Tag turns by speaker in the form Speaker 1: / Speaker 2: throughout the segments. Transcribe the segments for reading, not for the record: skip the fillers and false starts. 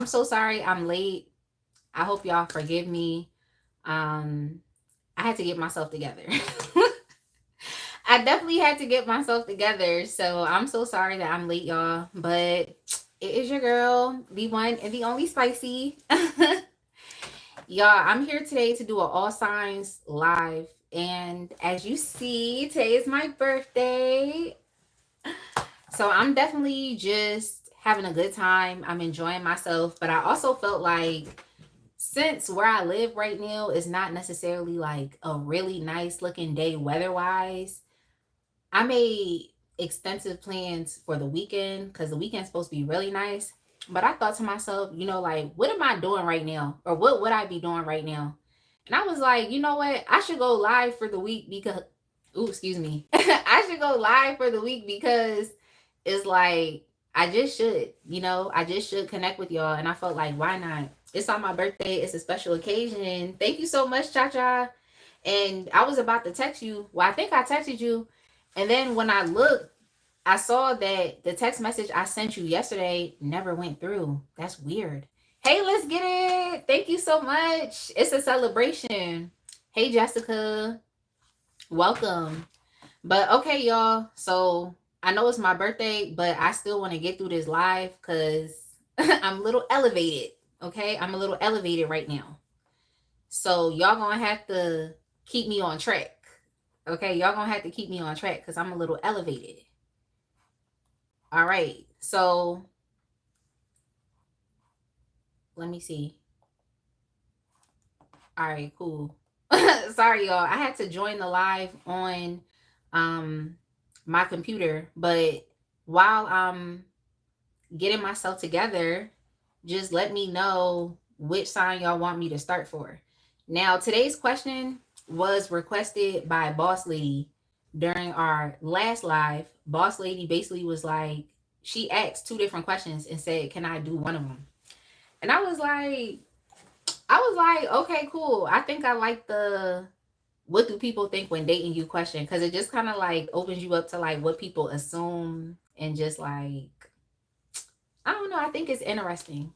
Speaker 1: I'm so sorry I'm late. I hope y'all forgive me. I had to get myself together. I definitely had to get myself together. So I'm so sorry that I'm late, y'all. But it is your girl, the one and the only Spicy. Y'all, I'm here today to do an all signs live. And as you see, today is my birthday. So I'm definitely just having a good time. I'm enjoying myself. But I also felt like since where I live right now is not necessarily like a really nice looking day weather wise, I made extensive plans for the weekend because the weekend's supposed to be really nice. But I thought to myself, like, what am I doing right now? Or what would I be doing right now? And I was like, you know what? I should go live for the week because, ooh, excuse me. I should go live for the week because it's like, I just should, I just should connect with y'all. And I felt like, why not? It's on my birthday. It's a special occasion. Thank you so much, Cha Cha. And I was about to text you. Well, I think I texted you. And then when I looked, I saw that the text message I sent you yesterday never went through. That's weird. Hey, let's get it. Thank you so much. It's a celebration. Hey, Jessica. Welcome. But okay, y'all. So I know it's my birthday, but I still want to get through this live because I'm a little elevated. Okay. I'm a little elevated right now. So y'all gonna have to keep me on track. Okay. Y'all gonna have to keep me on track because I'm a little elevated. All right. So let me see. All right, cool. Sorry, y'all. I had to join the live on my computer, but while I'm getting myself together, just let me know which sign y'all want me to start for. Now, today's question was requested by Boss Lady during our last live. Boss Lady basically was like, she asked two different questions and said, "Can I do one of them?" And I was like, okay, cool. I think I like the what do people think when dating you question because it just kind of like opens you up to like what people assume and just like I don't know. I think it's interesting.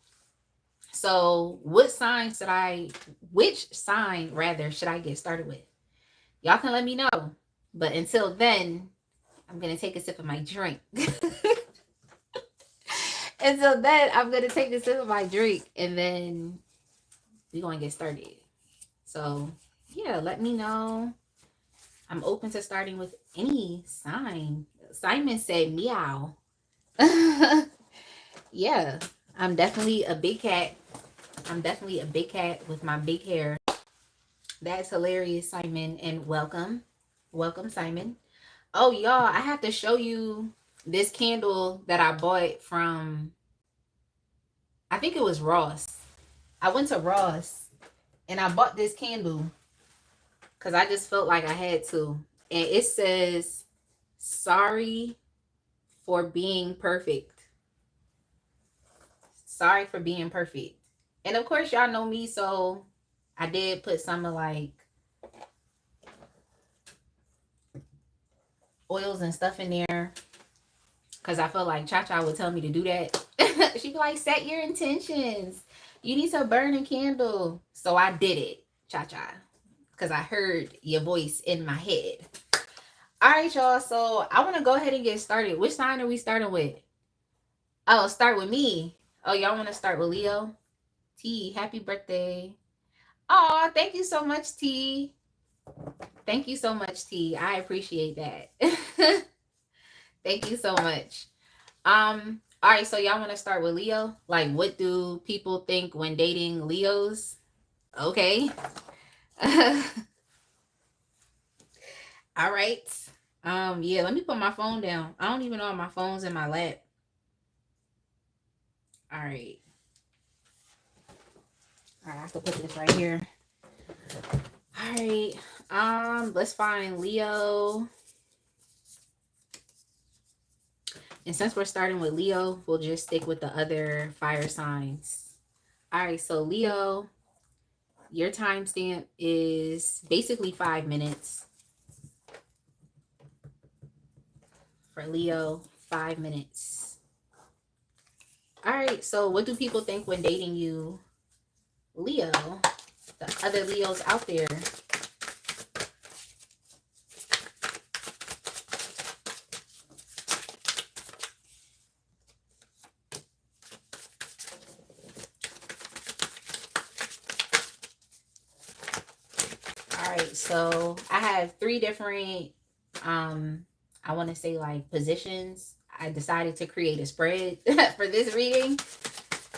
Speaker 1: So, which sign rather should I get started with? Y'all can let me know. But until then, I'm gonna take a sip of my drink. Until then, I'm gonna take a sip of my drink and then we're gonna get started. So yeah, let me know. I'm open to starting with any sign. Simon said meow. Yeah, I'm definitely a big cat. I'm definitely a big cat with my big hair. That's hilarious, Simon, and welcome. Welcome, Simon. Oh, y'all, I have to show you this candle that I bought from, I think it was Ross. I went to Ross and I bought this candle because I just felt like I had to. And it says, sorry for being perfect. Sorry for being perfect. And of course, y'all know me, so I did put some of like oils and stuff in there because I felt like Cha Cha would tell me to do that. She'd be like, set your intentions. You need to burn a candle. So I did it, Cha Cha, because I heard your voice in my head. All right, y'all. So I want to go ahead and get started. Which sign are we starting with? Oh, start with me. Oh, y'all want to start with Leo? T, happy birthday. Oh, thank you so much, T. Thank you so much, T. I appreciate that. Thank you so much. All right, so y'all want to start with Leo? Like, what do people think when dating Leos? Okay. All right. Yeah, let me put my phone down. I don't even know if my phone's in my lap. All right. All right, I have to put this right here. All right. Let's find Leo. And since we're starting with Leo, we'll just stick with the other fire signs. All right, so Leo, your timestamp is basically 5 minutes. For Leo, 5 minutes. All right, so what do people think when dating you, Leo? The other Leos out there. All right, so I have three different, I want to say like positions. I decided to create a spread for this reading.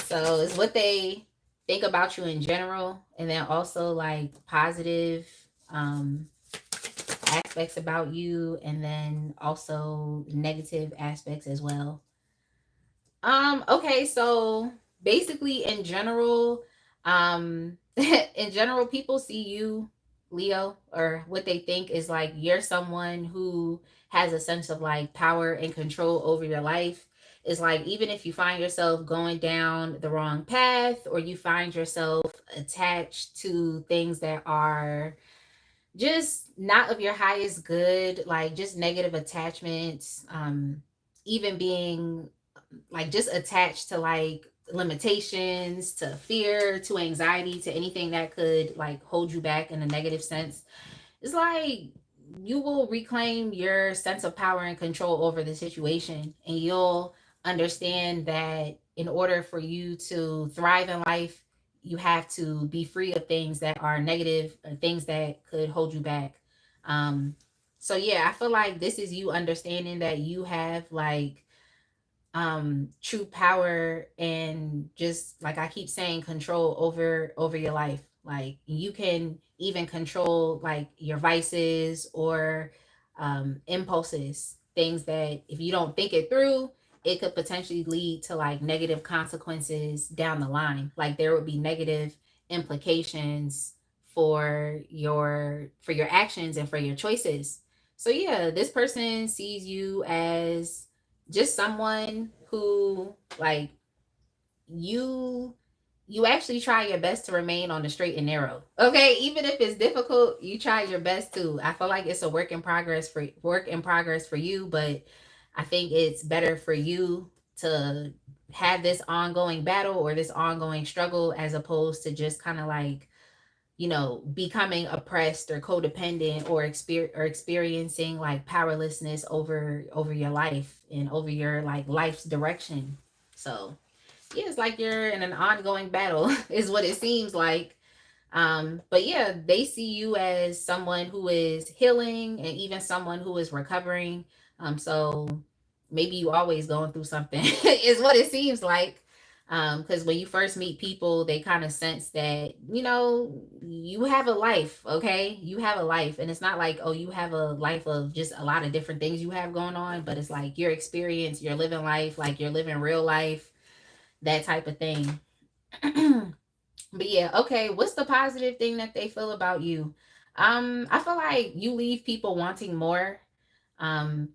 Speaker 1: So it's what they think about you in general, and then also like positive aspects about you, and then also negative aspects as well. Okay, so basically in general, in general, people see you, Leo, or what they think is like you're someone who has a sense of like power and control over your life. It's like even if you find yourself going down the wrong path, or you find yourself attached to things that are just not of your highest good, like just negative attachments, even being like just attached to like limitations, to fear, to anxiety, to anything that could like hold you back in a negative sense. It's like you will reclaim your sense of power and control over the situation, and you'll understand that in order for you to thrive in life, you have to be free of things that are negative, or things that could hold you back. um so yeah, I feel like this is you understanding that you have like true power, and just like I keep saying, control over your life. Like you can even control like your vices, or impulses, things that if you don't think it through, it could potentially lead to like negative consequences down the line. Like there would be negative implications for your actions and for your choices. So yeah, this person sees you as just someone who like you you actually try your best to remain on the straight and narrow. Okay, even if it's difficult, you try your best to. I feel like it's a work in progress for you, but I think it's better for you to have this ongoing battle or this ongoing struggle, as opposed to just kind of like, becoming oppressed or codependent, or experiencing like powerlessness over your life and over your like life's direction. So yeah, it's like you're in an ongoing battle is what it seems like. But yeah, they see you as someone who is healing, and even someone who is recovering. So maybe you always going through something is what it seems like. Because when you first meet people, they kind of sense that, you have a life, okay? You have a life. And it's not like, oh, you have a life of just a lot of different things you have going on, but it's like your experience, you're living life, like you're living real life, that type of thing. But yeah, okay, what's the positive thing that they feel about you? I feel like you leave people wanting more. um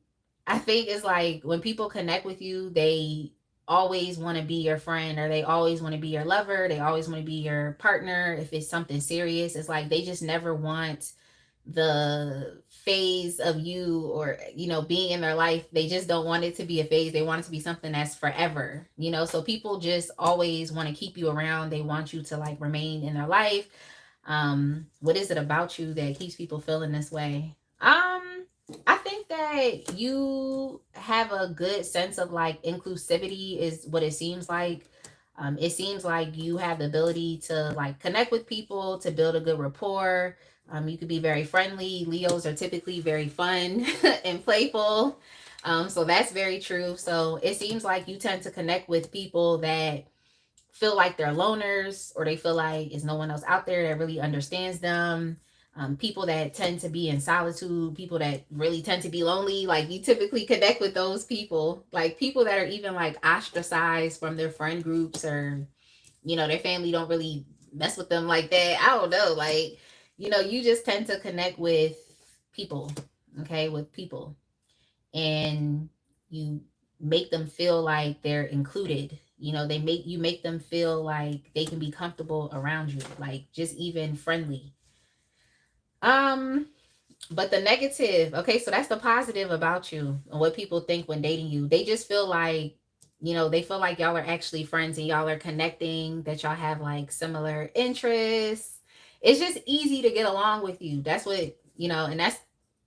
Speaker 1: I think it's like when people connect with you, they always want to be your friend, or they always want to be your lover, they always want to be your partner. If it's something serious, it's like they just never want the phase of you, or being in their life. They just don't want it to be a phase, they want it to be something that's forever. So people just always want to keep you around, they want you to like remain in their life. What is it about you that keeps people feeling this way? I think that you have a good sense of like inclusivity, is what it seems like. It seems like you have the ability to like connect with people, to build a good rapport. You could be very friendly. Leos are typically very fun and playful. So that's very true. So it seems like you tend to connect with people that feel like they're loners, or they feel like there's no one else out there that really understands them. People that tend to be in solitude, people that really tend to be lonely, like you typically connect with those people. Like people that are even like ostracized from their friend groups, or their family don't really mess with them like that. I don't know, like you just tend to connect with people. Okay, with people, and you make them feel like they're included. They make them feel like they can be comfortable around you, like just even friendly. um but the negative, okay, so that's the positive about you and what people think when dating you. They just feel like you know, they feel like y'all are actually friends and y'all are connecting, that y'all have like similar interests. It's just easy to get along with you. That's what, you know, and that's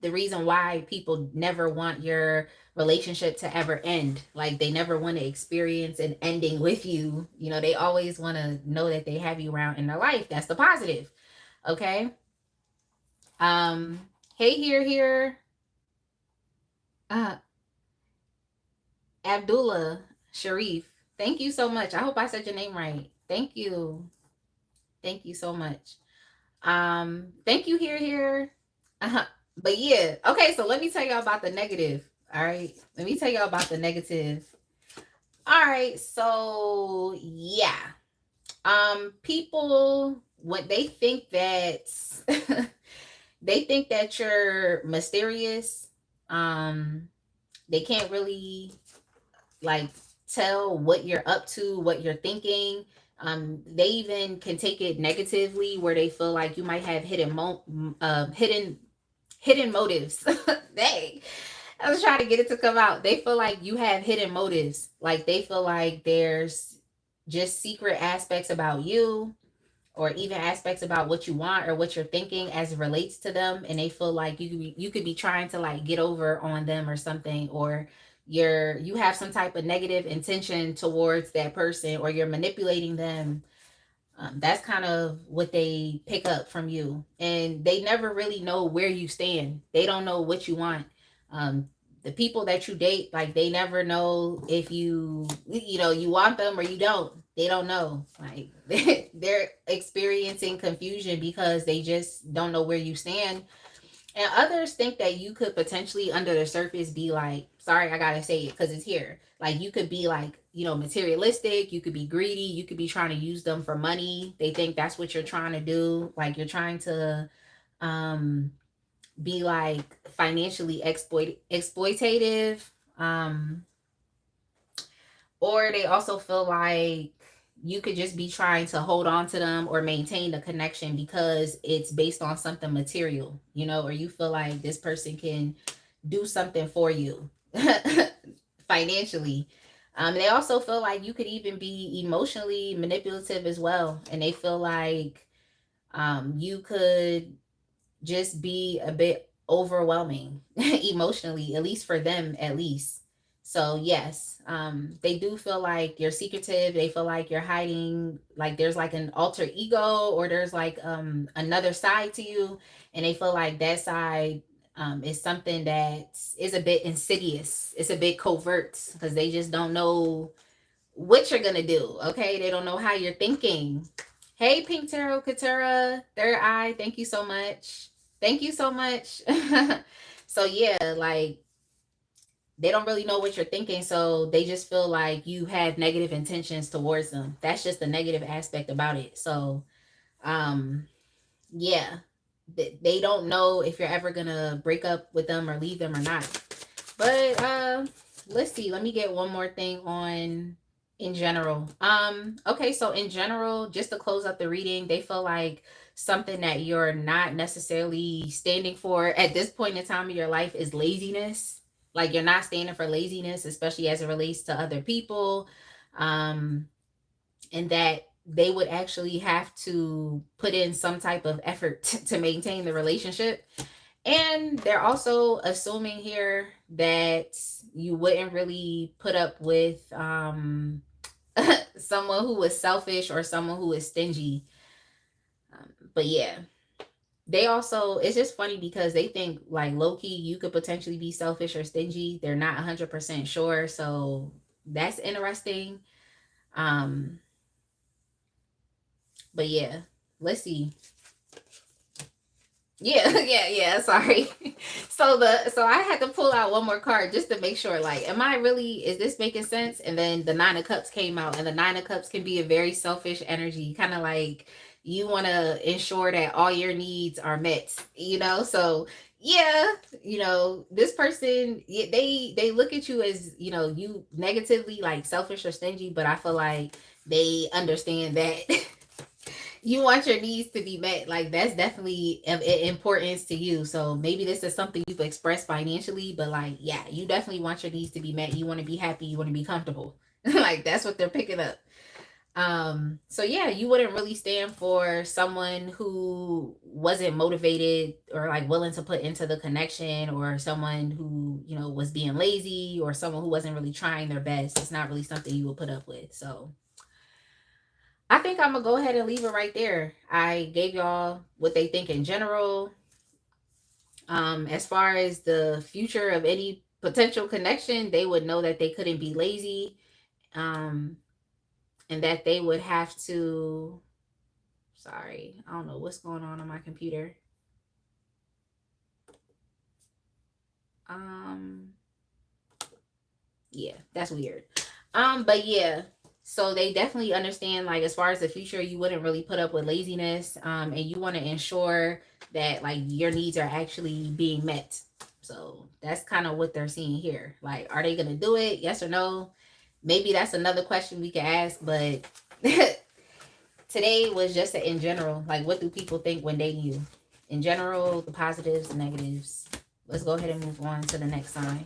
Speaker 1: the reason why people never want your relationship to ever end. Like they never want to experience an ending with you. You know, they always want to know that they have you around in their life. That's the positive. Okay. Um, hey here. Uh Abdullah Sharif. Thank you so much. I hope I said your name right. Thank you. Thank you so much. Thank you here. Uh-huh. But yeah, okay, so let me tell y'all about the negative. All right. Let me tell y'all about the negative. All right, so yeah. People when they think that they think that you're mysterious, they can't really like tell what you're up to, what you're thinking. They even can take it negatively, where they feel like you might have hidden motives. Dang, I was trying to get it to come out. They feel like you have hidden motives. Like they feel like there's just secret aspects about you, or even aspects about what you want or what you're thinking as it relates to them, and they feel like you could be trying to like get over on them or something, or you have some type of negative intention towards that person, or you're manipulating them. That's kind of what they pick up from you, and they never really know where you stand. They don't know what you want. um, the people that you date, like they never know if you know, you want them or you don't. They don't know. Like they're experiencing confusion because they just don't know where you stand. And others think that you could potentially, under the surface, be like, sorry, I gotta say it because it's here. Like, you could be like, you know, materialistic. You could be greedy. You could be trying to use them for money. They think that's what you're trying to do. Like, you're trying to um, be like financially exploitative. Um, or they also feel like you could just be trying to hold on to them or maintain the connection because it's based on something material, you know, or you feel like this person can do something for you financially. They also feel like you could even be emotionally manipulative as well. And they feel like you could just be a bit overwhelming emotionally, at least for them, at least. So yes, they do feel like you're secretive. They feel like you're hiding, like there's like an alter ego, or there's like another side to you, and they feel like that side is something that is a bit insidious. It's a bit covert because they just don't know what you're gonna do. Okay, they don't know how you're thinking. Hey, Pink Tarot Katura, Third Eye, thank you so much. Thank you so much. So yeah, like they don't really know what you're thinking, so they just feel like you have negative intentions towards them. That's just the negative aspect about it. So um yeah, they don't know if you're ever gonna break up with them or leave them or not. But let's see, let me get one more thing on in general. Okay, so in general, just to close up the reading, they feel like something that you're not necessarily standing for at this point in time of your life is laziness. Like you're not standing for laziness, especially as it relates to other people. Um and that they would actually have to put in some type of effort to maintain the relationship. And they're also assuming here that you wouldn't really put up with someone who is selfish or someone who is stingy. But yeah, they also, it's just funny because they think like low key you could potentially be selfish or stingy. They're not 100% sure. So that's interesting. Um, but yeah, let's see. Yeah, yeah. Sorry. So I had to pull out one more card just to make sure. Like, am I really? Is this making sense? And then the Nine of Cups came out, and the Nine of Cups can be a very selfish energy, kind of like you want to ensure that all your needs are met. You know, so yeah, you know, this person, they look at you as, you know, you negatively, like selfish or stingy, but I feel like they understand that you want your needs to be met. Like that's definitely of importance to you. So maybe this is something you've expressed financially, but like, yeah, you definitely want your needs to be met. You want to be happy. You want to be comfortable. Like that's what they're picking up. So yeah, you wouldn't really stand for someone who wasn't motivated or like willing to put into the connection, or someone who, you know, was being lazy, or someone who wasn't really trying their best. It's not really something you would put up with. So I think I'm gonna go ahead and leave it right there. I gave y'all what they think in general. As far as the future of any potential connection, they would know that they couldn't be lazy. Um, and that they would have to, sorry, I don't know what's going on my computer. Um, yeah, that's weird. But yeah, so they definitely understand, like, as far as the future, you wouldn't really put up with laziness. And you want to ensure that like your needs are actually being met. So that's kind of what they're seeing here. Like, are they gonna do it? Yes or no? Maybe that's another question we can ask, but today was just in general, like, what do people think when dating you? In general, the positives, the negatives. Let's go ahead and move on to the next sign.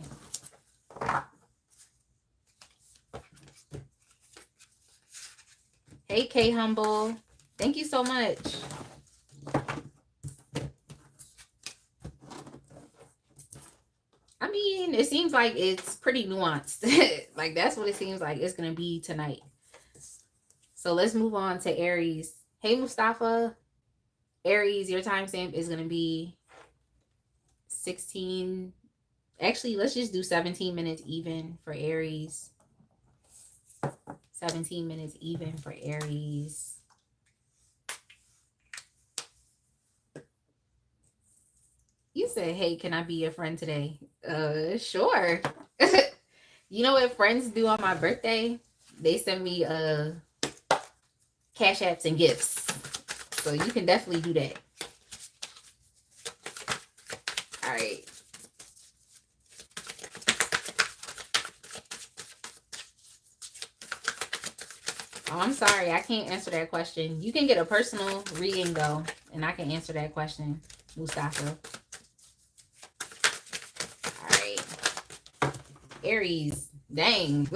Speaker 1: Hey, K Humble. Thank you so much. I mean, it seems like it's pretty nuanced. Like, that's what it seems like it's going to be tonight. So let's move on to Aries. Hey, Mustafa. Aries, your timestamp is going to be 16. Actually, let's just do 17 minutes even for Aries. 17 minutes even for Aries. You said, hey, can I be your friend today? Sure. You know what friends do on my birthday? They send me cash apps and gifts. So you can definitely do that. All right. Oh, I'm sorry. I can't answer that question. You can get a personal reading, though, and I can answer that question, Mustafa. All right. Aries. Dang.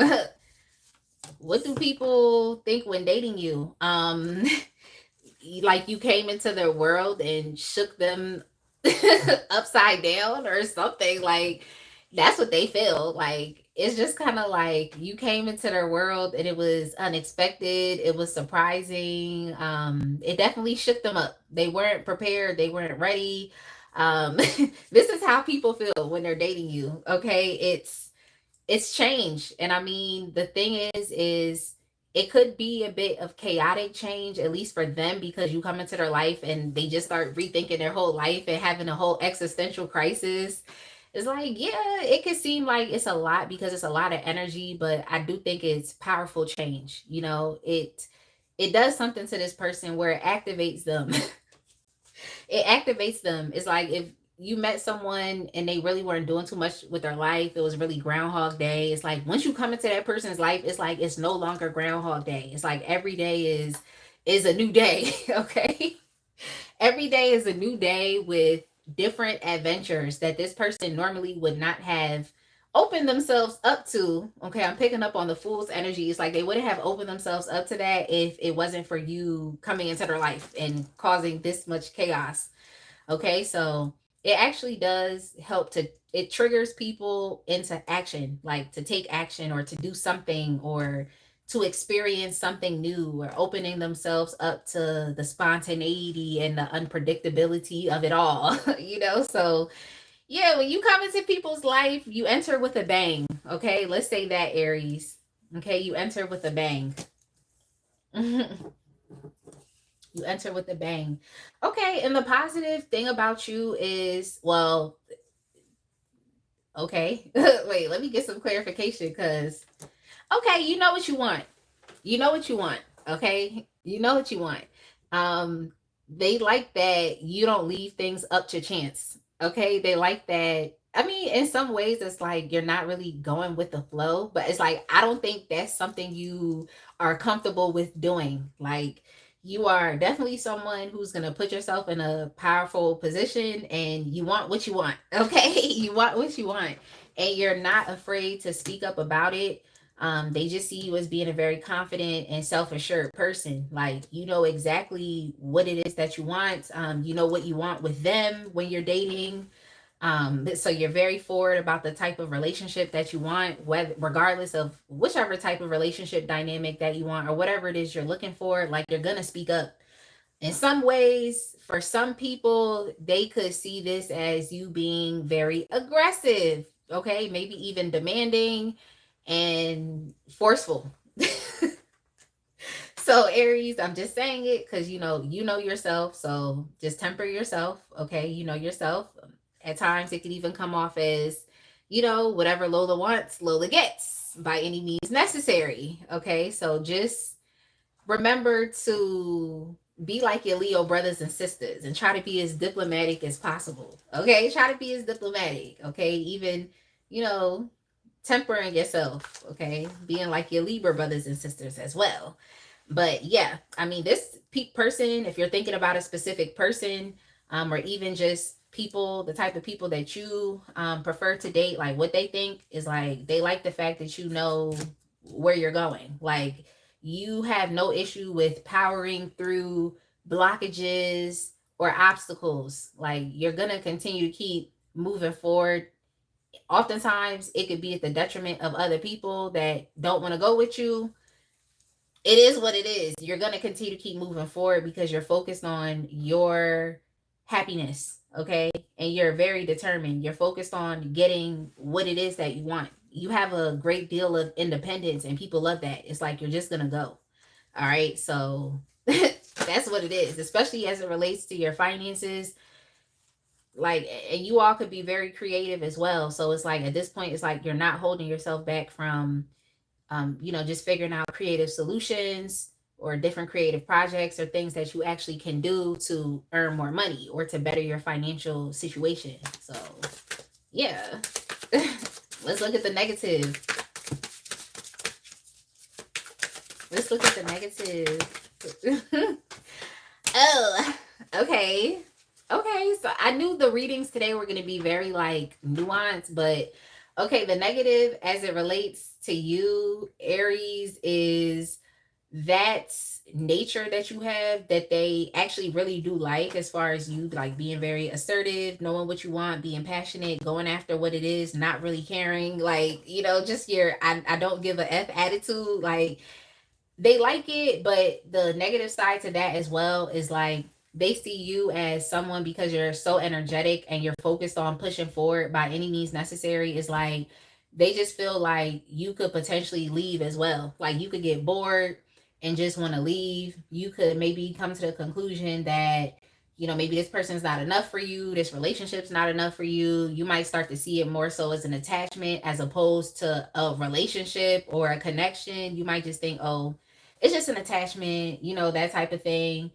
Speaker 1: What do people think when dating you? Like you came into their world and shook them upside down or something. Like, that's what they feel like. It's just kind of like you came into their world and it was unexpected, it was surprising. It definitely shook them up. They weren't prepared, they weren't ready. This is how people feel when they're dating you. Okay, it's change. And I mean, the thing is it could be a bit of chaotic change, at least for them, because you come into their life and they just start rethinking their whole life and having a whole existential crisis. It's like, yeah, it could seem like it's a lot because it's a lot of energy, but I do think it's powerful change. You know, it does something to this person where it activates them. It activates them. It's like if you met someone and they really weren't doing too much with their life, it was really Groundhog Day. It's like once you come into that person's life, it's like it's no longer Groundhog Day. It's like every day is a new day. Okay, every day is a new day with different adventures that this person normally would not have opened themselves up to. Okay, I'm picking up on the fool's energy. It's like they wouldn't have opened themselves up to that if it wasn't for you coming into their life and causing this much chaos. Okay, so it actually does help to, it triggers people into action, like to take action or to do something or to experience something new, or opening themselves up to the spontaneity and the unpredictability of it all. You know, so yeah, when you come into people's life, you enter with a bang. Okay, let's say that, Aries. Okay, you enter with a bang. You enter with a bang. Okay, and the positive thing about you is, well, okay. Wait, let me get some clarification because, okay, you know what you want. You know what you want. Okay, you know what you want. Um, they like that you don't leave things up to chance. Okay, they like that. I mean, in some ways, it's like you're not really going with the flow, but it's like I don't think that's something you are comfortable with doing. Like, you are definitely someone who's going to put yourself in a powerful position and you want what you want. Okay, you want what you want, and you're not afraid to speak up about it. They just see you as being a very confident and self-assured person. Like, you know exactly what it is that you want. You know what you want with them when you're dating. So you're very forward about the type of relationship that you want, whether regardless of whichever type of relationship dynamic that you want or whatever it is you're looking for. Like, you're gonna speak up. In some ways, for some people, they could see this as you being very aggressive, okay, maybe even demanding and forceful. So Aries, I'm just saying it because you know yourself, so just temper yourself, okay? You know yourself. At times it can even come off as, whatever Lola wants, Lola gets by any means necessary, okay? So just remember to be like your Leo brothers and sisters and try to be as diplomatic as possible. Okay? Try to be as diplomatic. Okay? Even, you know, tempering yourself. Okay? Being like your Libra brothers and sisters as well. But yeah, I mean, this person, if you're thinking about a specific person, or even just people, the type of people that you prefer to date, like what they think is like, they like the fact that you know where you're going. Like, you have no issue with powering through blockages or obstacles. Like, you're going to continue to keep moving forward. Oftentimes, it could be at the detriment of other people that don't want to go with you. It is what it is. You're going to continue to keep moving forward because you're focused on your happiness, okay? And you're very determined. You're focused on getting what it is that you want. You have a great deal of independence and people love that. It's like you're just going to go. All right? So that's what it is, especially as it relates to your finances. Like, and you all could be very creative as well. So it's like at this point, it's like you're not holding yourself back from just figuring out creative solutions or different creative projects or things that you actually can do to earn more money or to better your financial situation. So, yeah. Let's look at the negative. Let's look at the negative. Oh, okay. Okay, so I knew the readings today were going to be very like nuanced, but okay, the negative as it relates to you, Aries, is that nature that you have that they actually really do like, as far as you like being very assertive, knowing what you want, being passionate, going after what it is, not really caring, like, just your I don't give a F attitude. Like, they like it, but the negative side to that as well is like they see you as someone, because you're so energetic and you're focused on pushing forward by any means necessary, is like they just feel like you could potentially leave as well. Like, you could get bored and just want to leave. You could maybe come to the conclusion that maybe this person's not enough for you, this relationship's not enough for you. You might start to see it more so as an attachment as opposed to a relationship or a connection. You might just think, oh, it's just an attachment, that type of thing.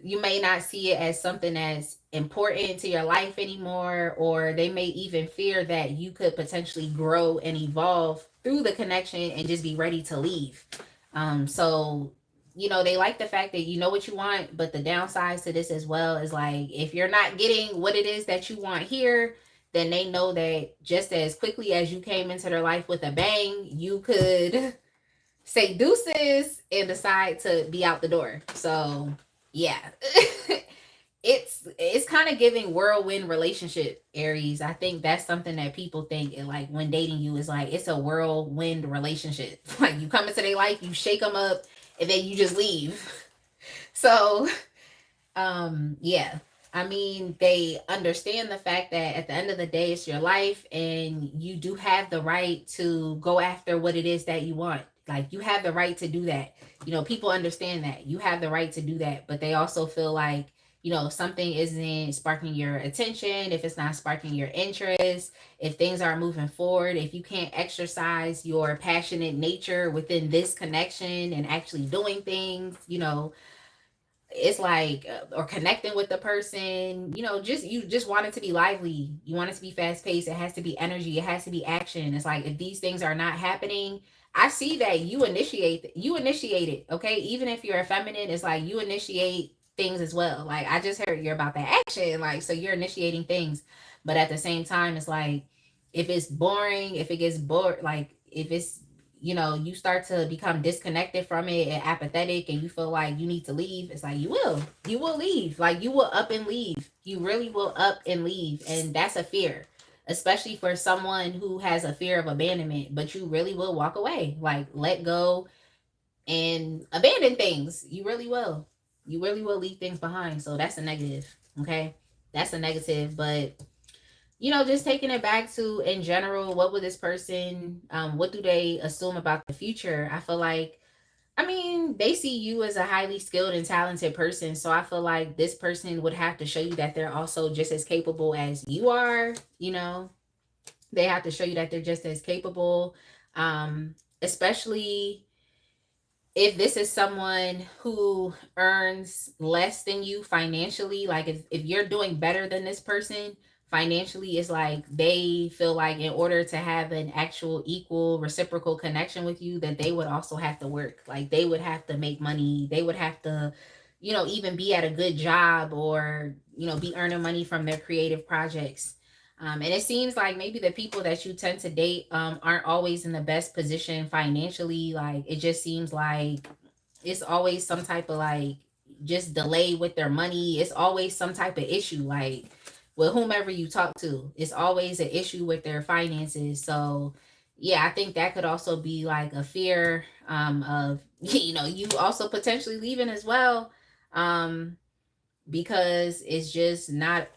Speaker 1: You may not see it as something that's important to your life anymore, or they may even fear that you could potentially grow and evolve through the connection and just be ready to leave. So they like the fact that you know what you want, but the downsides to this as well is like, if you're not getting what it is that you want here, then they know that just as quickly as you came into their life with a bang, you could say deuces and decide to be out the door. So yeah. it's kind of giving whirlwind relationship, Aries. I think that's something that people think, and like when dating you, is like it's a whirlwind relationship. Like, you come into their life, you shake them up, and then you just leave. So yeah, I mean, they understand the fact that at the end of the day, it's your life and you do have the right to go after what it is that you want. Like, you have the right to do that. People understand that you have the right to do that, but they also feel like, if something isn't sparking your attention, if it's not sparking your interest, if things aren't moving forward, if you can't exercise your passionate nature within this connection and actually doing things, it's like, or connecting with the person, you just want it to be lively, you want it to be fast paced, it has to be energy, it has to be action. It's like, if these things are not happening, I see that you initiate it, okay? Even if you're a feminine, it's like you initiate things as well. Like, I just heard you're about that action, like, so you're initiating things. But at the same time, it's like, if it's boring, if it gets bored, like if it's, you know, you start to become disconnected from it and apathetic and you feel like you need to leave, it's like you will leave. Like you will up and leave. You really will up and leave. And that's a fear, especially for someone who has a fear of abandonment, but you really will walk away, like let go and abandon things. You really will. You really will leave things behind. So that's a negative. Okay. That's a negative. But you know, just taking it back to in general, what would this person, what do they assume about the future? I feel like, I mean, they see you as a highly skilled and talented person. So I feel like this person would have to show you that they're also just as capable as you are. You know, they have to show you that they're just as capable, especially if this is someone who earns less than you financially. Like if you're doing better than this person financially, it's like they feel like in order to have an actual equal reciprocal connection with you, that they would also have to work. Like they would have to make money, they would have to, you know, even be at a good job, or you know, be earning money from their creative projects. And it seems like maybe the people that you tend to date aren't always in the best position financially. Like it just seems like it's always some type of like just delay with their money. It's always some type of issue. Like with whomever you talk to, it's always an issue with their finances. So yeah, I think that could also be like a fear of you know, you also potentially leaving as well. Because it's not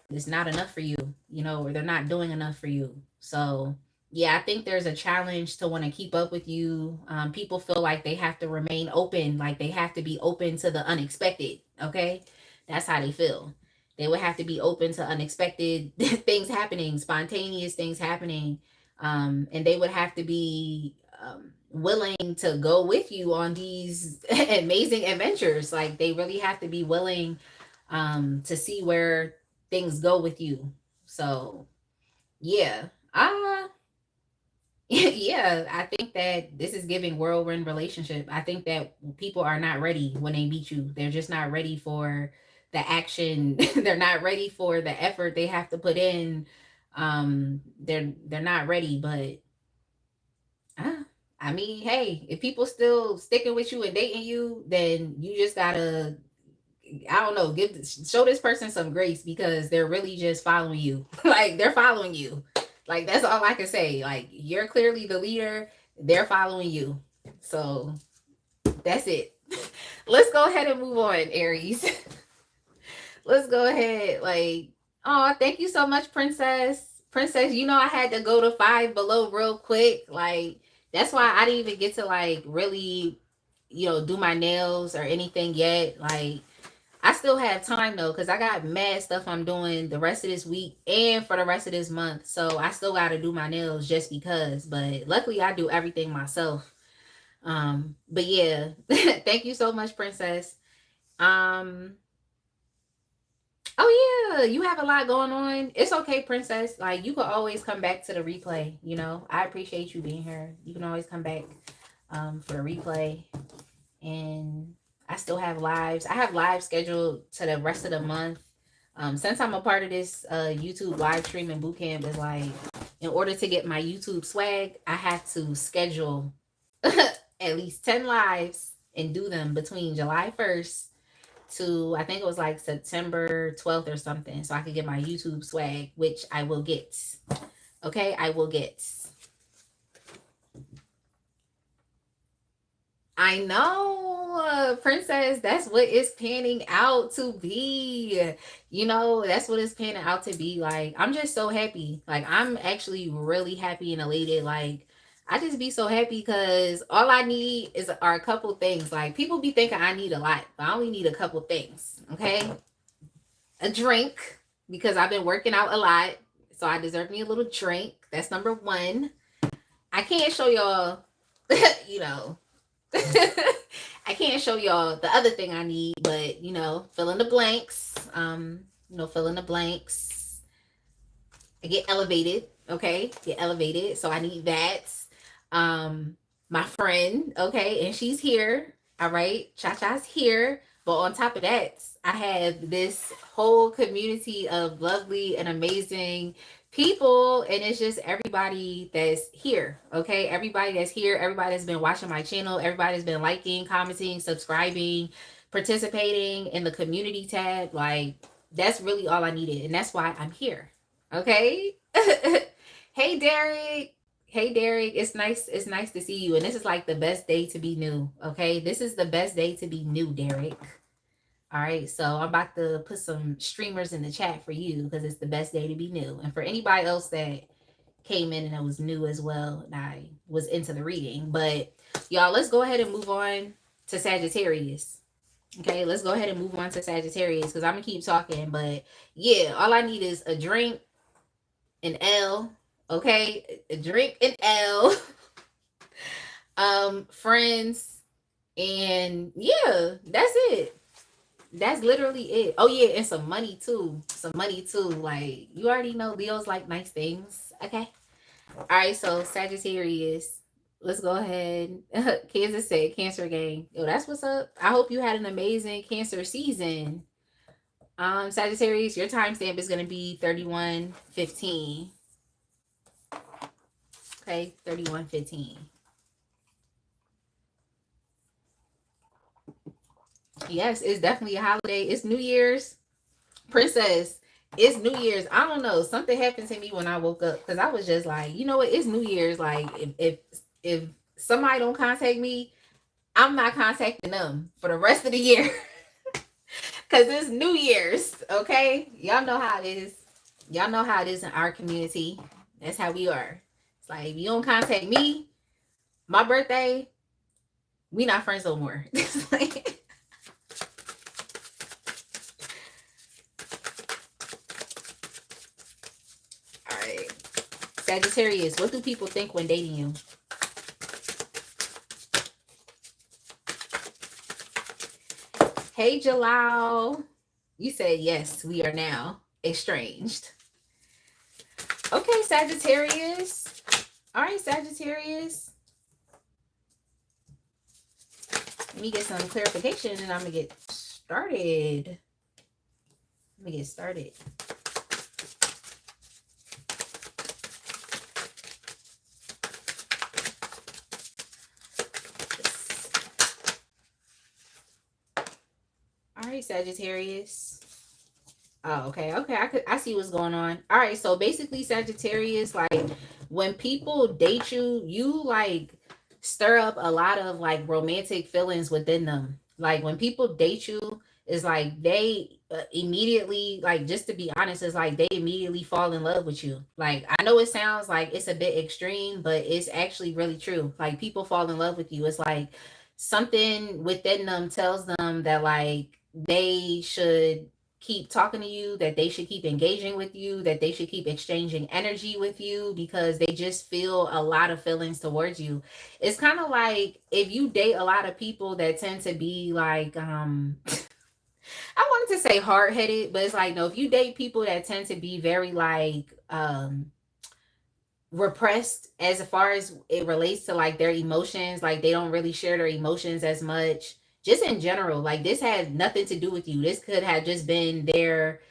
Speaker 1: enough for you, you know, or they're not doing enough for you. So yeah, I think there's a challenge to want to keep up with you. People feel like they have to remain open, like they have to be open to the unexpected. Okay, that's how they feel. They would have to be open to unexpected things happening, spontaneous things happening, and they would have to be willing to go with you on these amazing adventures. Like they really have to be willing to see where things go with you. So yeah. Yeah, I think that this is giving whirlwind relationship. I think that people are not ready when they meet you. They're just not ready for the action. They're not ready for the effort they have to put in. They're not ready, but uh, I mean, hey, if people still sticking with you and dating you, then you just gotta, I don't know, show this person some grace, because they're really just following you. Like they're following you. Like that's all I can say. Like you're clearly the leader. They're following you. So that's it. Let's go ahead and move on, Aries. Let's go ahead. Like, oh, thank you so much, Princess. Princess, you know I had to go to Five Below real quick. Like, that's why I didn't even get to like really, you know, do my nails or anything yet. Like, I still have time though, because I got mad stuff I'm doing the rest of this week and for the rest of this month. So I still got to do my nails just because. But luckily, I do everything myself. But yeah, thank you so much, Princess. Um, oh yeah, you have a lot going on. It's okay, Princess. Like you could always come back to the replay. You know, I appreciate you being here. You can always come back for the replay. And I still have lives. I have live scheduled to the rest of the month. Since I'm a part of this YouTube live streaming bootcamp, is like in order to get my YouTube swag, I have to schedule at least 10 lives and do them between July 1st to, I think it was like September 12th or something, so I could get my YouTube swag, which I will get. Okay, I will get. I know, Princess, that's what it's panning out to be. You know, that's what it's panning out to be. Like, I'm just so happy. Like, I'm actually really happy and elated. Like, I just be so happy because all I need are a couple things. Like, people be thinking I need a lot, but I only need a couple things. Okay, a drink, because I've been working out a lot, so I deserve me a little drink. That's number one. I can't show y'all, you know. I can't show y'all the other thing I need, but you know, fill in the blanks. You know, fill in the blanks. I get elevated, okay? Get elevated. So I need that. My friend, okay, and she's here. All right. Cha-Cha's here. But on top of that, I have this whole community of lovely and amazing people, and it's just everybody that's here. Okay, everybody that's here, everybody that's been watching my channel, everybody that's been liking, commenting, subscribing, participating in the community tab. Like, that's really all I needed, and that's why I'm here. Okay. Hey Derek. Hey Derek, it's nice to see you. And this is like the best day to be new. Okay, this is the best day to be new, Derek. All right, so I'm about to put some streamers in the chat for you because it's the best day to be new. And for anybody else that came in and it was new as well, and I was into the reading. But y'all, let's go ahead and move on to Sagittarius. Okay, let's go ahead and move on to Sagittarius because I'm gonna keep talking. But yeah, all I need is a drink, an L. Okay, a drink, an L. Friends, and yeah, that's it. That's literally it. Oh yeah, and some money too. Some money too. Like, you already know Leos like nice things. Okay. All right, so Sagittarius. Let's go ahead. Kansas said Cancer gang. Yo, that's what's up. I hope you had an amazing Cancer season. Sagittarius, your timestamp is gonna be 3115. Okay, 3115. Yes, it's definitely a holiday. It's New Year's. Princess, it's New Year's. I don't know. Something happened to me when I woke up because I was just like, you know what? It's New Year's. Like, if somebody don't contact me, I'm not contacting them for the rest of the year because it's New Year's. Okay, y'all know how it is. Y'all know how it is in our community. That's how we are. It's like, if you don't contact me, my birthday, we not friends no more. Like, Sagittarius, what do people think when dating you? Hey, Jalal. You said yes, we are now estranged. Okay, Sagittarius. All right, Sagittarius. Let me get some clarification and I'm going to get started. Let me get started. All right, Sagittarius. Oh, okay. I see what's going on. All right, so basically, Sagittarius, like, when people date you, you like stir up a lot of like romantic feelings within them. Like, when people date you, it's like they immediately, like, just to be honest, it's like they immediately fall in love with you. Like, I know it sounds like it's a bit extreme, but it's actually really true. Like, people fall in love with you. It's like something within them tells them that like they should keep talking to you, that they should keep engaging with you, that they should keep exchanging energy with you because they just feel a lot of feelings towards you. It's kind of like if you date a lot of people that tend to be like I wanted to say hard-headed, but it's like, no, if you date people that tend to be very like repressed as far as it relates to like their emotions, like they don't really share their emotions as much, just in general. Like, this had nothing to do with you. This could have just been their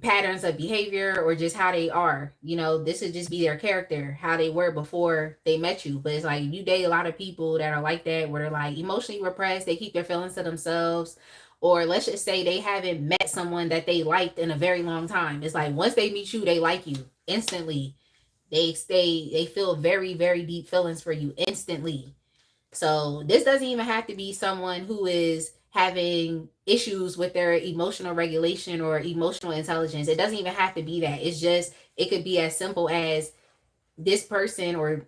Speaker 1: patterns of behavior or just how they are. You know, this would just be their character, how they were before they met you. But it's like, you date a lot of people that are like that, where they're like emotionally repressed, they keep their feelings to themselves, or let's just say they haven't met someone that they liked in a very long time. It's like, once they meet you, they like you instantly. They feel very, very deep feelings for you instantly. So this doesn't even have to be someone who is having issues with their emotional regulation or emotional intelligence. It doesn't even have to be that. It's just, it could be as simple as this person or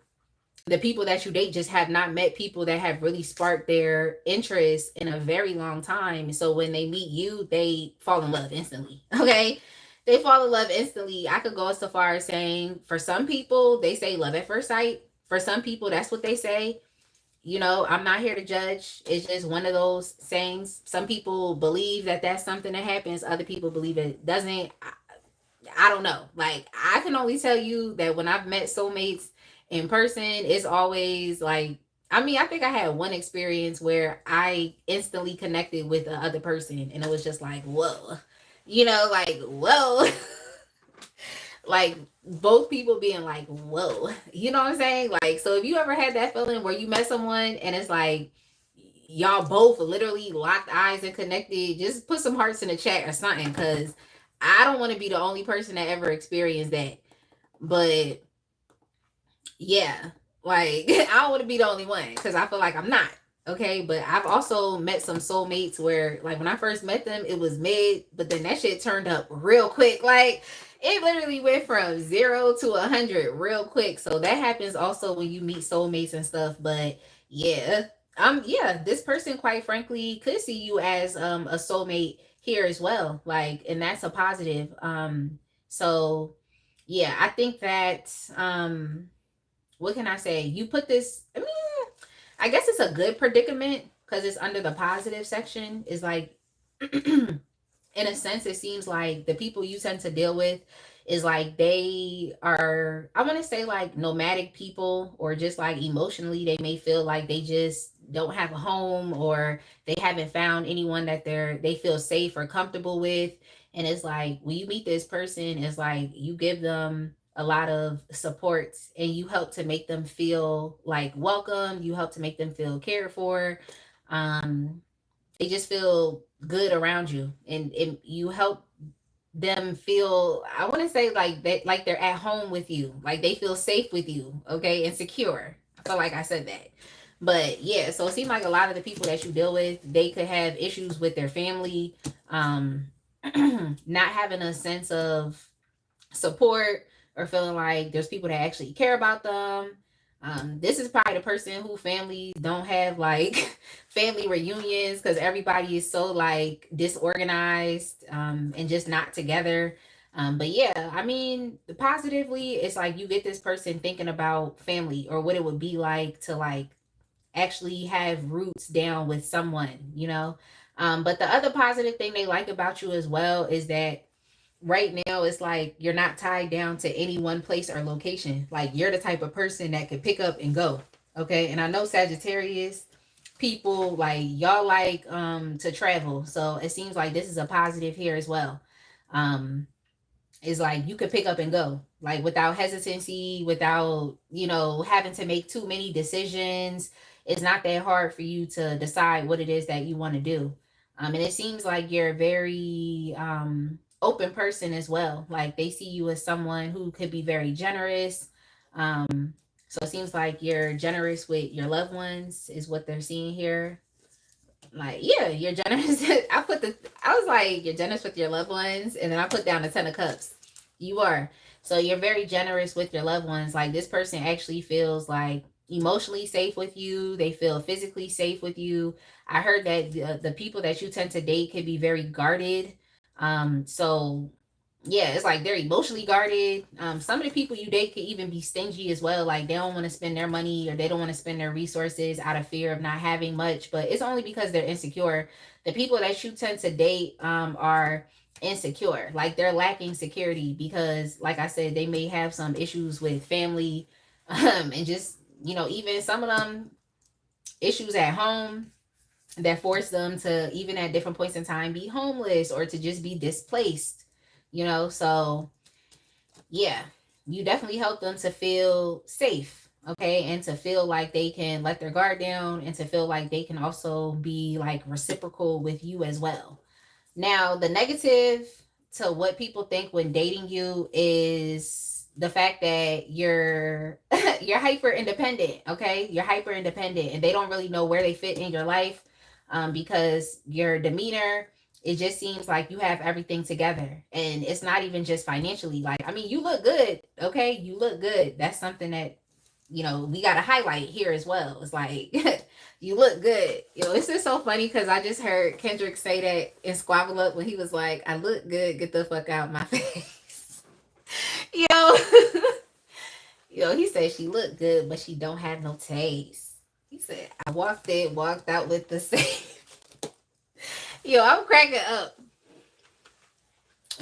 Speaker 1: the people that you date just have not met people that have really sparked their interest in a very long time. So when they meet you, they fall in love instantly. Okay. They fall in love instantly. I could go so far as saying, for some people, they say love at first sight. For some people, that's what they say. You know, I'm not here to judge. It's just one of those sayings. Some people believe that that's something that happens. Other people believe it doesn't. I don't know. Like, I can only tell you that when I've met soulmates in person, it's always like, I mean, I think I had one experience where I instantly connected with the other person and it was just like, whoa, you know, like, whoa. Like both people being like, whoa, you know what I'm saying? Like, so if you ever had that feeling where you met someone and it's like y'all both literally locked eyes and connected, just put some hearts in the chat or something, because I don't want to be the only person that ever experienced that. But yeah, like I don't want to be the only one because I feel like I'm not. Okay, but I've also met some soulmates where, like, when I first met them, it was mid, but then that shit turned up real quick. Like, it literally went from 0 to 100 real quick. So that happens also when you meet soulmates and stuff. But yeah, yeah, this person, quite frankly, could see you as a soulmate here as well. Like, and that's a positive. So yeah, I think that what can I say? You put this, I mean, I guess it's a good predicament because it's under the positive section. Is like, in a sense, it seems like the people you tend to deal with is like they are, I want to say, like nomadic people, or just like emotionally, they may feel like they just don't have a home, or they haven't found anyone that they feel safe or comfortable with. And it's like when you meet this person, it's like you give them a lot of support and you help to make them feel like welcome, you help to make them feel cared for. um they just feel good around you, and you help them feel, I want to say, like that, like they're at home with you, like they feel safe with you, okay, and secure. I feel like I said that. But yeah, so it seems like a lot of the people that you deal with, they could have issues with their family, um not having a sense of support, or feeling like there's people that actually care about them. This is probably the person who families don't have like family reunions because everybody is so like disorganized, and just not together. But yeah, I mean, positively, it's like you get this person thinking about family or what it would be like to like actually have roots down with someone, you know. But the other positive thing they like about you as well is that right now it's like you're not tied down to any one place or location. Like you're the type of person that could pick up and go. Okay. And I know Sagittarius people, like y'all like to travel. So it seems like this is a positive here as well. Um is like you could pick up and go, like without hesitancy, without, having to make too many decisions. It's not that hard for you to decide what it is that you want to do. And it seems like you're a very open person as well. Like they see you as someone who could be very generous. So it seems like you're generous with your loved ones is what they're seeing here. Like, yeah, you're generous. I was like, you're generous with your loved ones, and then I put down the 10 of cups. You are. So you're very generous with your loved ones. Like this person actually feels like emotionally safe with you. They feel physically safe with you. I heard that the people that you tend to date can be very guarded. So yeah, it's like they're emotionally guarded. Some of the people you date could even be stingy as well. Like they don't want to spend their money, or they don't want to spend their resources out of fear of not having much, but it's only because they're insecure. The people that you tend to date are insecure. Like they're lacking security because, like I said, they may have some issues with family, and just, even some of them issues at home that force them to, even at different points in time, be homeless or to just be displaced, So yeah, you definitely help them to feel safe, okay, and to feel like they can let their guard down, and to feel like they can also be like reciprocal with you as well. Now, the negative to what people think when dating you is the fact that you're you're hyper independent, okay? You're hyper independent, and they don't really know where they fit in your life, because your demeanor, it just seems like you have everything together, and it's not even just financially. Like, I mean, you look good, okay? You look good. That's something that, we got to highlight here as well. It's like, you look good. It's just so funny because I just heard Kendrick say that in Squabble Up when he was like, I look good, get the fuck out my face. Yo, he said she looked good, but she don't have no taste. He said, I walked out with the same. I'm cracking up.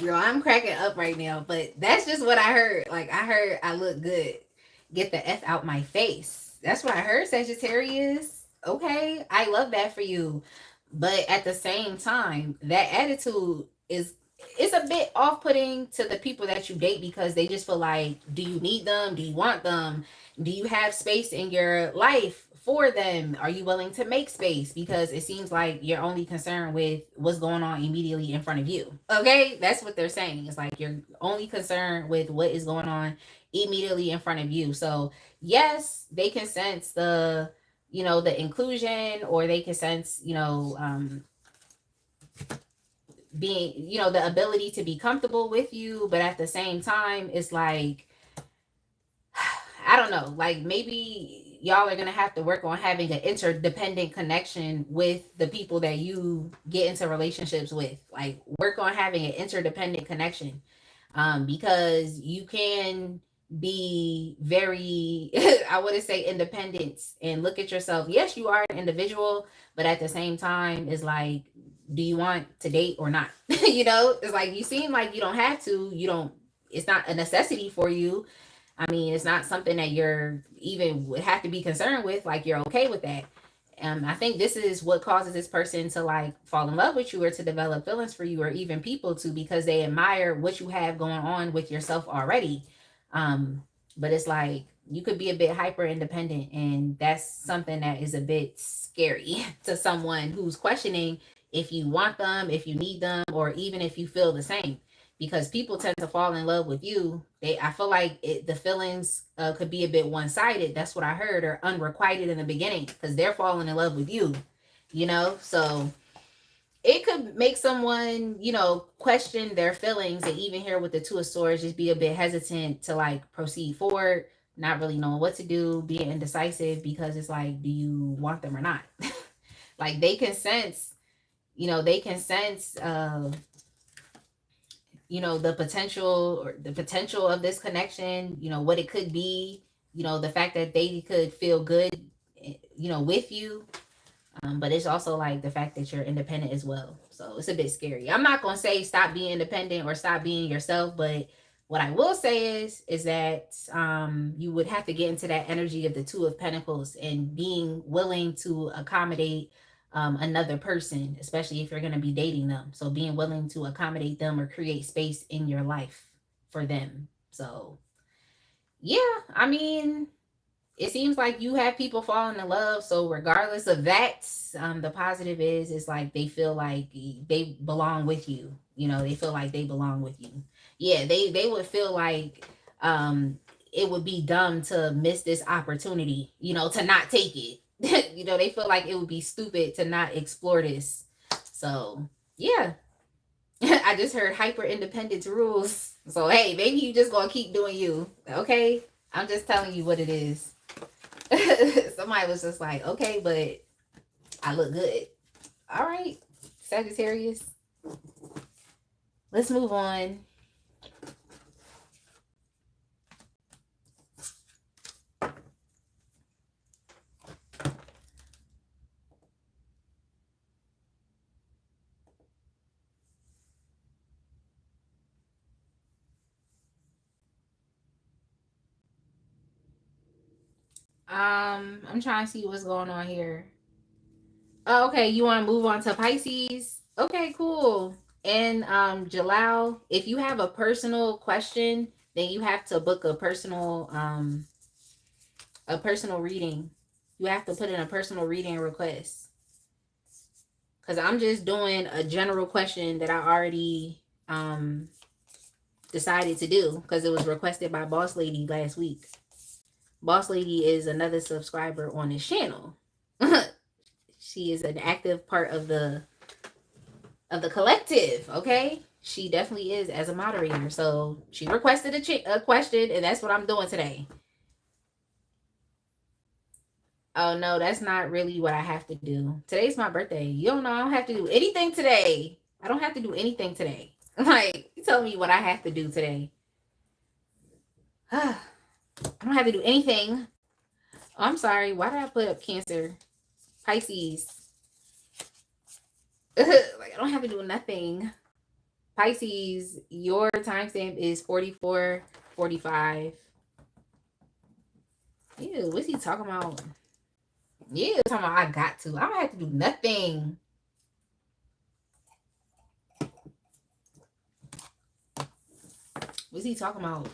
Speaker 1: I'm cracking up right now, but that's just what I heard. Like, I heard I look good. Get the F out my face. That's what I heard, Sagittarius. Okay, I love that for you. But at the same time, that attitude is it's a bit off-putting to the people that you date because they just feel like, do you need them? Do you want them? Do you have space in your life for them? Are you willing to make space? Because it seems like you're only concerned with what's going on immediately in front of you. Okay, that's what they're saying. It's like you're only concerned with what is going on immediately in front of you. So yes, they can sense the, the inclusion, or they can sense, being, the ability to be comfortable with you, but at the same time it's like, I don't know, like maybe y'all are gonna have to work on having an interdependent connection with the people that you get into relationships with. Like, work on having an interdependent connection, because you can be very I wouldn't say independent and look at yourself, yes, you are an individual, but at the same time it's like, do you want to date or not? It's like, you seem like you don't have to, you don't, it's not a necessity for you. I mean, it's not something that you're even would have to be concerned with. Like, you're okay with that. I think this is what causes this person to like fall in love with you, or to develop feelings for you, or even people to, because they admire what you have going on with yourself already. But it's like, you could be a bit hyper independent, and that's something that is a bit scary to someone who's questioning if you want them, if you need them, or even if you feel the same. Because people tend to fall in love with you. I feel like the feelings could be a bit one-sided. That's what I heard, or unrequited in the beginning, because they're falling in love with you. So it could make someone, question their feelings, and even here with the Two of Swords, just be a bit hesitant to like proceed forward, not really knowing what to do, being indecisive, because it's like, do you want them or not? Like, they can sense, they can sense, the potential of this connection, what it could be, the fact that they could feel good, with you. But it's also like the fact that you're independent as well. So it's a bit scary. I'm not going to say stop being independent or stop being yourself, but what I will say is that you would have to get into that energy of the Two of Pentacles and being willing to accommodate another person, especially if you're going to be dating them. So being willing to accommodate them or create space in your life for them. So yeah, I mean, it seems like you have people falling in love. So regardless of that, the positive is like they feel like they belong with you. They feel like they belong with you. Yeah, they would feel like it would be dumb to miss this opportunity, to not take it. They feel like it would be stupid to not explore this. So yeah. I just heard hyper independence rules. So hey, maybe you just gonna keep doing you. Okay? I'm just telling you what it is. Somebody was just like, okay, but I look good. All right, Sagittarius. Let's move on. I'm trying to see what's going on here. Oh, okay, you want to move on to Pisces? Okay, cool. And Jalal, if you have a personal question, then you have to book a personal reading. You have to put in a personal reading request. Cause I'm just doing a general question that I already decided to do because it was requested by Boss Lady last week. Boss Lady is another subscriber on this channel. She is an active part of the collective. Okay, she definitely is as a moderator. So she requested a question, and that's what I'm doing today. Oh no, that's not really what I have to do. Today's my birthday. You don't know I don't have to do anything today. I don't have to do anything today. Like, you tell me what I have to do today. I don't have to do anything. Oh, I'm sorry. Why did I put up Cancer? Pisces. Like, I don't have to do nothing. Pisces, your timestamp is 44:45. Ew, what's he talking about? Yeah, talking about I got to. I don't have to do nothing. What's he talking about?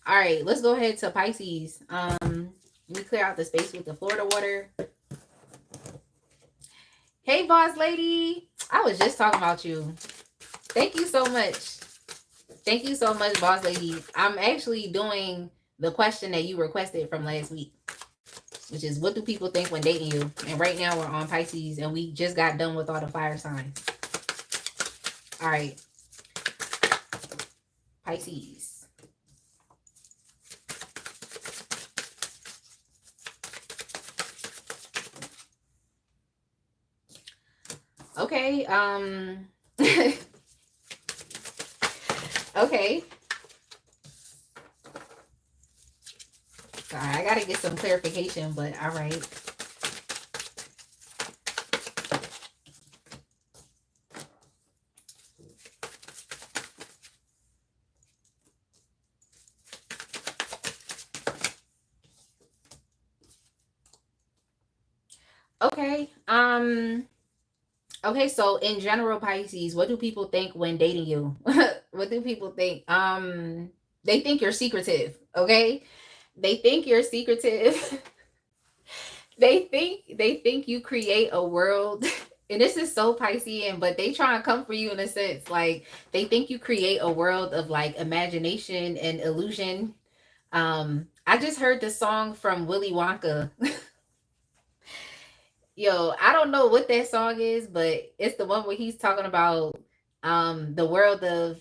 Speaker 1: All right, let's go ahead to Pisces. Let me clear out the space with the Florida water. Hey, boss lady. I was just talking about you. Thank you so much. Thank you so much, boss lady. I'm actually doing the question that you requested from last week, which is what do people think when dating you? And right now we're on Pisces and we just got done with all the fire signs. All right. Pisces. Okay. Okay. Sorry, I gotta get some clarification, but all right. Okay. Okay, so in general, Pisces, what do people think when dating you? What do people think? They think you're secretive, okay? They think you're secretive. They think you create a world and this is so Piscean, but they try and come for you in a sense. Like they think you create a world of like imagination and illusion. I just heard the song from Willy Wonka. Yo, I don't know what that song is, but it's the one where he's talking about the world of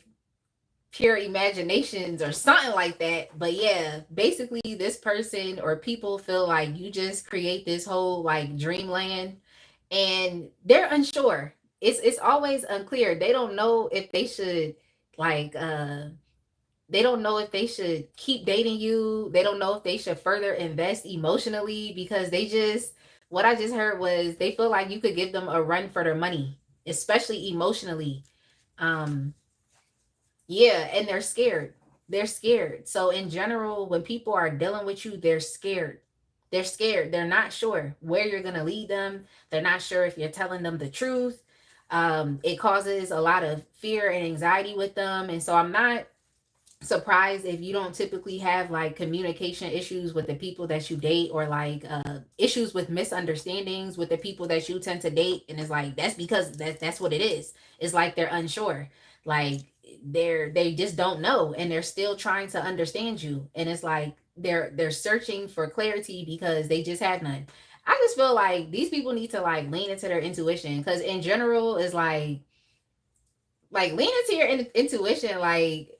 Speaker 1: pure imaginations or something like that. But yeah, basically this person or people feel like you just create this whole like dreamland and they're unsure. It's always unclear. They don't know if they should like they don't know if they should keep dating you. They don't know if they should further invest emotionally because they just what I just heard was they feel like you could give them a run for their money, especially emotionally. Um yeah, and they're scared. They're scared. So in general, when people are dealing with you, they're scared. They're scared. They're not sure where you're going to lead them. They're not sure if you're telling them the truth. It causes a lot of fear and anxiety with them. And so I'm not surprised if you don't typically have like communication issues with the people that you date or like issues with misunderstandings with the people that you tend to date, and it's like that's because that's what it is. It's like they're unsure, like they just don't know and they're still trying to understand you, and it's like they're searching for clarity because they just have none. I just feel like these people need to like lean into their intuition because in general it's like lean into your intuition. Like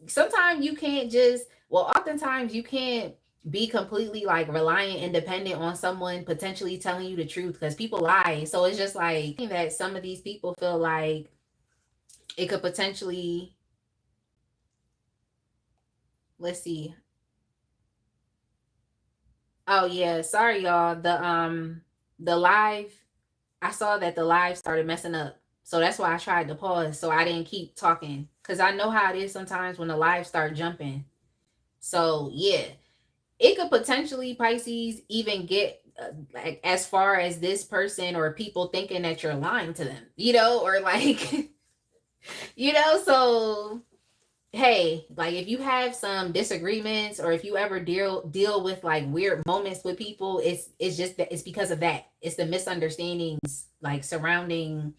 Speaker 1: sometimes you can't just oftentimes you can't be completely like reliant independent on someone potentially telling you the truth because people lie. So it's just like that some of these people feel like it could potentially, let's see. Oh yeah, sorry y'all, the live, I saw that the live started messing up, so that's why I tried to pause so I didn't keep talking because I know how it is sometimes when the live start jumping. So yeah, it could potentially, Pisces, even get like as far as this person or people thinking that you're lying to them, or like so hey, like if you have some disagreements or if you ever deal with like weird moments with people, it's just that it's because of that. It's the misunderstandings like surrounding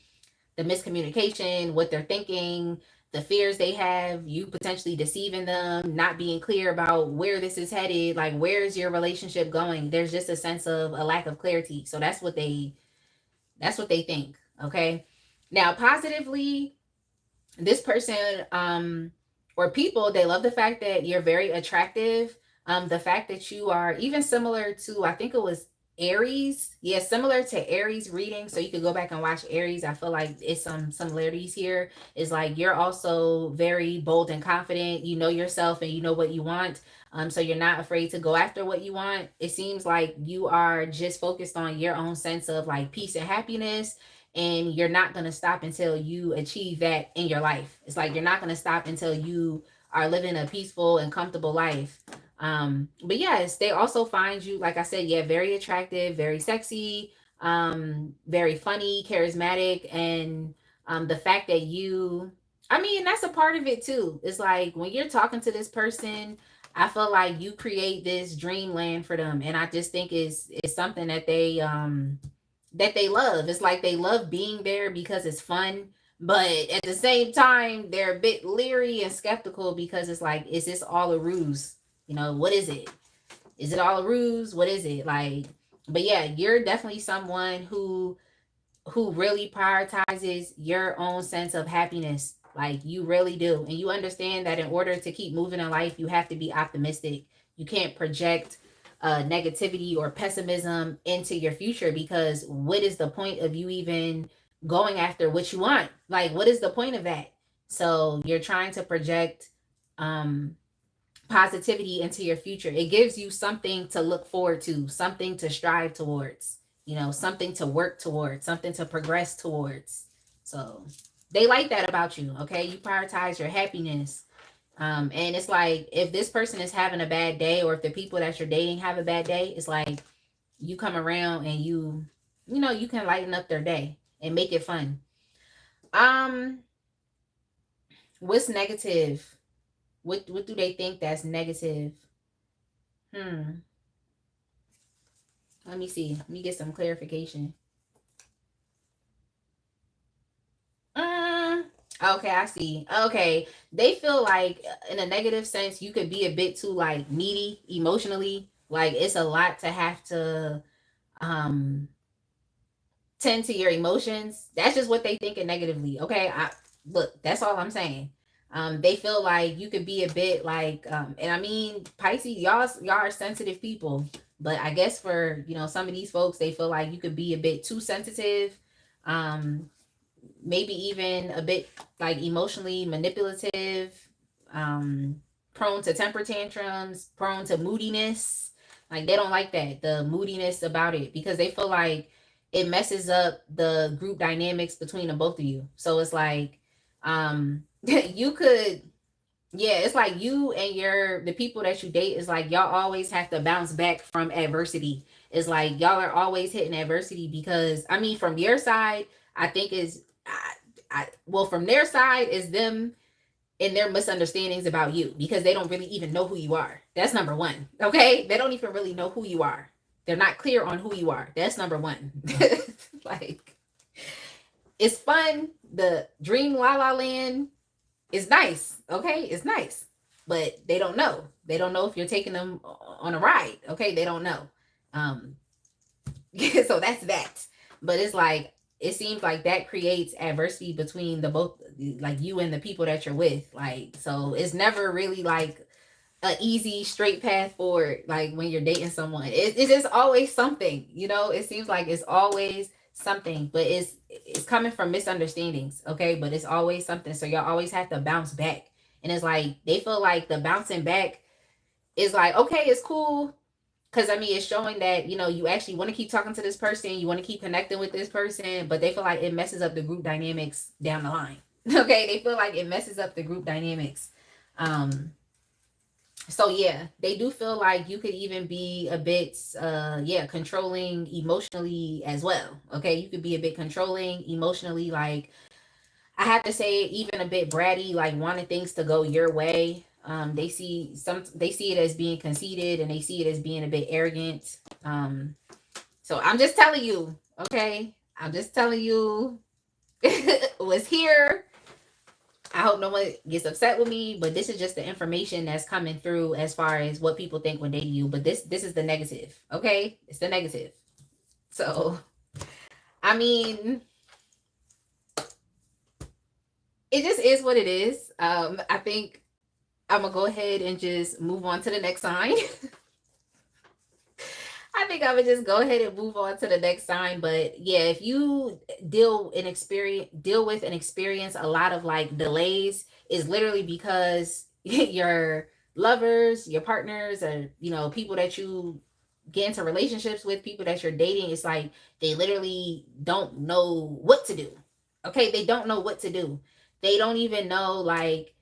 Speaker 1: the miscommunication, what they're thinking, the fears they have, you potentially deceiving them, not being clear about where this is headed, like where is your relationship going. There's just a sense of a lack of clarity. So that's what they think. Okay. Now, positively, this person or people, they love the fact that you're very attractive. The fact that you are even similar to, I think it was Aries. Yeah, similar to Aries reading. So you could go back and watch Aries. I feel like it's some similarities here. Is like you're also very bold and confident. You know yourself and you know what you want. So you're not afraid to go after what you want. It seems like you are just focused on your own sense of like peace and happiness, and you're not going to stop until you achieve that in your life. It's like you're not going to stop until you are living a peaceful and comfortable life. But yes, they also find you, like I said, yeah, very attractive, very sexy, very funny, charismatic, and the fact that you I mean, that's a part of it too. It's like when you're talking to this person, I feel like you create this dreamland for them, and I just think it's something that they love. It's like they love being there because it's fun, but at the same time, they're a bit leery and skeptical because it's like, is this all a ruse? You know, what is it? Is it all a ruse? What is it like? But yeah, you're definitely someone who really prioritizes your own sense of happiness. Like you really do. And you understand that in order to keep moving in life, you have to be optimistic. You can't project negativity or pessimism into your future, because what is the point of you even going after what you want? Like, what is the point of that? So you're trying to project um, positivity into your future. It gives you something to look forward to, something to strive towards, you know, something to work towards, something to progress towards. So they like that about you. Okay, you prioritize your happiness. And it's like, if this person is having a bad day, or if the people that you're dating have a bad day, it's like you come around and you know, you can lighten up their day and make it fun. um what's negative? What do they think that's negative? Hmm. Let me see. Let me get some clarification. Mm, okay, I see. Okay. They feel like, in a negative sense, you could be a bit too like needy emotionally. Like it's a lot to have to um tend to your emotions. That's just what they thinking negatively. Okay. Look, that's all I'm saying. They feel like you could be a bit like, and I mean, Pisces, y'all are sensitive people, but I guess for, you know, some of these folks, they feel like you could be a bit too sensitive, um, maybe even a bit like emotionally manipulative, um, prone to temper tantrums, prone to moodiness. Like they don't like that, the moodiness about it, because they feel like it messes up the group dynamics between the both of you. So it's like, you could, yeah, it's like you and the people that you date is like y'all always have to bounce back from adversity. It's like y'all are always hitting adversity, because I mean, from your side, I think is well, from their side is them and their misunderstandings about you, because they don't really even know who you are. That's number one. Okay, they don't even really know who you are. They're not clear on who you are. That's number one. Like, it's fun. The dream la la land is nice. Okay, it's nice, but they don't know. They don't know if you're taking them on a ride. Okay, they don't know. Um, so that's that. But it's like, it seems like that creates adversity between the both, like you and the people that you're with. Like, so it's never really like a easy straight path forward. Like when you're dating someone, it's just always something. You know, it seems like it's always something, but it's coming from misunderstandings. Okay, but it's always something. So y'all always have to bounce back, and it's like they feel like the bouncing back is like, okay, it's cool, because I mean, it's showing that, you know, you actually want to keep talking to this person, you want to keep connecting with this person, but they feel like it messes up the group dynamics down the line. Okay, they feel like it messes up the group dynamics. um so yeah, they do feel like you could even be a bit yeah, controlling emotionally as well. Okay, you could be a bit controlling emotionally, like, I have to say, even a bit bratty, like wanting things to go your way. They see it as being conceited, and they see it as being a bit arrogant. So I'm just telling you, okay? I'm just telling you what's here. I hope no one gets upset with me, but this is just the information that's coming through as far as what people think when dating you. But this is the negative, okay? It's the negative. So I mean, it just is what it is. I think I'm gonna go ahead and just move on to the next sign. I think I would just go ahead and move on to the next sign. But yeah, if you deal with and experience a lot of like delays, is literally because your lovers, your partners, or, you know, people that you get into relationships with, people that you're dating, it's like they literally don't know what to do. Okay, they don't know what to do. They don't even know like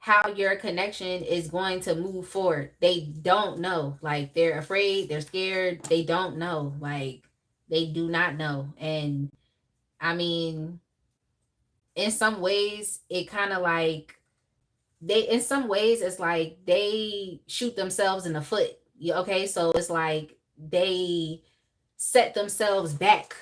Speaker 1: how your connection is going to move forward. They don't know. Like they're afraid, they're scared, they don't know. Like they do not know. And I mean, in some ways it kind of like in some ways it's like they shoot themselves in the foot. Okay, so it's like they set themselves back,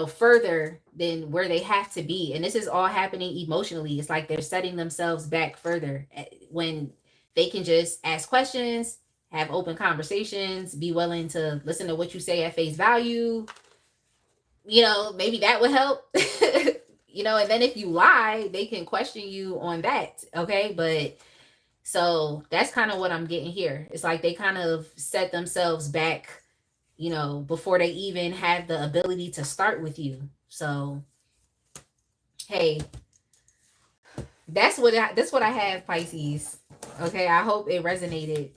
Speaker 1: further than where they have to be. And this is all happening emotionally. It's like they're setting themselves back further when they can just ask questions, have open conversations, be willing to listen to what you say at face value. Maybe that would help. And then if you lie, they can question you on that. Okay. But so that's kind of what I'm getting here. It's like they kind of set themselves back, before they even have the ability to start with you. So, hey, that's what I have, Pisces. Okay, I hope it resonated.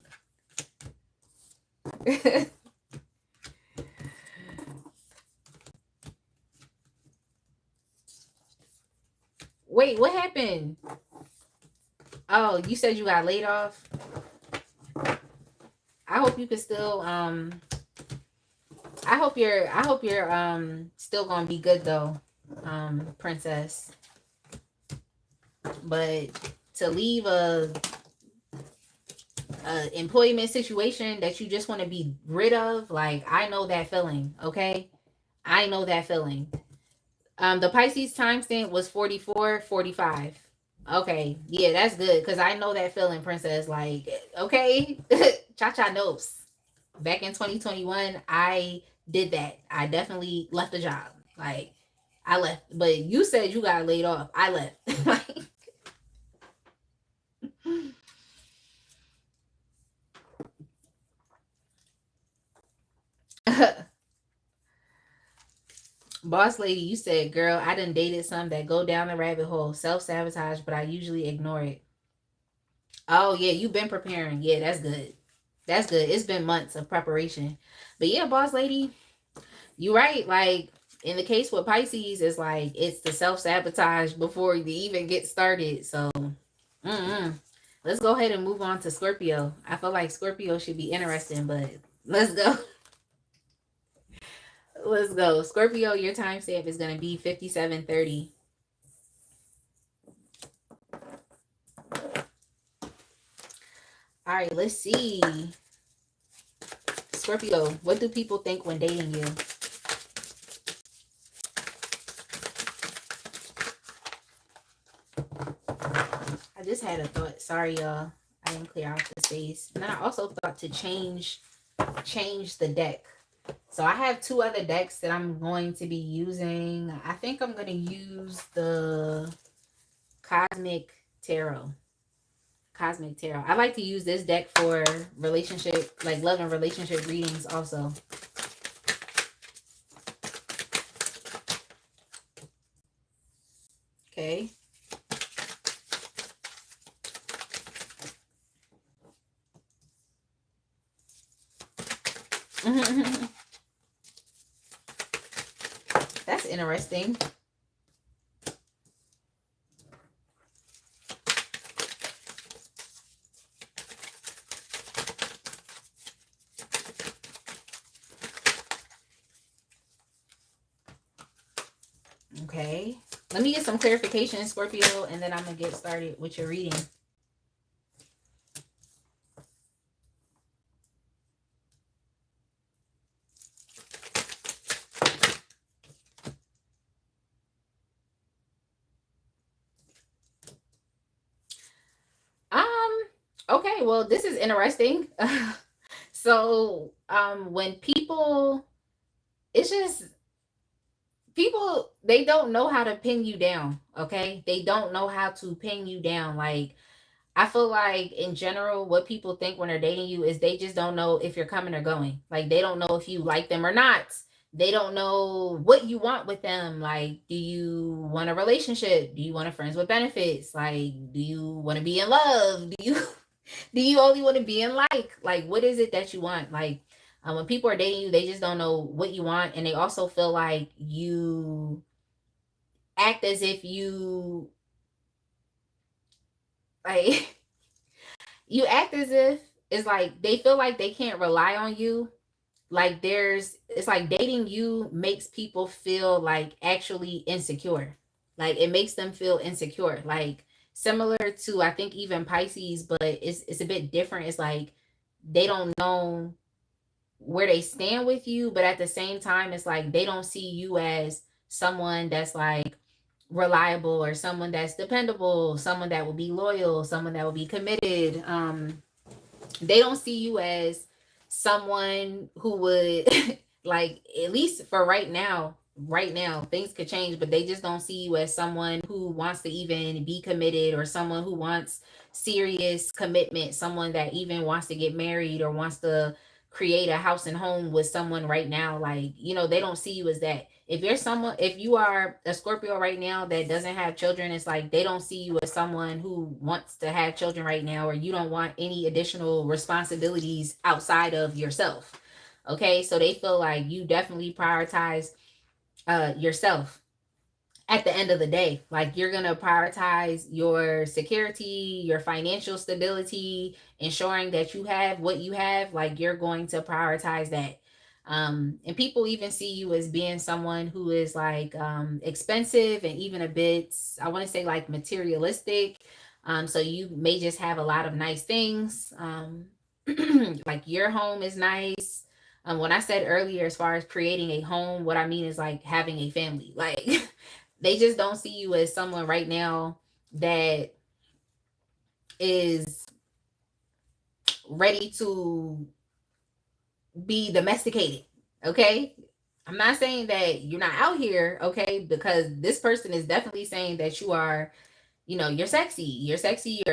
Speaker 1: Wait, what happened? Oh, you said you got laid off. I hope you can still I hope you're still gonna be good though, princess. But to leave a employment situation that you just want to be rid of, like, I know that feeling. Okay, I know that feeling. The Pisces timestamp was 44:45. Okay, yeah, that's good because I know that feeling, princess. Like, okay, cha knows. Back in 2021, I did that. I definitely left the job. Like, I left, but you said you got laid off. I left. Like, boss lady, you said, girl, I done dated some that go down the rabbit hole, self sabotage, but I usually ignore it. Oh yeah, you've been preparing. Yeah, that's good. That's good. It's been months of preparation. But yeah, boss lady, you right. Like, in the case with Pisces, it's like it's the self sabotage before you even get started. So, mm-mm. Let's go ahead and move on to Scorpio. I feel like Scorpio should be interesting, but let's go. Let's go. Scorpio, your timestamp is going to be 57:30. All right, let's see. Scorpio, what do people think when dating you? I just had a thought. Sorry, y'all. I didn't clear out the space. And then I also thought to change the deck. So I have two other decks that I'm going to be using. I think I'm going to use the Cosmic Tarot. Cosmic Tarot. I like to use this deck for relationship, like love and relationship readings also. Okay. That's interesting. Okay. Let me get some clarification, Scorpio, and then I'm going to get started with your reading. Okay, well, this is interesting. So, when people, it's just people, they don't know how to pin you down. Okay, they don't know how to pin you down. Like, I feel like in general, what people think when they're dating you is they just don't know if you're coming or going. Like, they don't know if you like them or not. They don't know what you want with them. Like, do you want a relationship? Do you want a friends with benefits? Like, do you want to be in love? Do you only want to be in like what is it that you want? Like, when people are dating you, they just don't know what you want, and they also feel like you act as if you like you act as if it's like they feel like they can't rely on you. Like, it's like dating you makes people feel like actually insecure. Like it makes them feel insecure. Like similar to, I think, even Pisces, but it's a bit different. It's like they don't know where they stand with you, but at the same time, it's like they don't see you as someone that's like reliable, or someone that's dependable, someone that will be loyal, someone that will be committed. They don't see you as someone who would like, at least for right now things could change, but they just don't see you as someone who wants to even be committed, or someone who wants serious commitment, someone that even wants to get married or wants to create a house and home with someone right now. Like, they don't see you as that. If you are a Scorpio right now that doesn't have children, it's like they don't see you as someone who wants to have children right now, or you don't want any additional responsibilities outside of yourself. Okay, so they feel like you definitely prioritize yourself at the end of the day. Like you're going to prioritize your security, your financial stability, ensuring that you have what you have. Like you're going to prioritize that. And people even see you as being someone who is like expensive, and even a bit, I want to say, like materialistic. So you may just have a lot of nice things. Like your home is nice. When I said earlier, as far as creating a home, what I mean is like having a family. Like they just don't see you as someone right now that is ready to be domesticated. Okay. I'm not saying that you're not out here. Okay. Because this person is definitely saying that you are, you're sexy. You're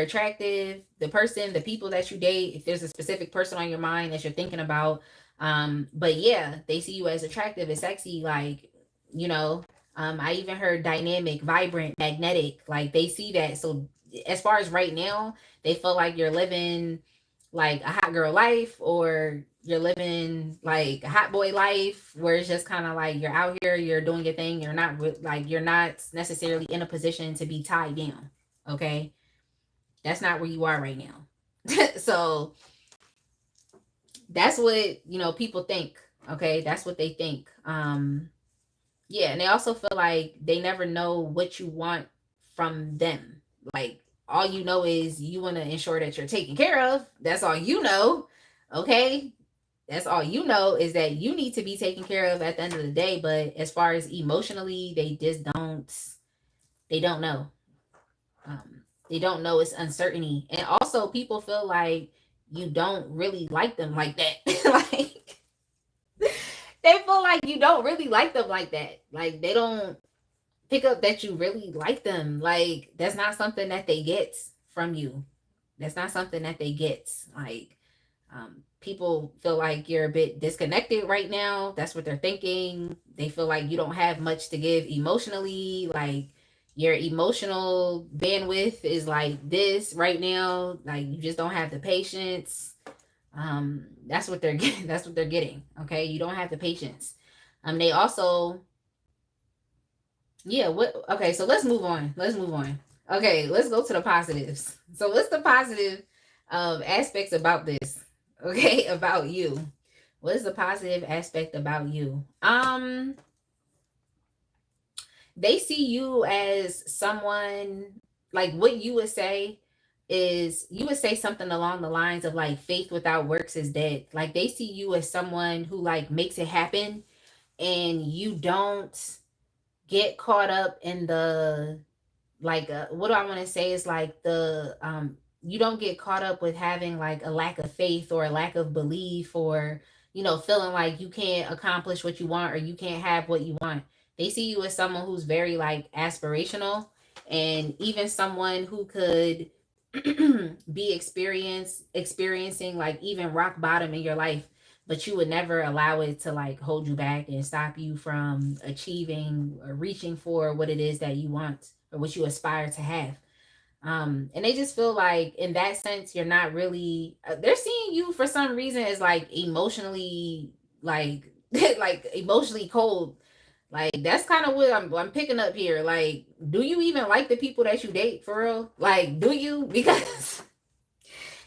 Speaker 1: attractive. The people that you date, if there's a specific person on your mind that you're thinking about. But yeah, they see you as attractive and sexy. Like, you know, I even heard dynamic, vibrant, magnetic. Like they see that. So as far as right now, they feel like you're living like a hot girl life, or you're living like a hot boy life, where it's just kind of like you're out here, you're doing your thing, you're not necessarily in a position to be tied down. Okay, that's not where you are right now. So that's what people think. Okay, that's what they think. Yeah, and they also feel like they never know what you want from them. Like all you know is you want to ensure that you're taken care of. That's all you know. Okay, that's all you know, is that you need to be taken care of at the end of the day. But as far as emotionally, they don't know. They don't know. It's uncertainty. And also people feel like you don't really like them like that. Like they feel like you don't really like them like that. Like they don't pick up that you really like them. Like that's not something that they get from you. That's not something that they get. Like people feel like you're a bit disconnected right now. That's what they're thinking. They feel like you don't have much to give emotionally. Like your emotional bandwidth is like this right now. Like you just don't have the patience. That's what they're getting. That's what they're getting. Okay, you don't have the patience. They also, yeah. What? Okay, so let's move on. Let's move on. Okay, let's go to the positives. So what's the positive aspects about this? Okay, about you. What is the positive aspect about you? They see you as someone, like what you would say is, you would say something along the lines of like faith without works is dead. Like they see you as someone who like makes it happen, and you don't get caught up in the like what do I want to say is like the you don't get caught up with having like a lack of faith or a lack of belief, or feeling like you can't accomplish what you want, or you can't have what you want. They see you as someone who's very like aspirational, and even someone who could be experiencing like even rock bottom in your life, but you would never allow it to like hold you back and stop you from achieving or reaching for what it is that you want or what you aspire to have. And they just feel like in that sense you're not really they're seeing you for some reason as like emotionally like like emotionally cold. Like that's kind of what I'm picking up here. Like, do you even like the people that you date for real? Like, do you? Because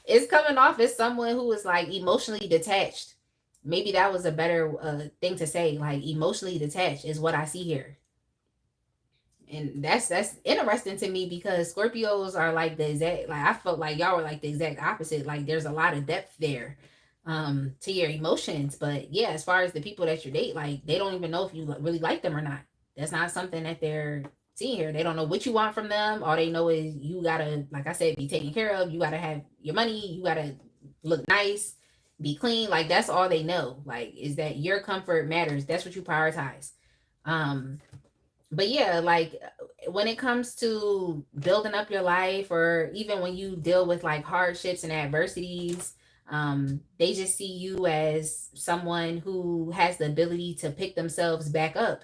Speaker 1: it's coming off as someone who is like emotionally detached. Maybe that was a better thing to say. Like emotionally detached is what I see here. And that's interesting to me because Scorpios are like the exact, like I felt like y'all were like the exact opposite. Like there's a lot of depth there to your emotions. But yeah, as far as the people that you date, like they don't even know if you really like them or not. That's not something that they're seeing here. They don't know what you want from them. All they know is you gotta, like I said, be taken care of. You gotta have your money. You gotta look nice, be clean. Like that's all they know. Like is that your comfort matters. That's what you prioritize. Um, but yeah, like when it comes to building up your life, or even when you deal with like hardships and adversities, they just see you as someone who has the ability to pick themselves back up.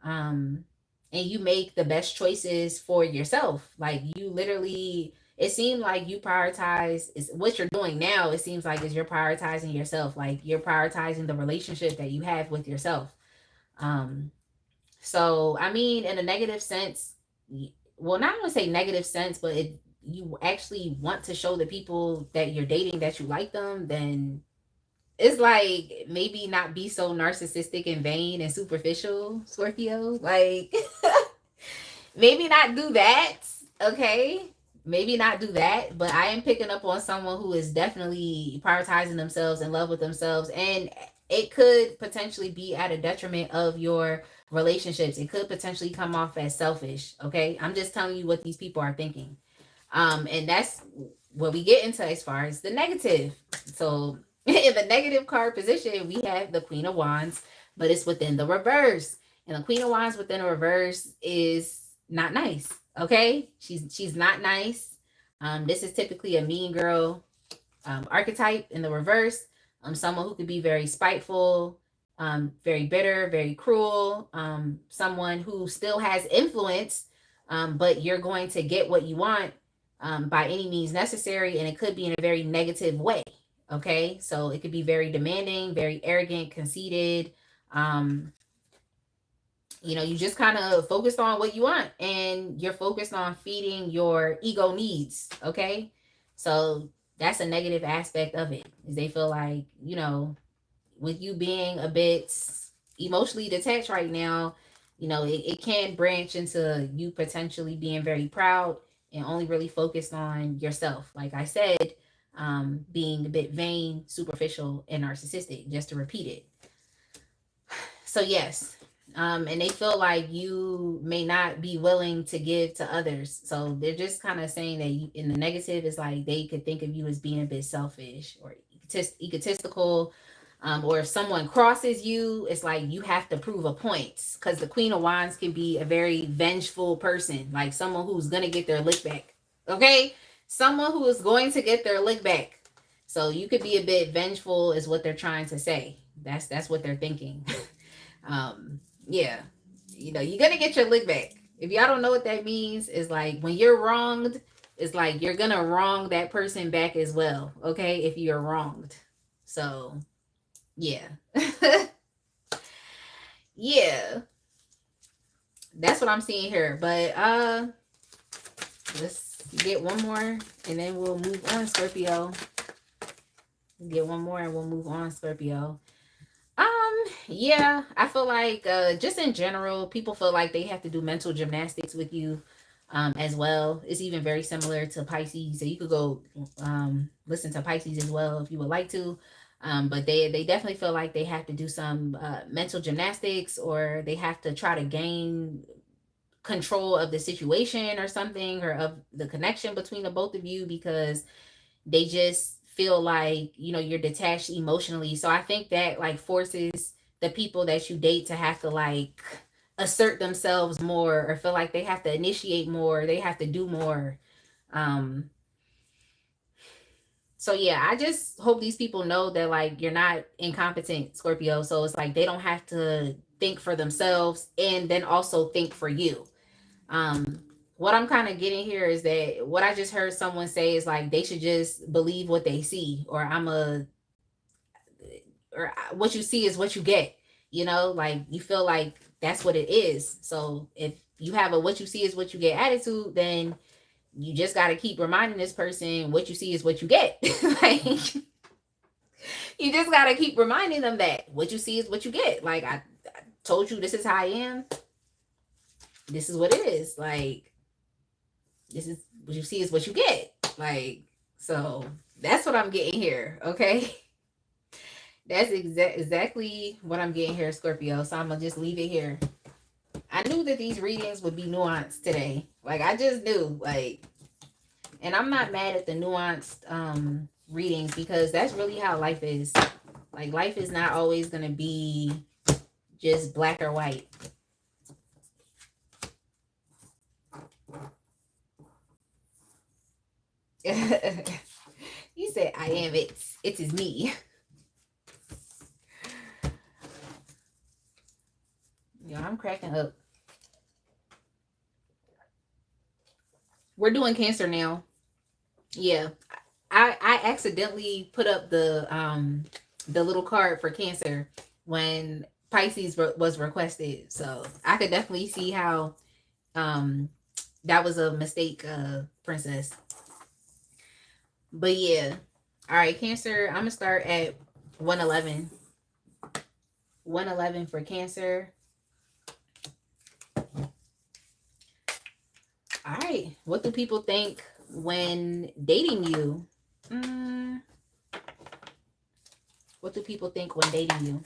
Speaker 1: um and you make the best choices for yourself. Like you literally, it seemed like you prioritize is what you're doing now. It seems like is you're prioritizing yourself. Like you're prioritizing the relationship that you have with yourself. um so, I mean, in a negative sense, well, not going to say negative sense, but you actually want to show the people that you're dating that you like them, then it's like maybe not be so narcissistic and vain and superficial, Scorpio. Like, maybe not do that, okay? Maybe not do that, but I am picking up on someone who is definitely prioritizing themselves, in love with themselves, and it could potentially be at a detriment of your relationships. It could potentially come off as selfish, okay? I'm just telling you what these people are thinking. And that's what we get into as far as the negative. So in the negative card position, we have the Queen of Wands, but it's within the reverse. And the Queen of Wands within the reverse is not nice. Okay, she's not nice. This is typically a mean girl archetype in the reverse. Someone who could be very spiteful, very bitter, very cruel. Someone who still has influence, but you're going to get what you want by any means necessary, and it could be in a very negative way. Okay, so it could be very demanding, very arrogant, conceited. Um, you just kind of focused on what you want, and you're focused on feeding your ego needs. Okay, so that's a negative aspect of it, is they feel like, with you being a bit emotionally detached right now, it can branch into you potentially being very proud and only really focused on yourself, like I said, being a bit vain, superficial, and narcissistic, just to repeat it. So yes, and they feel like you may not be willing to give to others. So they're just kind of saying that in the negative, is like they could think of you as being a bit selfish or egotistical. Or if someone crosses you, it's like you have to prove a point, because the Queen of Wands can be a very vengeful person, like someone who's going to get their lick back. Okay? Someone who is going to get their lick back. So you could be a bit vengeful is what they're trying to say. That's what they're thinking. Yeah, you're gonna get your lick back. If y'all don't know what that means, it's like when you're wronged, it's like you're gonna wrong that person back as well. Okay, if you're wronged. So yeah. Yeah, that's what I'm seeing here. But let's get one more and then we'll move on, Scorpio. Get one more and we'll move on, Scorpio. Yeah, I feel like just in general, people feel like they have to do mental gymnastics with you as well. It's even very similar to Pisces. So you could go listen to Pisces as well if you would like to. But they definitely feel like they have to do some mental gymnastics, or they have to try to gain control of the situation or something, or of the connection between the both of you, because they just feel like you're detached emotionally. So I think that like forces the people that you date to have to like assert themselves more, or feel like they have to initiate more, they have to do more. um so yeah, I just hope these people know that like you're not incompetent, Scorpio. So it's like they don't have to think for themselves and then also think for you. um what I'm kind of getting here is that what I just heard someone say is like they should just believe what they see, or what you see is what you get. Like you feel like that's what it is. So if you have a what you see is what you get attitude, then you just got to keep reminding this person what you see is what you get. Like you just got to keep reminding them that what you see is what you get. Like I told you, this is how I am. this is what it is. Like, this is what you see is what you get. Like, so that's what I'm getting here. Okay. That's exactly what I'm getting here, Scorpio. So I'm gonna just leave it here. I knew that these readings would be nuanced today. Like, I just knew. Like, and I'm not mad at the nuanced readings, because that's really how life is. Like, life is not always gonna be just black or white. You said I am it. It is me. Yo, I'm cracking up. We're doing Cancer now. Yeah. I accidentally put up the little card for Cancer when Pisces was requested. So I could definitely see how that was a mistake, princess. But yeah. All right, Cancer, I'm gonna start at 111. 111 for Cancer. All right. What do people think when dating you? What do people think when dating you?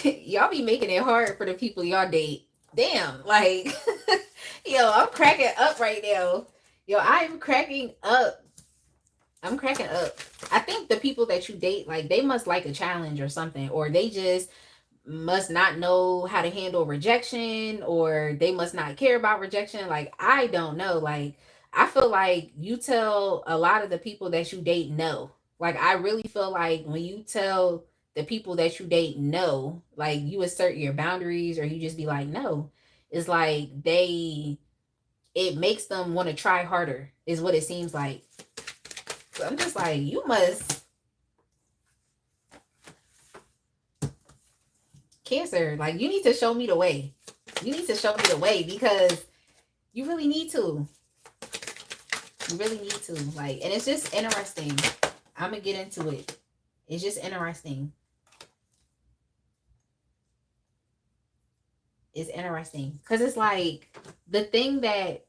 Speaker 1: Y'all be making it hard for the people y'all date. Damn, like, yo, I'm cracking up right now. Yo, I'm cracking up. I'm cracking up. I think the people that you date, like, they must like a challenge or something, or they just must not know how to handle rejection, or they must not care about rejection. Like, I don't know. Like, I feel like you tell a lot of the people that you date no. Like, I really feel like when you tell the people that you date no, like, you assert your boundaries, or you just be like no, it's like it makes them want to try harder, is what it seems like. So I'm just like, you must, Cancer, like, you need to show me the way. You need to show me the way, because you really need to. You really need to. Like, and it's just interesting. I'm going to get into it. It's just interesting. It's interesting. Because it's like, the thing that,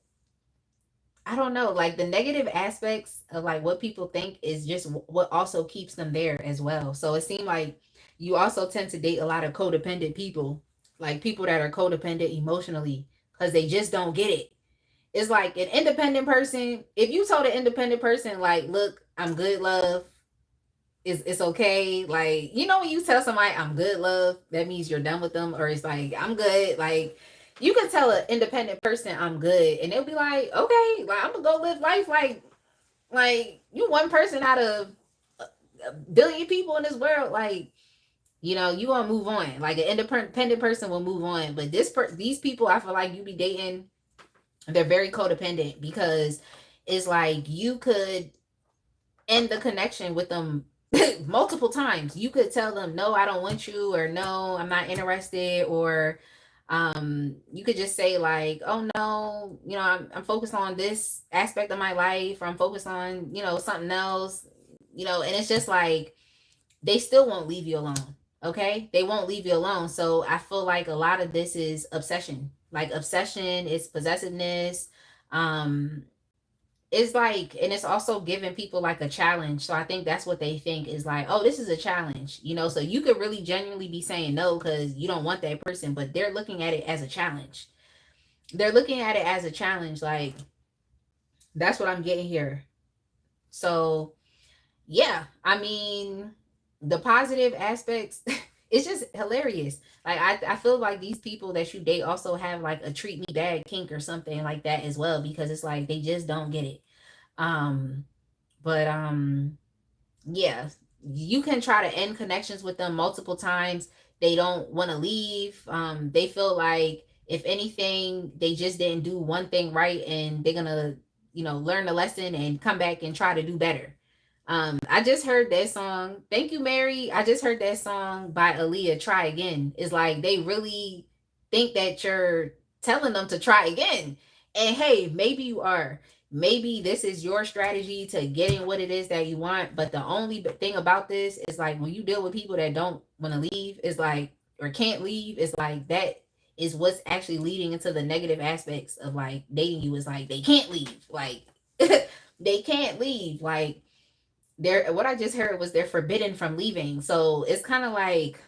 Speaker 1: I don't know, like, the negative aspects of, like, what people think is just what also keeps them there as well. So it seemed like you also tend to date a lot of codependent people, like people that are codependent emotionally, because they just don't get it. It's like an independent person. If you told an independent person, like, look, I'm good, love, it's okay. Like, you know, when you tell somebody I'm good, love, that means you're done with them, or it's like, I'm good. Like, you could tell an independent person I'm good, and they'll be like, okay, like, I'm gonna go live life. Like, you one person out of a billion people in this world. Like, you know, you gonna move on. Like, an independent person will move on. But these people, I feel like you be dating, they're very codependent, because it's like you could end the connection with them multiple times. You could tell them, no, I don't want you, or no, I'm not interested, or you could just say, like, oh no, you know, I'm focused on this aspect of my life, or I'm focused on, you know, something else, you know. And it's just like, they still won't leave you alone. Okay, they won't leave you alone. So I feel like a lot of this is obsession. Like, obsession is possessiveness. um it's like, and it's also giving people like a challenge. So I think that's what they think is like, oh, this is a challenge, you know. So you could really genuinely be saying no because you don't want that person, but they're looking at it as a challenge. They're looking at it as a challenge. Like, that's what I'm getting here. So yeah, I mean, the positive aspects, it's just hilarious. Like, I feel like these people that you date also have like a treat me bad kink or something like that as well, because it's like they just don't get it. um but yeah, you can try to end connections with them multiple times. They don't want to leave. They feel like, if anything, they just didn't do one thing right, and they're gonna, you know, learn the lesson and come back and try to do better. I just heard that song. Thank you, Mary. I just heard that song by Aaliyah, Try Again. It's like they really think that you're telling them to try again. And hey, maybe you are. Maybe this is your strategy to getting what it is that you want. But the only thing about this is like when you deal with people that don't want to leave, it's like, or can't leave, it's like that is what's actually leading into the negative aspects of like dating you. Is like they can't leave. Like they can't leave. Like they're, what I just heard was they're forbidden from leaving. So it's kind of like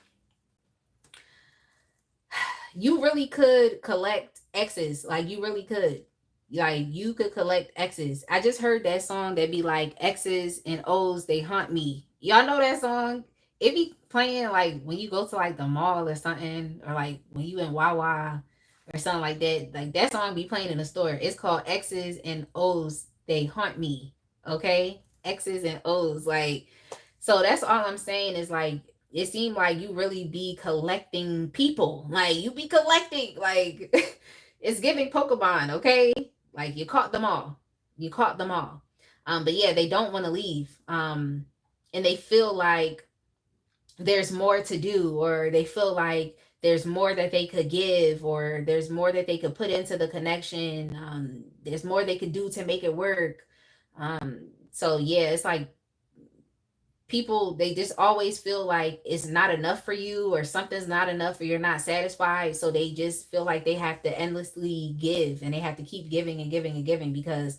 Speaker 1: you really could collect exes. Like you really could. Like you could collect exes. I just heard that song that be like X's and O's, they haunt me. Y'all know that song? It be playing like when you go to like the mall or something, or like when you in Wawa or something like that. Like that song be playing in the store. It's called X's and O's, they haunt me. Okay? X's and O's. Like, so that's all I'm saying is like it seemed like you really be collecting people. Like you be collecting, like it's giving Pokemon, okay? Like you caught them all. You caught them all. But yeah, they don't want to leave. And they feel like there's more to do, or they feel like there's more that they could give, or there's more that they could put into the connection. There's more they could do to make it work. So yeah, it's like people, they just always feel like it's not enough for you, or something's not enough, or you're not satisfied, so they just feel like they have to endlessly give, and they have to keep giving and giving and giving, because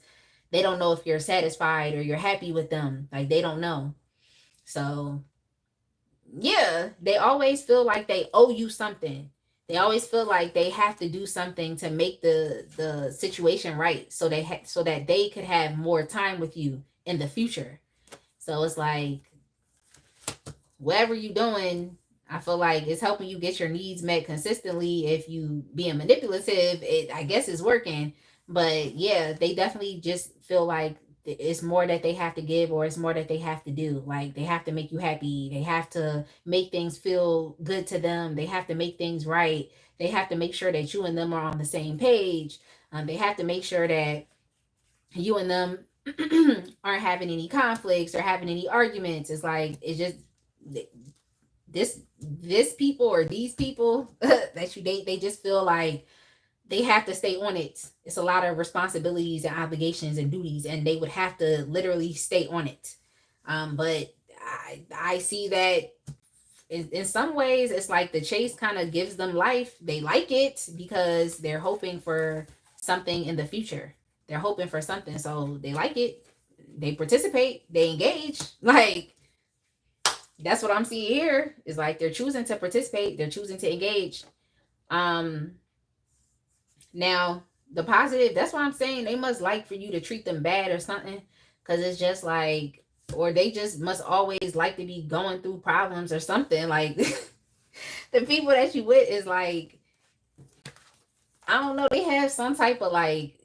Speaker 1: they don't know if you're satisfied or you're happy with them. Like they don't know. So yeah, they always feel like they owe you something. They always feel like they have to do something to make the situation right, so so that they could have more time with you in the future. So it's like whatever you doing, I feel like it's helping you get your needs met consistently. If you being manipulative, it, I guess, is working. But yeah, they definitely just feel like it's more that they have to give, or it's more that they have to do. Like they have to make you happy. They have to make things feel good to them. They have to make things right. They have to make sure that you and them are on the same page. They have to make sure that you and them aren't having any conflicts or having any arguments. It's like it's just this people, or these people that you date, they just feel like they have to stay on it. It's a lot of responsibilities and obligations and duties, and they would have to literally stay on it. But I see that in some ways it's like the chase kind of gives them life. They like it because they're hoping for something in the future. They're hoping for something, so they like it. They participate, they engage. Like that's what I'm seeing here. Is like they're choosing to participate, they're choosing to engage. Um Now the positive, that's why I'm saying they must like for you to treat them bad or something, because it's just like, or they just must always like to be going through problems or something. Like the people that you with is like, I don't know, they have some type of like,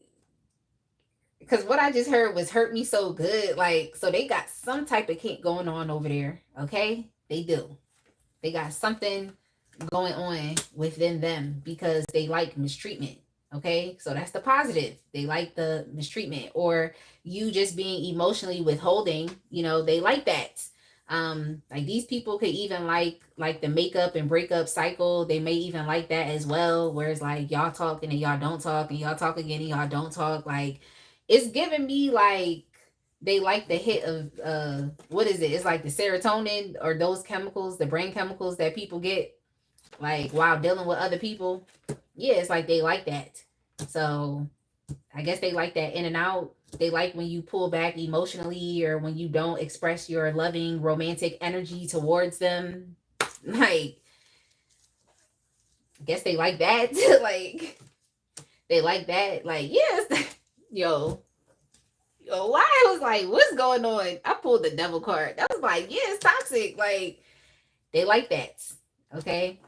Speaker 1: because what I just heard was hurt me so good. Like, so they got some type of kink going on over there. Okay, they do. They got something going on within them because they like mistreatment. Okay, so that's the positive. They like the mistreatment, or you just being emotionally withholding. You know, they like that. Like these people could even like the makeup and breakup cycle. They may even like that as well. Whereas like y'all talk and then y'all don't talk, and y'all talk again and y'all don't talk. Like it's giving me like they like the hit of what is it? It's like the serotonin, or those chemicals, the brain chemicals that people get like while dealing with other people. Yeah, it's like they like that. So I guess they like that in and out. They like when you pull back emotionally, or when you don't express your loving romantic energy towards them. Like I guess they like that. Like they like that. Like yes. yo why I was like, what's going on? I pulled the devil card. I was like, yeah, it's toxic. Like they like that. Okay.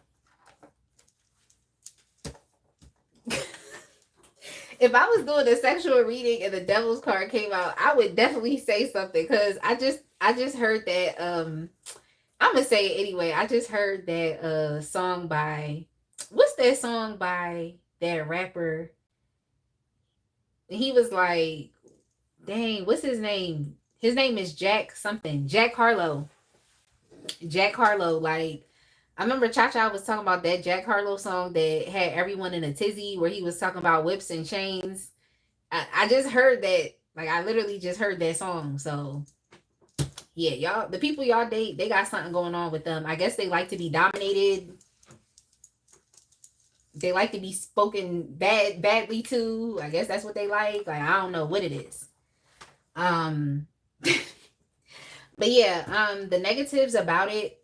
Speaker 1: If I was doing a sexual reading and the devil's card came out, I would definitely say something, because I just heard that I'm gonna say it anyway. I just heard that song by, what's that song by that rapper? He was like, dang, what's his name? his name is Jack something. Jack Harlow. Jack Harlow. Like, I remember Cha Cha was talking about that Jack Harlow song that had everyone in a tizzy, where he was talking about whips and chains. I just heard that. Like, I literally just heard that song. So yeah, y'all, the people y'all date, they got something going on with them. I guess they like to be dominated. They like to be spoken badly to. I guess that's what they like. Like, I don't know what it is. But yeah, the negatives about it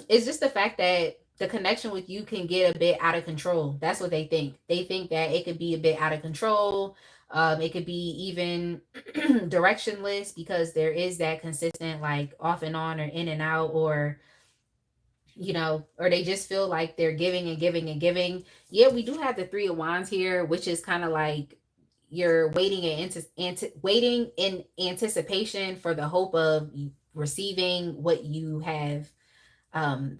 Speaker 1: is just the fact that the connection with you can get a bit out of control. That's what they think. They think that it could be a bit out of control. It could be even directionless, because there is that consistent, like, off and on or in and out, or or they just feel like they're giving and giving and giving. Yeah, we do have the Three of Wands here, which is kind of like you're waiting waiting in anticipation for the hope of receiving what you have,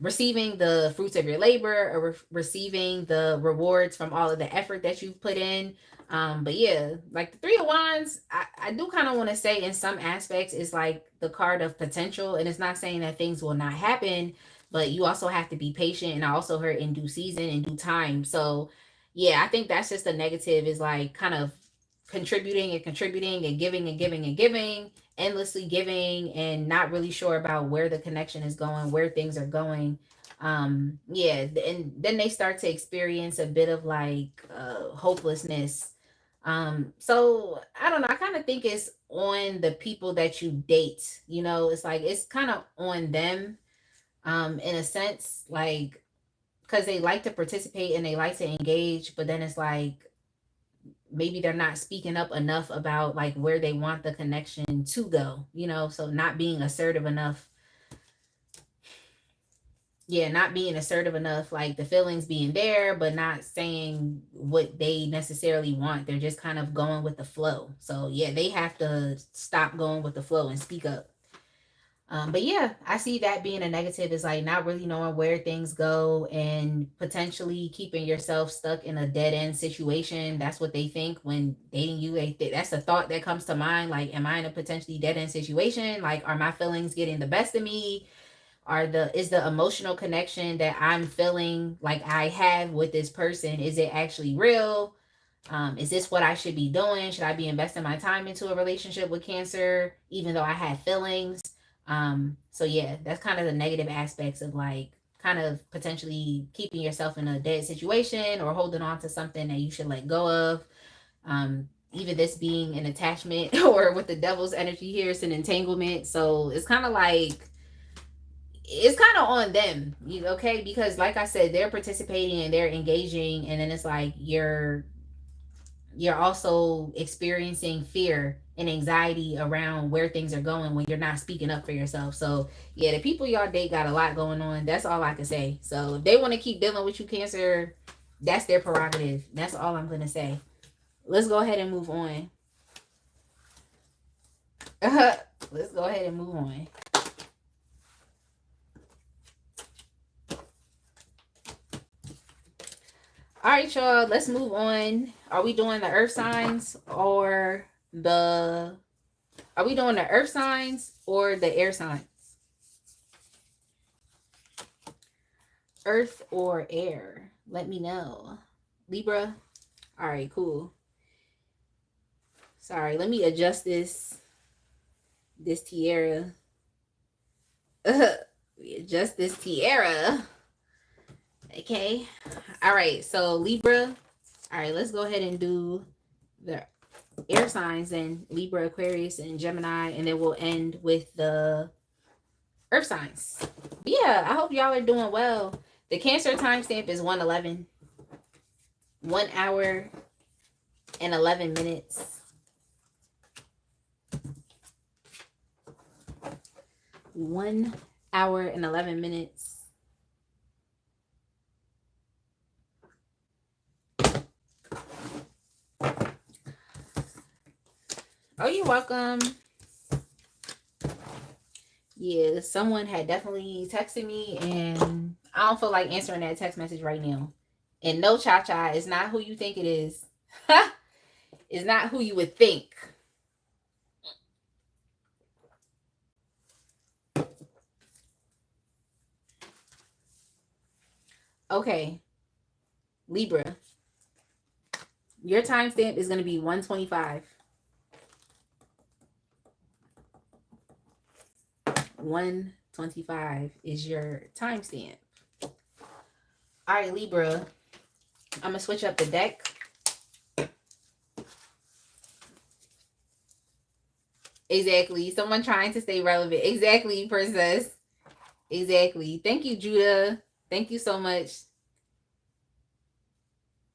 Speaker 1: receiving the fruits of your labor, or receiving the rewards from all of the effort that you've put in. But yeah, like the Three of Wands, I do kind of want to say in some aspects is like the card of potential, and it's not saying that things will not happen, but you also have to be patient. And I also heard in due season, in due time. So yeah, I think that's just a negative, is like kind of contributing and contributing and giving and giving and giving, endlessly giving, and not really sure about where the connection is going, where things are going. Yeah, and then they start to experience a bit of like hopelessness. So I don't know, I kind of think it's on the people that you date. It's like it's kind of on them, in a sense, like, because they like to participate and they like to engage, but then it's like maybe they're not speaking up enough about like where they want the connection to go, so not being assertive enough. Yeah, not being assertive enough, like the feelings being there, but not saying what they necessarily want. They're just kind of going with the flow. So yeah, they have to stop going with the flow and speak up. But yeah, I see that being a negative, is like not really knowing where things go and potentially keeping yourself stuck in a dead end situation. That's what they think when dating you. That's the thought that comes to mind. Like, am I in a potentially dead end situation? Like, are my feelings getting the best of me? Is the emotional connection that I'm feeling like I have with this person, is it actually real? Is this what I should be doing? Should I be investing my time into a relationship with Cancer, even though I had feelings? So yeah, that's kind of the negative aspects of like kind of potentially keeping yourself in a dead situation or holding on to something that you should let go of. Even this being an attachment, or with the devil's energy here, it's an entanglement. So it's kind of like, it's kind of on them, okay? Because like I said, they're participating and they're engaging, and then it's like you're also experiencing fear and anxiety around where things are going when you're not speaking up for yourself. So yeah, the people y'all date got a lot going on. That's all I can say. So if they want to keep dealing with you, Cancer, that's their prerogative. That's all I'm gonna say. Let's go ahead and move on. Let's go ahead and move on. All right, y'all, let's move on. Are we doing the earth signs or the air signs? Earth or air? Let me know. Libra? All right, cool. Sorry, let me adjust this tiara. We adjust this tiara. Okay. All right, so Libra. All right, let's go ahead and do the air signs, and Libra, Aquarius, and Gemini, and then we'll end with the earth signs. But yeah, I hope y'all are doing well. The Cancer timestamp is 1:11. 1 hour and 11 minutes. 1 hour and 11 minutes. Oh, you're welcome. Yeah, someone had definitely texted me, and I don't feel like answering that text message right now. And no, Cha-Cha, it's not who you think it is. It's not who you would think. Okay, Libra, your timestamp is going to be 125. 125 is your timestamp. All right, Libra, I'm going to switch up the deck. Exactly. Someone trying to stay relevant. Exactly, princess. Exactly. Thank you, Judah. Thank you so much.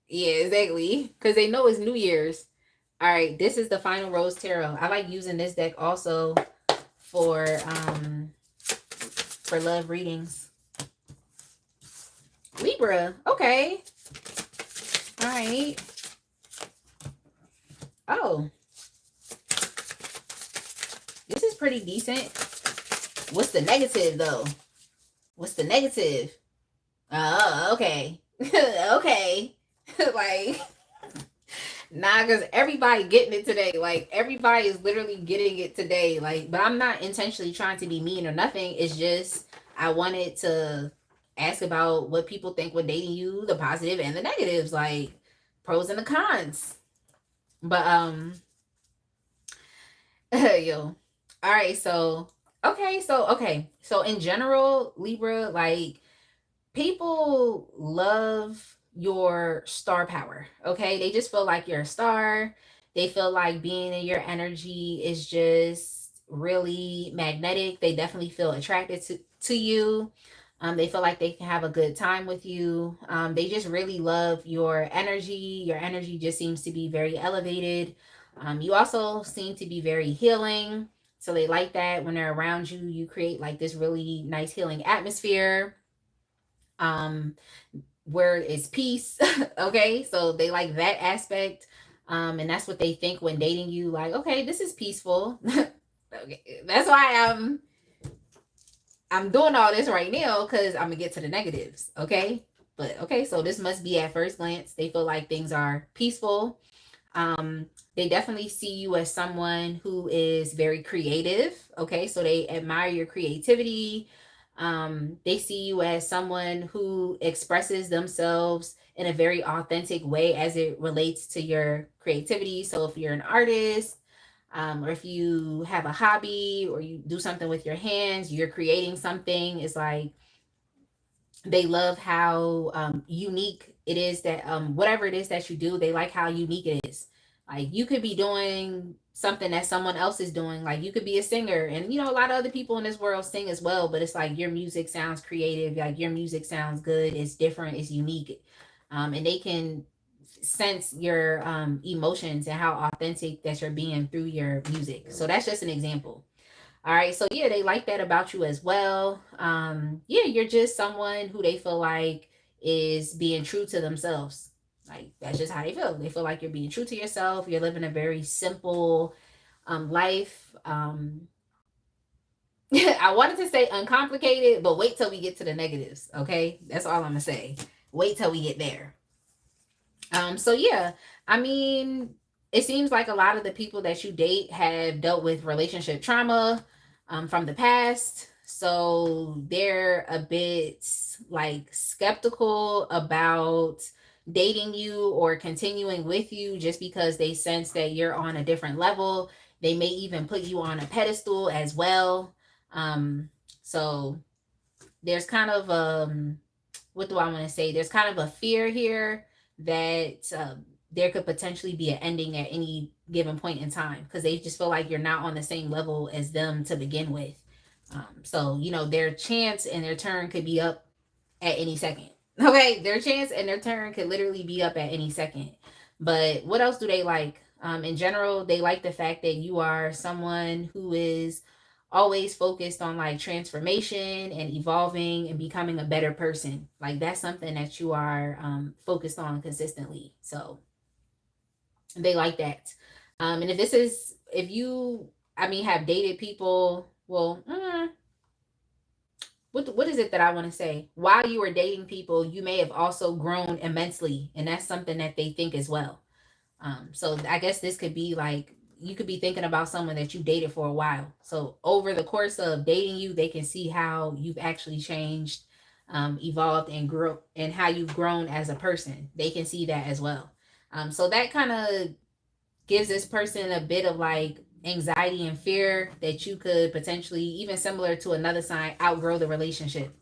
Speaker 1: Yeah, exactly. Because they know it's New Year's. All right, this is the Final Rose Tarot. I like using this deck also for love readings. Libra. Okay. All right. Oh. This is pretty decent. What's the negative though? What's the negative? Oh, okay. Okay. Like, nah, because everybody getting it today. Like, everybody is literally getting it today. Like, but I'm not intentionally trying to be mean or nothing. It's just I wanted to ask about what people think when dating you, the positive and the negatives, like pros and the cons. But yo. All right, so so in general, Libra, like, people love your star power. Okay, they just feel like you're a star. They feel like being in your energy is just really magnetic. They definitely feel attracted to you. They feel like they can have a good time with you. They just really love your energy. Your energy just seems to be very elevated. You also seem to be very healing, so they like that. When they're around you, you create like this really nice healing atmosphere, um where it's peace. Okay, so they like that aspect, and that's what they think when dating you, like, okay, this is peaceful. Okay, that's why I'm doing all this right now, because I'm gonna get to the negatives. Okay, but okay, so this must be at first glance they feel like things are peaceful. um they definitely see you as someone who is very creative. Okay, so they admire your creativity. They see you as someone who expresses themselves in a very authentic way as it relates to your creativity. So if you're an artist, or if you have a hobby or you do something with your hands, you're creating something, it's like they love how unique it is that whatever it is that you do, they like how unique it is. Like, you could be doing something that someone else is doing. Like, you could be a singer, and a lot of other people in this world sing as well, but it's like your music sounds creative, like your music sounds good, it's different, it's unique. And they can sense your emotions and how authentic that you're being through your music. So that's just an example. All right. So yeah, they like that about you as well. Yeah, you're just someone who they feel like is being true to themselves. Like, that's just how they feel. They feel like you're being true to yourself. You're living a very simple life. I wanted to say uncomplicated, but wait till we get to the negatives. Okay, that's all I'm gonna say. Wait till we get there. So yeah, I mean, it seems like a lot of the people that you date have dealt with relationship trauma from the past. So they're a bit like skeptical about dating you or continuing with you just because they sense that you're on a different level. They may even put you on a pedestal as well. So there's kind of what do I want to say? There's kind of a fear here that there could potentially be an ending at any given point in time, because they just feel like you're not on the same level as them to begin with. So their chance and their turn could be up at any second. Okay, their chance and their turn could literally be up at any second. But what else do they like? In general, they like the fact that you are someone who is always focused on like transformation and evolving and becoming a better person. Like, that's something that you are focused on consistently. So they like that. And if you, I mean, have dated people, well, what is it that I want to say? While you were dating people, you may have also grown immensely, and that's something that they think as well. So I guess this could be like, you could be thinking about someone that you dated for a while. So over the course of dating you, they can see how you've actually changed, evolved and grow, and how you've grown as a person. They can see that as well. So that kind of gives this person a bit of like anxiety and fear that you could potentially, even similar to another sign, outgrow the relationship.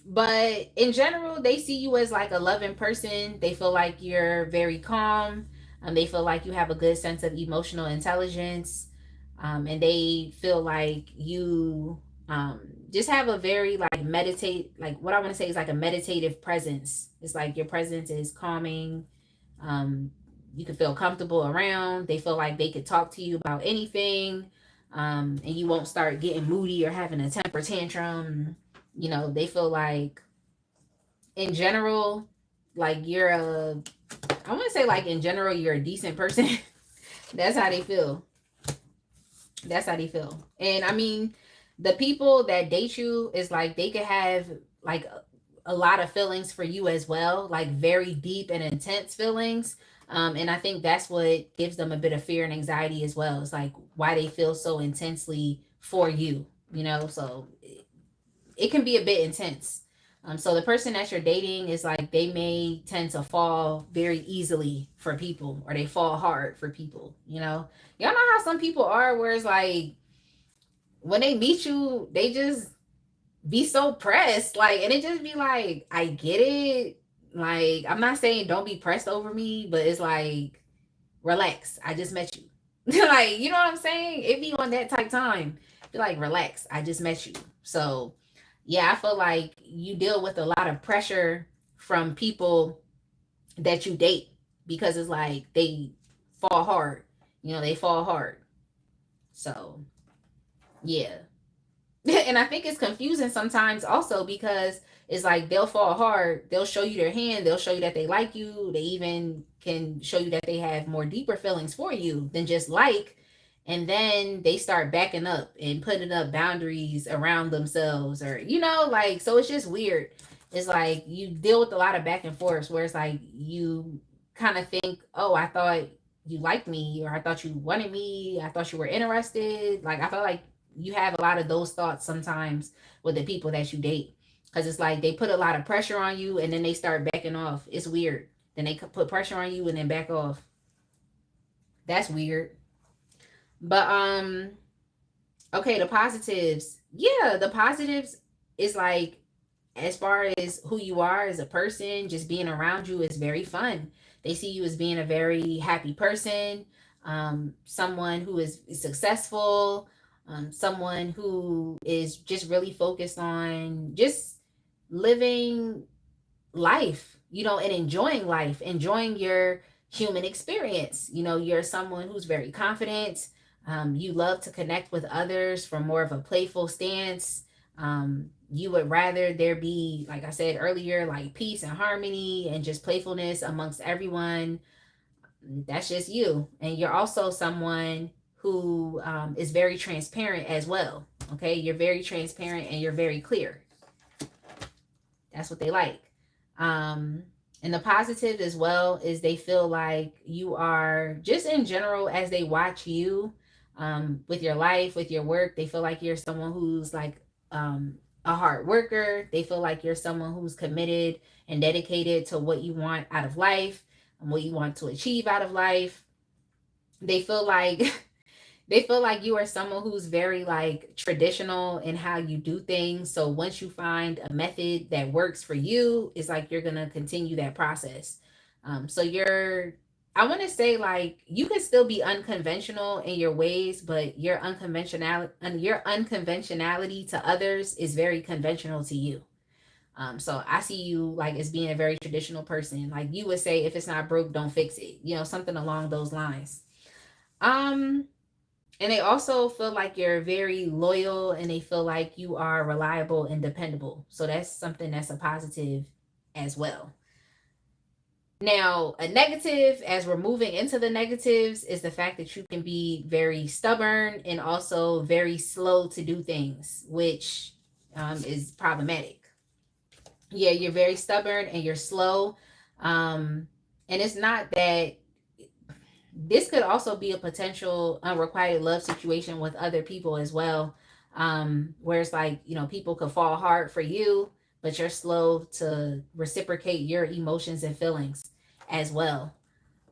Speaker 1: But in general, they see you as like a loving person. They feel like you're very calm. They feel like you have a good sense of emotional intelligence. And they feel like you just have a very like meditate, like what I want to say is like a meditative presence. It's like your presence is calming. Um, you can feel comfortable around. They feel like they could talk to you about anything. And you won't start getting moody or having a temper tantrum. You know, they feel like in general, like you're a, I want to say like in general, you're a decent person. That's how they feel. That's how they feel. And I mean, the people that date you is like they could have like a lot of feelings for you as well, like very deep and intense feelings. And I think that's what gives them a bit of fear and anxiety as well. It's like why they feel so intensely for you, you know? So it can be a bit intense. So the person that you're dating is like they may tend to fall very easily for people, or they fall hard for people. You know, y'all know how some people are, where it's like when they meet you, they just be so pressed, like, and it just be like, I get it. Like, I'm not saying don't be pressed over me, but it's like, relax. I just met you. Like, you know what I'm saying? It be on that type time. Be like, relax. I just met you. So yeah, I feel like you deal with a lot of pressure from people that you date, because it's like they fall hard. You know, they fall hard. So yeah. And I think it's confusing sometimes also, because it's like they'll fall hard, they'll show you their hand, they'll show you that they like you, they even can show you that they have more deeper feelings for you than just like, and then they start backing up and putting up boundaries around themselves, or you know, like, so it's just weird. It's like you deal with a lot of back and forth, where it's like you kind of think, oh, I thought you liked me, or I thought you wanted me, I thought you were interested. Like, I felt like you have a lot of those thoughts sometimes with the people that you date, because it's like they put a lot of pressure on you and then they start backing off. It's weird. Then they put pressure on you and then back off. That's weird. But okay, the positives. Yeah, the positives is like, as far as who you are as a person, just being around you is very fun. They see you as being a very happy person, someone who is successful, someone who is just really focused on just living life, you know, and enjoying life, enjoying your human experience. You know, you're someone who's very confident. You love to connect with others from more of a playful stance. You would rather there be, like I said earlier, like peace and harmony and just playfulness amongst everyone. That's just you. And you're also someone who is very transparent as well. Okay, you're very transparent and you're very clear. That's what they like. And the positive as well is they feel like you are, just in general, as they watch you, with your life, with your work, they feel like you're someone who's like a hard worker. They feel like you're someone who's committed and dedicated to what you want out of life and what you want to achieve out of life. They feel like they feel like you are someone who's very like traditional in how you do things. So once you find a method that works for you, it's like you're gonna continue that process. So you're, I want to say, like, you can still be unconventional in your ways, but your unconventionality to others is very conventional to you. So I see you like as being a very traditional person. Like you would say, if it's not broke, don't fix it. You know, something along those lines. Um, and they also feel like you're very loyal, and they feel like you are reliable and dependable. So that's something that's a positive as well. Now, a negative, as we're moving into the negatives, is the fact that you can be very stubborn and also very slow to do things, which is problematic. Yeah, you're very stubborn and you're slow. And it's not that, this could also be a potential unrequited love situation with other people as well, where it's like, you know, people could fall hard for you, but you're slow to reciprocate your emotions and feelings as well.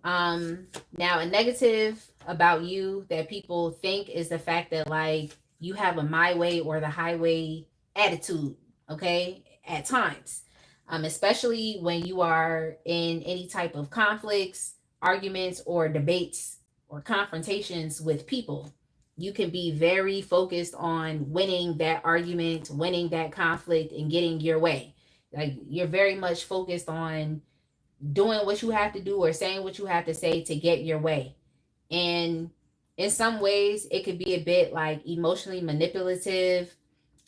Speaker 1: Now a negative about you that people think is the fact that like you have a my way or the highway attitude, okay, at times. Especially when you are in any type of conflicts, arguments, or debates or confrontations with people. You can be very focused on winning that argument, winning that conflict, and getting your way. Like you're very much focused on doing what you have to do or saying what you have to say to get your way. And in some ways, it could be a bit like emotionally manipulative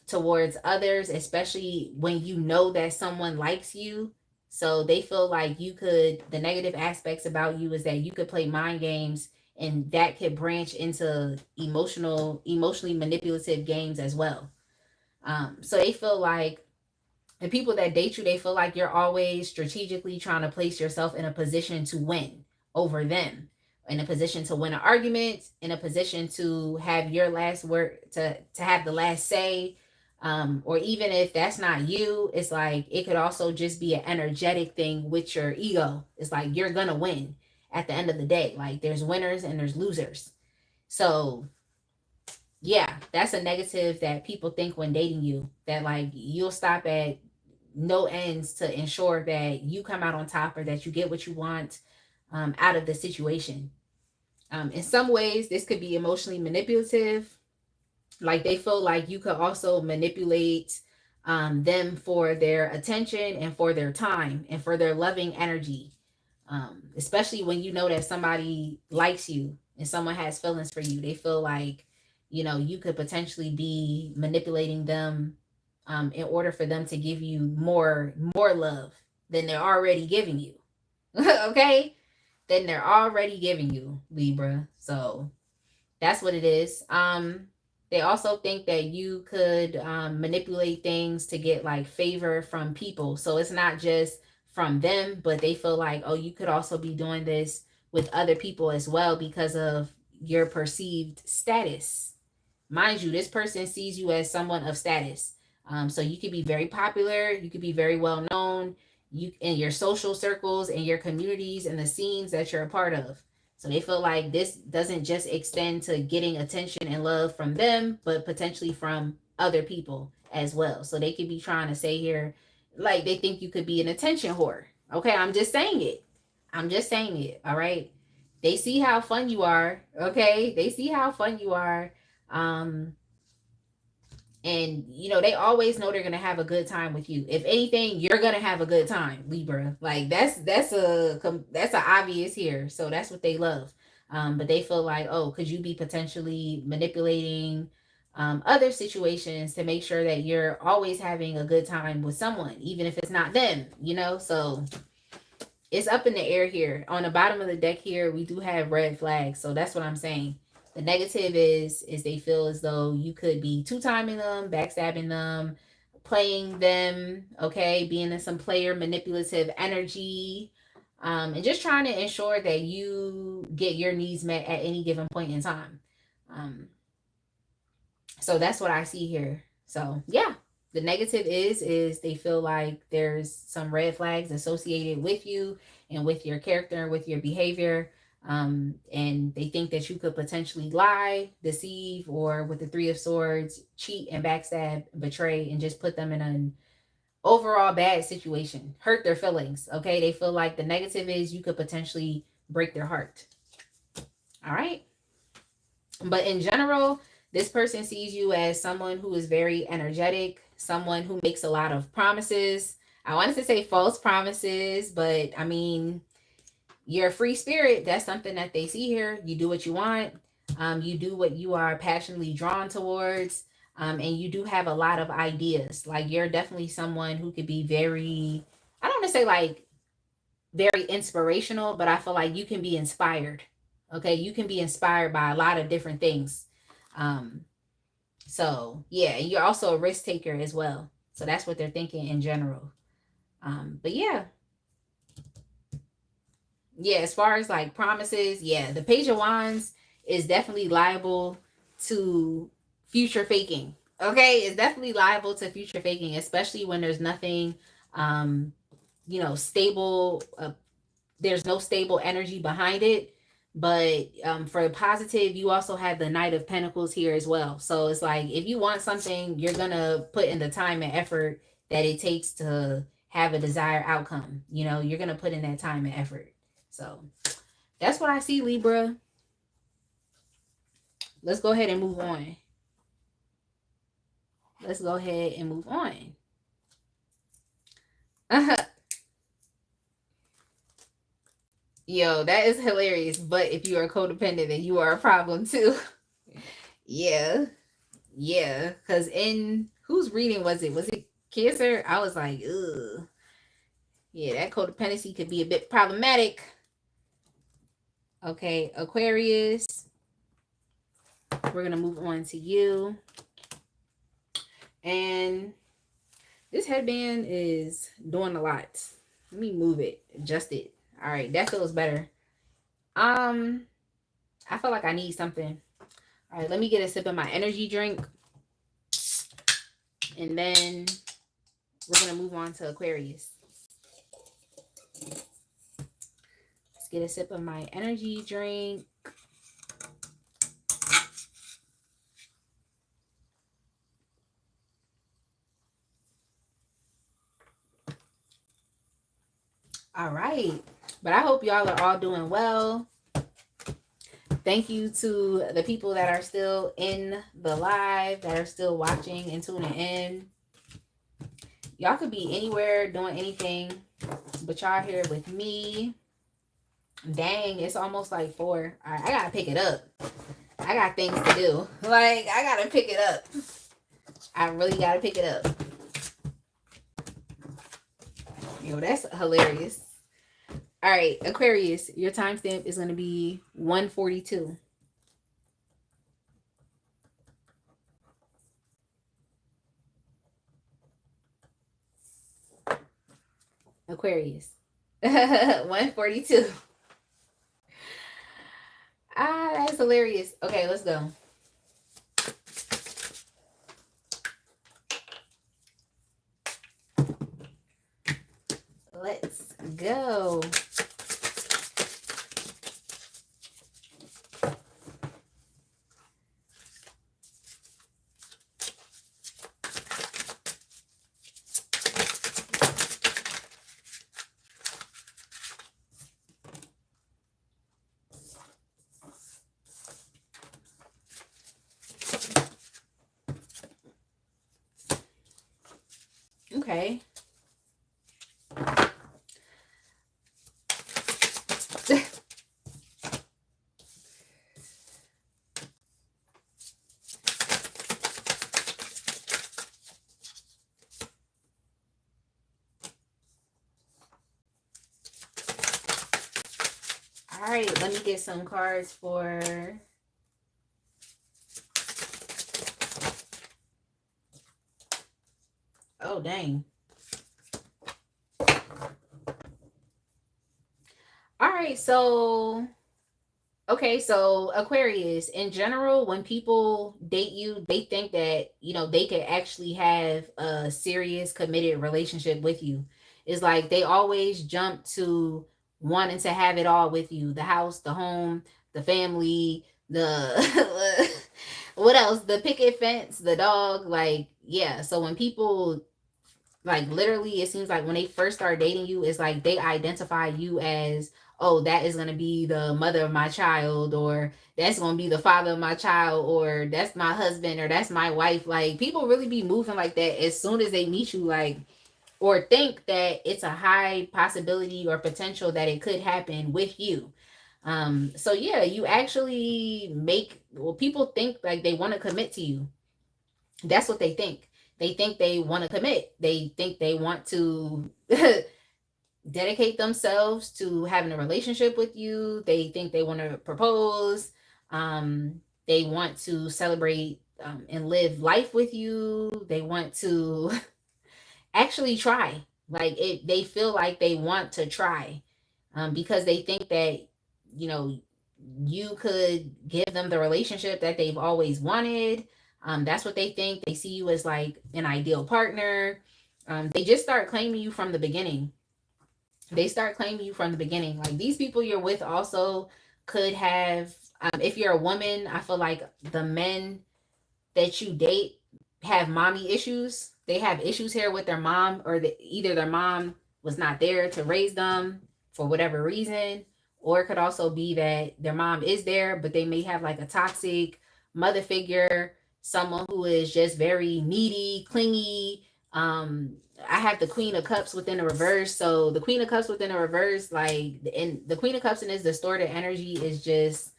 Speaker 1: towards others, especially when you know that someone likes you. So they feel like you could, the negative aspects about you is that you could play mind games, and that could branch into emotionally manipulative games as well. So they feel like the people that date you, they feel like you're always strategically trying to place yourself in a position to win over them, in a position to win an argument, in a position to have your last word, to have the last say. Or even if that's not you, it's like it could also just be an energetic thing with your ego. It's like you're gonna win at the end of the day. Like there's winners and there's losers. So yeah, that's a negative that people think when dating you, that like you'll stop at no ends to ensure that you come out on top or that you get what you want out of the situation. In some ways, this could be emotionally manipulative. Like they feel like you could also manipulate them for their attention and for their time and for their loving energy. Especially when you know that somebody likes you and someone has feelings for you. They feel like, you know, you could potentially be manipulating them in order for them to give you more love than they're already giving you. Okay? Then they're already giving you, Libra. So that's what it is. They also think that you could manipulate things to get like favor from people. So it's not just from them, but they feel like, oh, you could also be doing this with other people as well because of your perceived status. Mind you, this person sees you as someone of status. So you could be very popular, you could be very well known, you in your social circles and your communities and the scenes that you're a part of. So they feel like this doesn't just extend to getting attention and love from them, but potentially from other people as well. So they could be trying to say here, like they think you could be an attention whore. Okay, I'm just saying it. I'm just saying it. All right. They see how fun you are. Okay. They see how fun you are. Um, and you know they always know they're gonna have a good time with you. If anything, you're gonna have a good time, Libra. Like that's a obvious here. So that's what they love. But they feel like, oh, could you be potentially manipulating other situations to make sure that you're always having a good time with someone, even if it's not them, you know? So it's up in the air here. On the bottom of the deck here, we do have red flags. So that's what I'm saying. The negative is they feel as though you could be two-timing them, backstabbing them, playing them, okay, being in some player manipulative energy, and just trying to ensure that you get your needs met at any given point in time. So that's what I see here. So yeah, the negative is they feel like there's some red flags associated with you and with your character and with your behavior. And they think that you could potentially lie, deceive, or with the Three of Swords, cheat and backstab, betray, and just put them in an overall bad situation, hurt their feelings. Okay, they feel like the negative is you could potentially break their heart. All right. But in general, this person sees you as someone who is very energetic, someone who makes a lot of promises. I wanted to say false promises, but I mean, you're a free spirit. That's something that they see here. You do what you want. You do what you are passionately drawn towards. And you do have a lot of ideas. Like you're definitely someone who could be very, I don't want to say like very inspirational, but I feel like you can be inspired. Okay, you can be inspired by a lot of different things. Um, so yeah, you're also a risk taker as well. So that's what they're thinking in general. But yeah, as far as like promises, yeah, the Page of Wands is definitely liable to future faking. Okay, it's definitely liable to future faking, especially when there's nothing, stable. There's no stable energy behind it. But for positive, you also have the Knight of Pentacles here as well. So it's like if you want something, you're gonna put in the time and effort that it takes to have a desired outcome. You're gonna put in that time and effort. So that's what I see, Libra. Let's go ahead and move on. Let's go ahead and move on. Yo, that is hilarious. But if you are codependent, then you are a problem too. Yeah. Yeah. Because in whose reading was it? Was it Cancer? I was like, ugh. Yeah, that codependency could be a bit problematic. Okay, Aquarius. We're going to move on to you. And this headband is doing a lot. Let me move it, adjust it. All right, that feels better. I feel like I need something. All right, let me get a sip of my energy drink. And then we're going to move on to Aquarius. Let's get a sip of my energy drink. All right. But I hope y'all are all doing well. Thank you to the people that are still in the live, that are still watching and tuning in. Y'all could be anywhere doing anything, but y'all here with me. Dang, it's almost like 4. All right, I gotta pick it up. I got things to do. Like, I gotta pick it up. I really gotta pick it up. Yo, that's hilarious. All right, Aquarius, your timestamp is going to be 142. Aquarius. 142. That's hilarious. Okay, let's go. Let's go. Okay. All right, let me get some cards for... Oh, dang. All right, so... Okay, so Aquarius, in general, when people date you, they think that, they could actually have a serious committed relationship with you. It's like they always jump to wanting to have it all with you. The house, the home, the family, the what else? The picket fence, the dog, like, yeah. So when people, like, literally, it seems like when they first start dating you, it's like they identify you as, oh, that is going to be the mother of my child, or that's going to be the father of my child, or that's my husband, or that's my wife. Like, people really be moving like that as soon as they meet you, like, or think that it's a high possibility or potential that it could happen with you. So yeah, you actually people think like they want to commit to you. That's what they think. They think they want to commit. They think they want to dedicate themselves to having a relationship with you. They think they want to propose. They want to celebrate and live life with you. They want to actually try. Like they feel like they want to try because they think that, you know, you could give them the relationship that they've always wanted. That's what they think. They see you as like an ideal partner. They just start claiming you from the beginning. They start claiming you from the beginning. Like these people you're with also could have, if you're a woman, I feel like the men that you date have mommy issues. They have issues here with their mom, or either their mom was not there to raise them for whatever reason, or it could also be that their mom is there, but they may have like a toxic mother figure, someone who is just very needy, clingy. I have the Queen of Cups within the reverse. So the Queen of Cups within the reverse, like, and the Queen of Cups in this distorted energy is just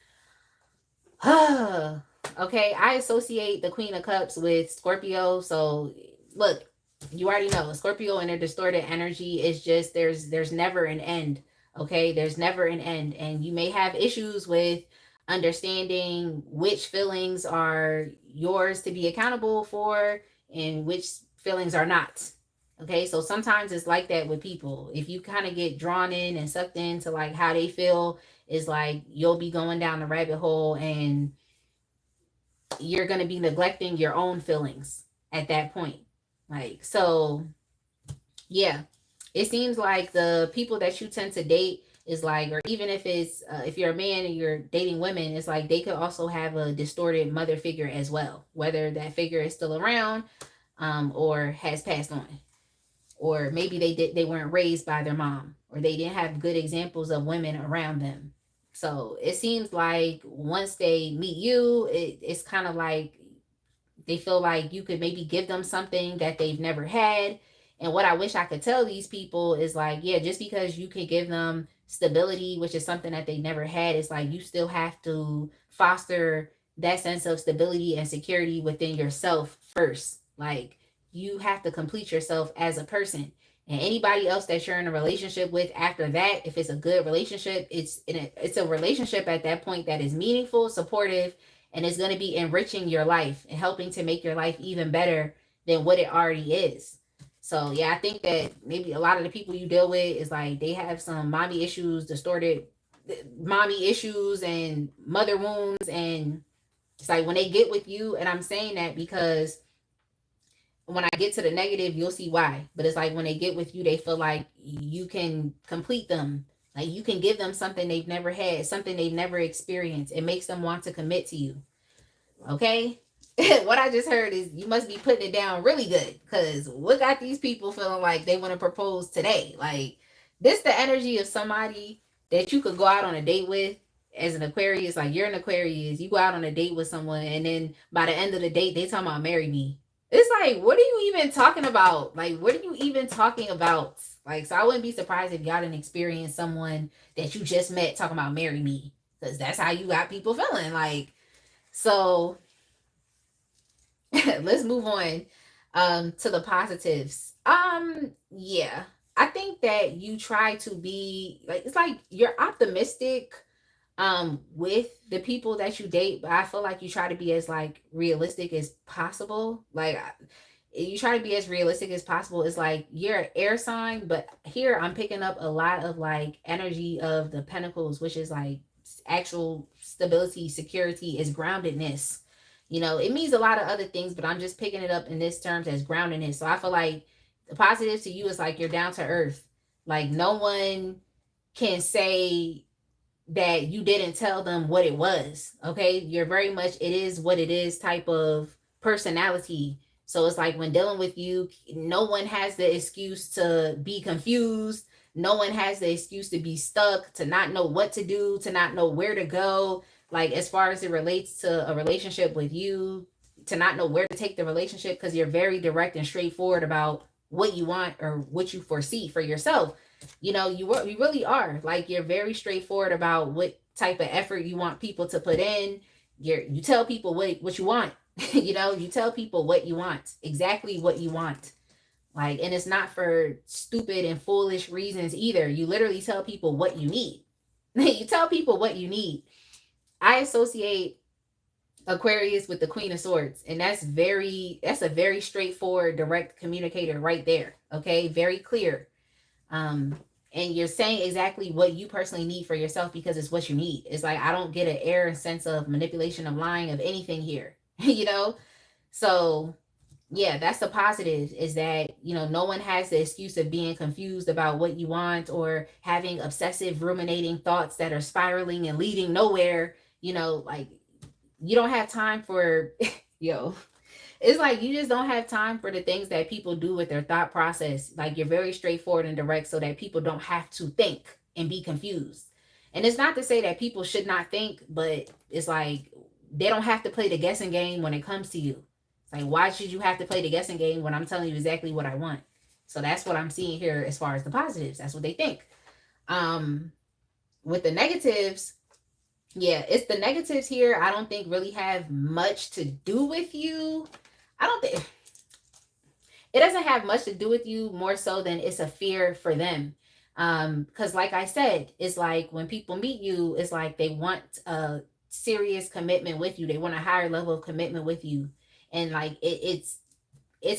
Speaker 1: okay, I associate the Queen of Cups with Scorpio. So look, you already know Scorpio and their distorted energy is just there's never an end. Okay, there's never an end, and you may have issues with understanding which feelings are yours to be accountable for and which feelings are not. Okay, so sometimes it's like that with people. If you kind of get drawn in and sucked into like how they feel, is like you'll be going down the rabbit hole and you're going to be neglecting your own feelings at that point. Like, so yeah, it seems like the people that you tend to date is like, or even if it's if you're a man and you're dating women, it's like they could also have a distorted mother figure as well, whether that figure is still around, or has passed on, or maybe they weren't raised by their mom, or they didn't have good examples of women around them. So it seems like once they meet you, it's kind of like they feel like you could maybe give them something that they've never had. And what I wish I could tell these people is like, yeah, just because you can give them stability, which is something that they never had, it's like you still have to foster that sense of stability and security within yourself first. Like you have to complete yourself as a person. And anybody else that you're in a relationship with after that, if it's a good relationship, it's a relationship at that point that is meaningful, supportive, and it's going to be enriching your life and helping to make your life even better than what it already is. So yeah, I think that maybe a lot of the people you deal with is like they have some mommy issues, distorted mommy issues and mother wounds, and it's like when they get with you, and I'm saying that because when I get to the negative, you'll see why. But it's like when they get with you, they feel like you can complete them. Like you can give them something they've never had, something they've never experienced. It makes them want to commit to you. Okay? What I just heard is you must be putting it down really good. Because what got these people feeling like they want to propose today? Like, this the energy of somebody that you could go out on a date with as an Aquarius. Like, you're an Aquarius. You go out on a date with someone, and then by the end of the date, they talking about marry me. It's like, what are you even talking about? Like, what are you even talking about? Like, so I wouldn't be surprised if y'all didn't experience someone that you just met talking about marry me. Because that's how you got people feeling. Like, so let's move on to the positives. Yeah. I think that you try to be like, it's like you're optimistic with the people that you date, but I feel like you try to be as like realistic as possible. Like you try to be as realistic as possible. It's like you're an air sign, but here I'm picking up a lot of like energy of the pentacles, which is like actual stability, security, is groundedness. You know, it means a lot of other things, but I'm just picking it up in this terms as groundedness. So I feel like the positive to you is like you're down to earth. Like no one can say that you didn't tell them what it was. Okay, you're very much it is what it is type of personality. So it's like when dealing with you, no one has the excuse to be confused. No one has the excuse to be stuck, to not know what to do, to not know where to go. Like as far as it relates to a relationship with you, to not know where to take the relationship, because you're very direct and straightforward about what you want or what you foresee for yourself. You know, you really are. Like you're very straightforward about what type of effort you want people to put in. You tell people what you want. You know, you tell people what you want, exactly what you want. Like, and it's not for stupid and foolish reasons either. You literally tell people what you need. You tell people what you need. I associate Aquarius with the Queen of Swords, and that's a very straightforward, direct communicator right there. Okay, very clear. And you're saying exactly what you personally need for yourself because it's what you need. It's like I don't get an air and sense of manipulation, of lying, of anything here. You know, So yeah, that's the positive, is that, no one has the excuse of being confused about what you want, or having obsessive ruminating thoughts that are spiraling and leading nowhere. Like, you don't have time for yo, it's like you just don't have time for the things that people do with their thought process. Like, you're very straightforward and direct so that people don't have to think and be confused. And it's not to say that people should not think, but it's like they don't have to play the guessing game when it comes to you. It's like, why should you have to play the guessing game when I'm telling you exactly what I want? So that's what I'm seeing here as far as the positives. That's what they think. Um, with the negatives, yeah, it's the negatives here. I don't think really have much to do with you. I don't think it doesn't have much to do with you, more so than it's a fear for them. Because like I said, it's like when people meet you, it's like they want a serious commitment with you. They want a higher level of commitment with you. And like it's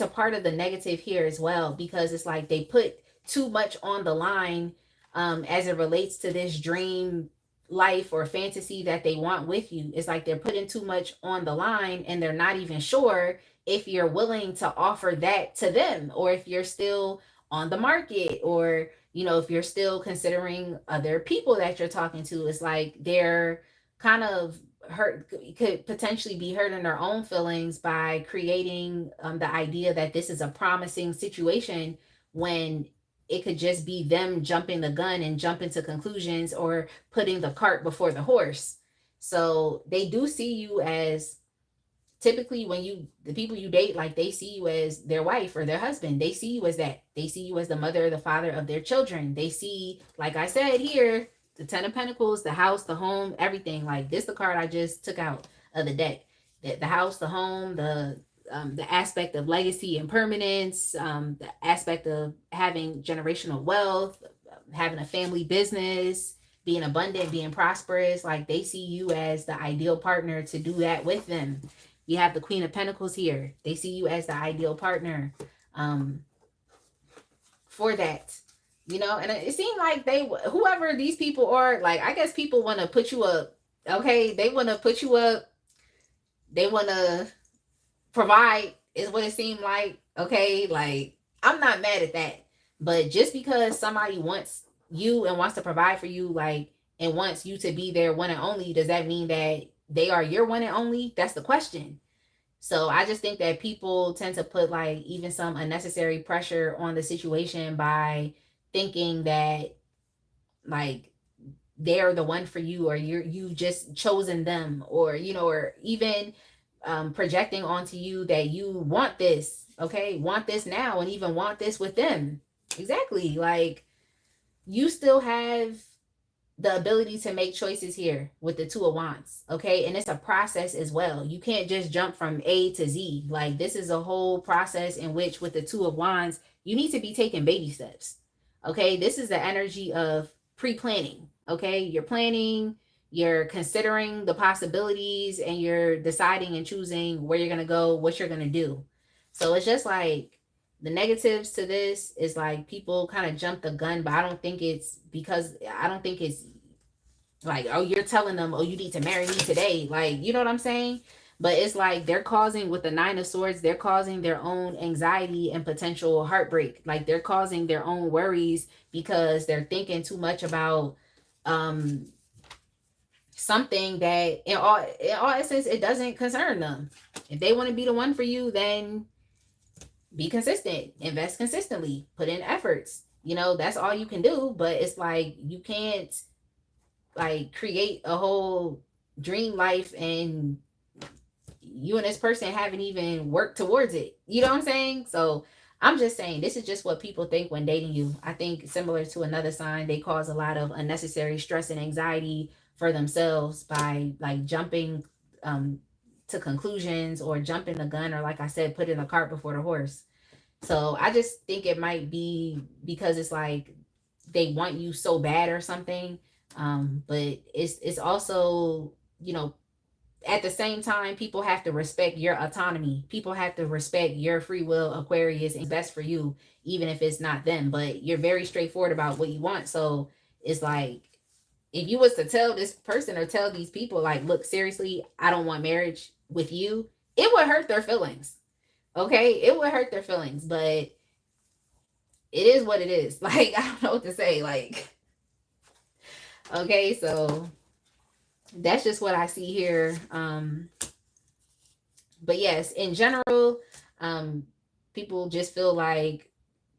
Speaker 1: a part of the negative here as well, because it's like they put too much on the line, as it relates to this dream life or fantasy that they want with you. It's like they're putting too much on the line, and they're not even sure if you're willing to offer that to them, or if you're still on the market, or if you're still considering other people that you're talking to. It's like they're kind of hurt, could potentially be hurting their own feelings by creating, the idea that this is a promising situation, when it could just be them jumping the gun and jumping to conclusions, or putting the cart before the horse. So they do see you as, typically, when the people you date, like, they see you as their wife or their husband. They see you as that. They see you as the mother or the father of their children. They see, like I said here, the 10 of Pentacles, the house, the home, everything. Like, this the card I just took out of the deck. The house, the home, the aspect of legacy and permanence, the aspect of having generational wealth, having a family business, being abundant, being prosperous. Like, they see you as the ideal partner to do that with them. You have the Queen of Pentacles here. They see you as the ideal partner, for that. And it seemed like whoever these people are, like, I guess people want to put you up. Okay, they want to put you up. They want to provide, is what it seemed like. Okay, like, I'm not mad at that. But just because somebody wants you and wants to provide for you, like, and wants you to be their one and only, does that mean that they are your one and only? That's the question. So I just think that people tend to put, like, even some unnecessary pressure on the situation by thinking that, like, they're the one for you, or you just chosen them, or or even, projecting onto you that you want this, okay, want this now, and even want this with them. Exactly. Like, you still have the ability to make choices here with the Two of Wands, okay? And it's a process as well. You can't just jump from A to Z. Like, this is a whole process in which, with the Two of Wands, you need to be taking baby steps, okay? This is the energy of pre-planning, okay? You're planning, you're considering the possibilities, and you're deciding and choosing where you're going to go, what you're going to do. So it's just like, the negatives to this is like people kind of jump the gun, but I don't think it's like, oh, you're telling them, oh, you need to marry me today. Like, you know what I'm saying? But it's like they're causing, with the Nine of Swords, they're causing their own anxiety and potential heartbreak. Like, they're causing their own worries because they're thinking too much about something that, in all essence, it doesn't concern them. If they want to be the one for you, then be consistent, invest consistently, put in efforts. That's all you can do. But it's like, you can't, like, create a whole dream life and you and this person haven't even worked towards it. You know what I'm saying? So I'm just saying, this is just what people think when dating you. I think, similar to another sign, they cause a lot of unnecessary stress and anxiety for themselves by, like, jumping to conclusions, or jumping the gun, or, like I said, putting the cart before the horse. So I just think it might be because it's like they want you so bad or something. But it's also, at the same time, people have to respect your autonomy. People have to respect your free will, Aquarius, and best for you, even if it's not them. But you're very straightforward about what you want. So it's like, if you was to tell this person, or tell these people, like, look, seriously, I don't want marriage with you, it would hurt their feelings. Okay, it would hurt their feelings, but it is what it is. Like, I don't know what to say. Like, okay, so that's just what I see here. But yes, in general, people just feel like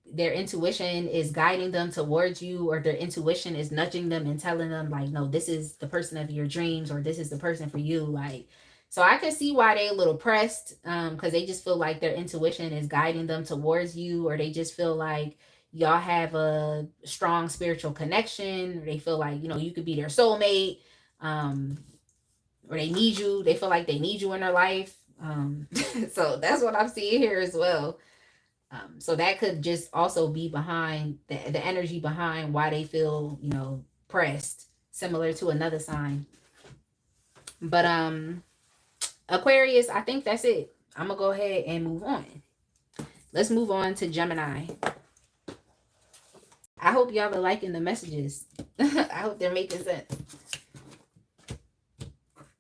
Speaker 1: their intuition is guiding them towards you, or their intuition is nudging them and telling them like, no, this is the person of your dreams, or this is the person for you. Like, so I can see why they a little pressed, because they just feel like their intuition is guiding them towards you, or they just feel like y'all have a strong spiritual connection, or they feel like, you know, you could be their soulmate, um or they need you, they feel like they need you in their life. So that's what I'm seeing here as well. So that could just also be behind the energy behind why they feel, you know, pressed, similar to another sign. But Aquarius, I think that's it. I'm gonna go ahead and move on. Let's move on to Gemini. I hope y'all are liking the messages. I hope they're making sense.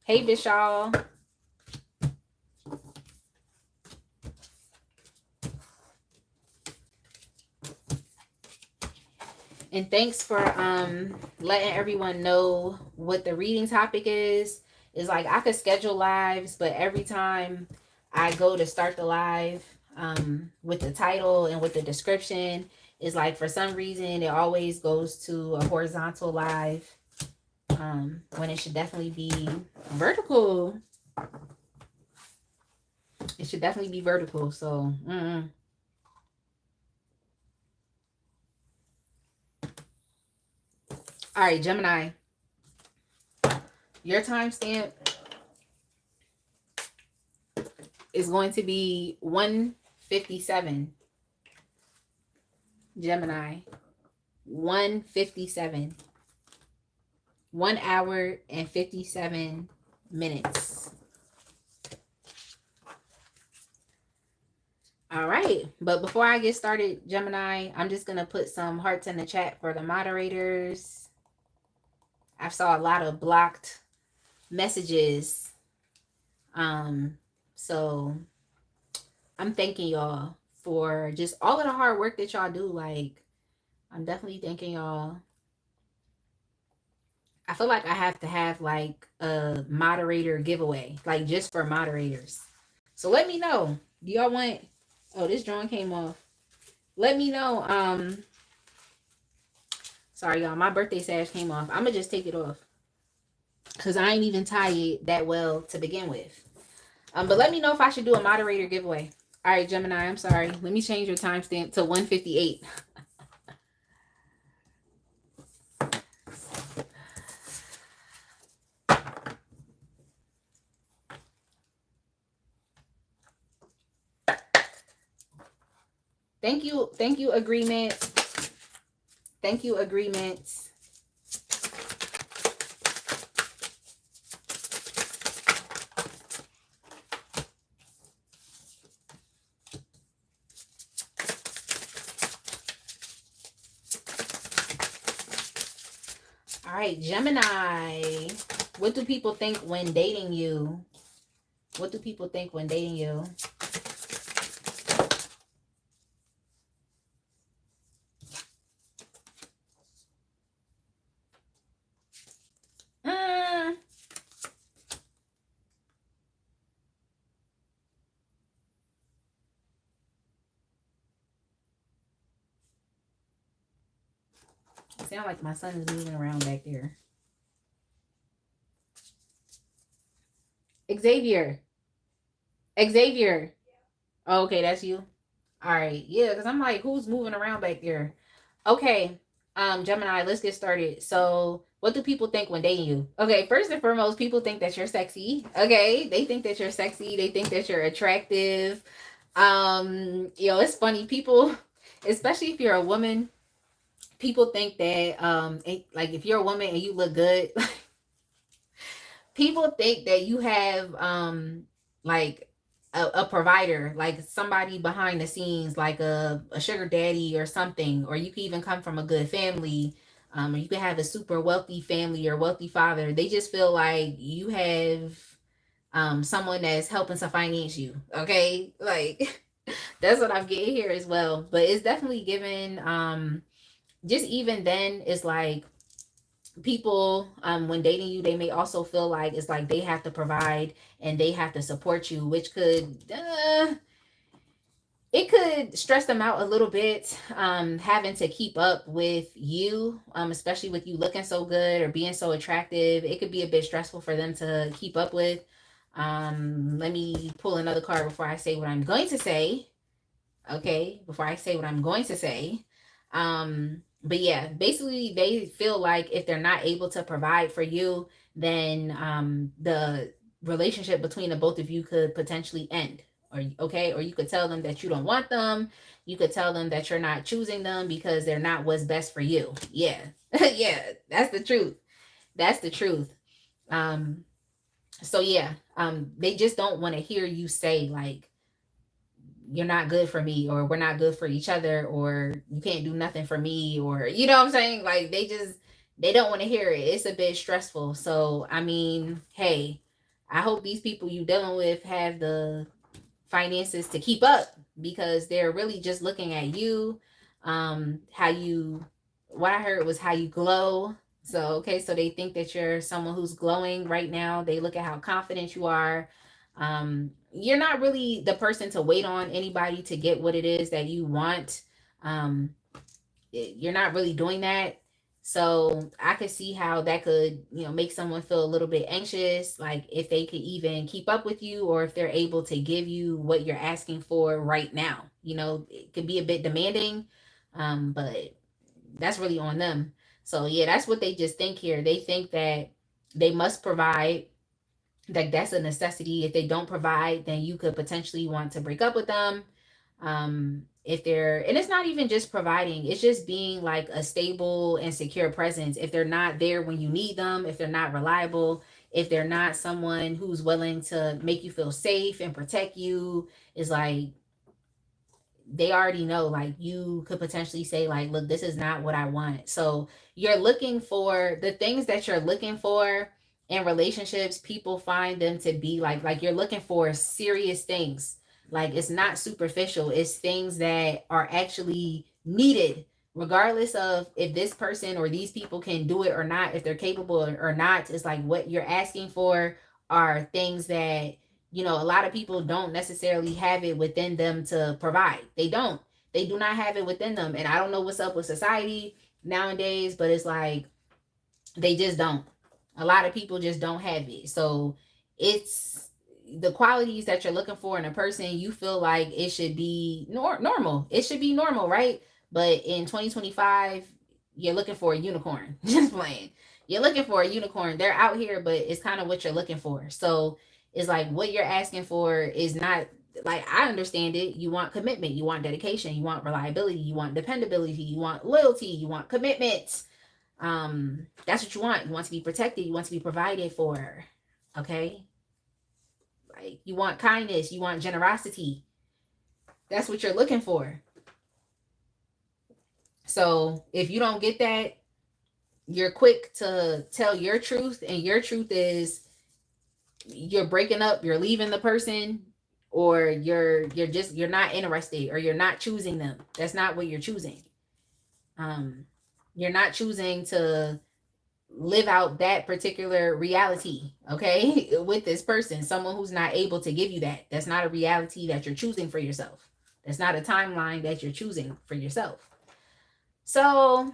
Speaker 1: Hey, Vishal. And thanks for letting everyone know what the reading topic is. Is like I could schedule lives, but every time I go to start the live, with the title and with the description, is like for some reason it always goes to a horizontal live, when it should definitely be vertical. It should definitely be vertical. So all right, Gemini, your timestamp is going to be 1:57. Gemini, 1:57. 1 hour and 57 minutes. All right. But before I get started, Gemini, I'm just going to put some hearts in the chat for the moderators. I saw a lot of blocked messages. So I'm thanking y'all for just all of the hard work that y'all do. Like, I'm definitely thanking y'all. I feel like I have to have like a moderator giveaway, like just for moderators. So let me know. Do y'all want? Oh, this drawing came off. Let me know. Sorry y'all, my birthday sash came off. I'm gonna just take it off because I ain't even tie it that well to begin with. But let me know if I should do a moderator giveaway. All right, Gemini, I'm sorry. Let me change your timestamp to 1:58. Thank you, agreement. Thank you, agreements. All right, Gemini. What do people think when dating you? What do people think when dating you? Sound like my son is moving around back there. Xavier. Xavier. Oh, okay, that's you. All right. Yeah, because I'm like, who's moving around back there? Okay. Gemini, let's get started. So what do people think when dating you? Okay, first and foremost, people think that you're sexy. Okay. They think that you're sexy. They think that you're attractive. It's funny. People, especially if you're a woman, people think that like if you're a woman and you look good, people think that you have like a provider, like somebody behind the scenes, like a sugar daddy or something, or you can even come from a good family, or you can have a super wealthy family or wealthy father. They just feel like you have someone that's helping to finance you. Okay, like that's what I'm getting here as well. But it's definitely given. Just even then, it's like people when dating you, they may also feel like it's like they have to provide and they have to support you, which could it could stress them out a little bit, having to keep up with you, especially with you looking so good or being so attractive. It could be a bit stressful for them to keep up with. Let me pull another card before I say what I'm going to say. Okay, before I say what I'm going to say. But yeah, basically they feel like if they're not able to provide for you, then the relationship between the both of you could potentially end. Or okay, or you could tell them that you don't want them. You could tell them that you're not choosing them because they're not what's best for you. Yeah. Yeah, that's the truth. That's the truth. Um so yeah, they just don't want to hear you say like you're not good for me, or we're not good for each other, or you can't do nothing for me, or you know what I'm saying, like they don't want to hear it. It's a bit stressful. So I mean, hey, I hope these people you dealing with have the finances to keep up, because they're really just looking at you, how you, what I heard was how you glow. So okay, so they think that you're someone who's glowing right now. They look at how confident you are. You're not really the person to wait on anybody to get what it is that you want. um you're not really doing that. So I could see how that could, make someone feel a little bit anxious, like if they could even keep up with you, or if they're able to give you what you're asking for right now. It could be a bit demanding, but that's really on them. So yeah, that's what they just think here. They think that they must provide, like that's a necessity. If they don't provide, then you could potentially want to break up with them. If they're, and it's not even just providing, it's just being like a stable and secure presence. If they're not there when you need them, if they're not reliable, if they're not someone who's willing to make you feel safe and protect you, is like they already know, like you could potentially say like, look, this is not what I want. So you're looking for the things that you're looking for in relationships. People find them to be like you're looking for serious things. Like it's not superficial, it's things that are actually needed, regardless of if this person or these people can do it or not, if they're capable or not. It's like what you're asking for are things that, a lot of people don't necessarily have it within them to provide. They do not have it within them. And I don't know what's up with society nowadays, but it's like they just don't. A lot of people just don't have it. So it's the qualities that you're looking for in a person. You feel like it should be normal. It should be normal, right? But in 2025, you're looking for a unicorn. Just playing. You're looking for a unicorn. They're out here, but it's kind of what you're looking for. So it's like what you're asking for is not, like, I understand it. You want commitment, you want dedication, you want reliability, you want dependability, you want loyalty, you want commitment. That's what you want. You want to be protected, you want to be provided for. Okay, like you want kindness, you want generosity. That's what you're looking for. So if you don't get that, you're quick to tell your truth, and your truth is you're breaking up, you're leaving the person, or you're not interested, or you're not choosing them. That's not what you're choosing. You're not choosing to live out that particular reality, okay, with this person, someone who's not able to give you that. That's not a reality that you're choosing for yourself. That's not a timeline that you're choosing for yourself. So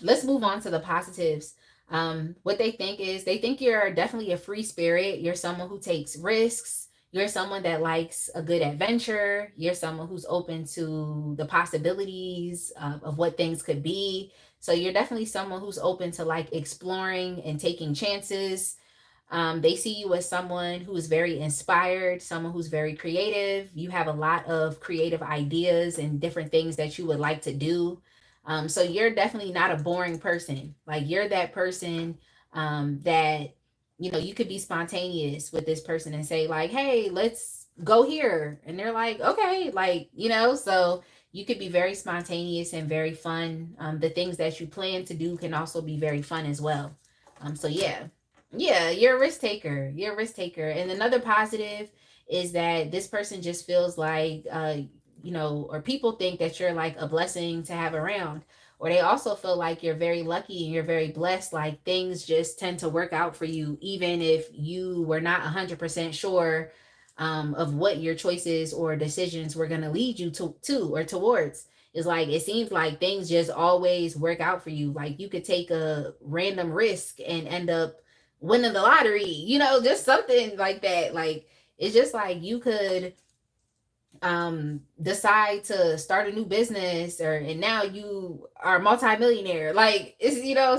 Speaker 1: let's move on to the positives. What they think is, they think you're definitely a free spirit. You're someone who takes risks. You're someone that likes a good adventure. You're someone who's open to the possibilities of what things could be. So you're definitely someone who's open to like exploring and taking chances. They see you as someone who is very inspired, someone who's very creative. You have a lot of creative ideas and different things that you would like to do. So you're definitely not a boring person. Like you're that person that, you could be spontaneous with this person and say like, hey, let's go here. And they're like, okay, like, so you could be very spontaneous and very fun. The things that you plan to do can also be very fun as well. So yeah. Yeah, you're a risk taker. You're a risk taker. And another positive is that this person just feels like, or people think that you're like a blessing to have around. Or they also feel like you're very lucky and you're very blessed. Like things just tend to work out for you, even if you were not 100% sure of what your choices or decisions were going to lead you to or towards. It's like it seems like things just always work out for you. Like you could take a random risk and end up winning the lottery, just something like that. Like it's just like you could decide to start a new business and now you are a multimillionaire. Like it's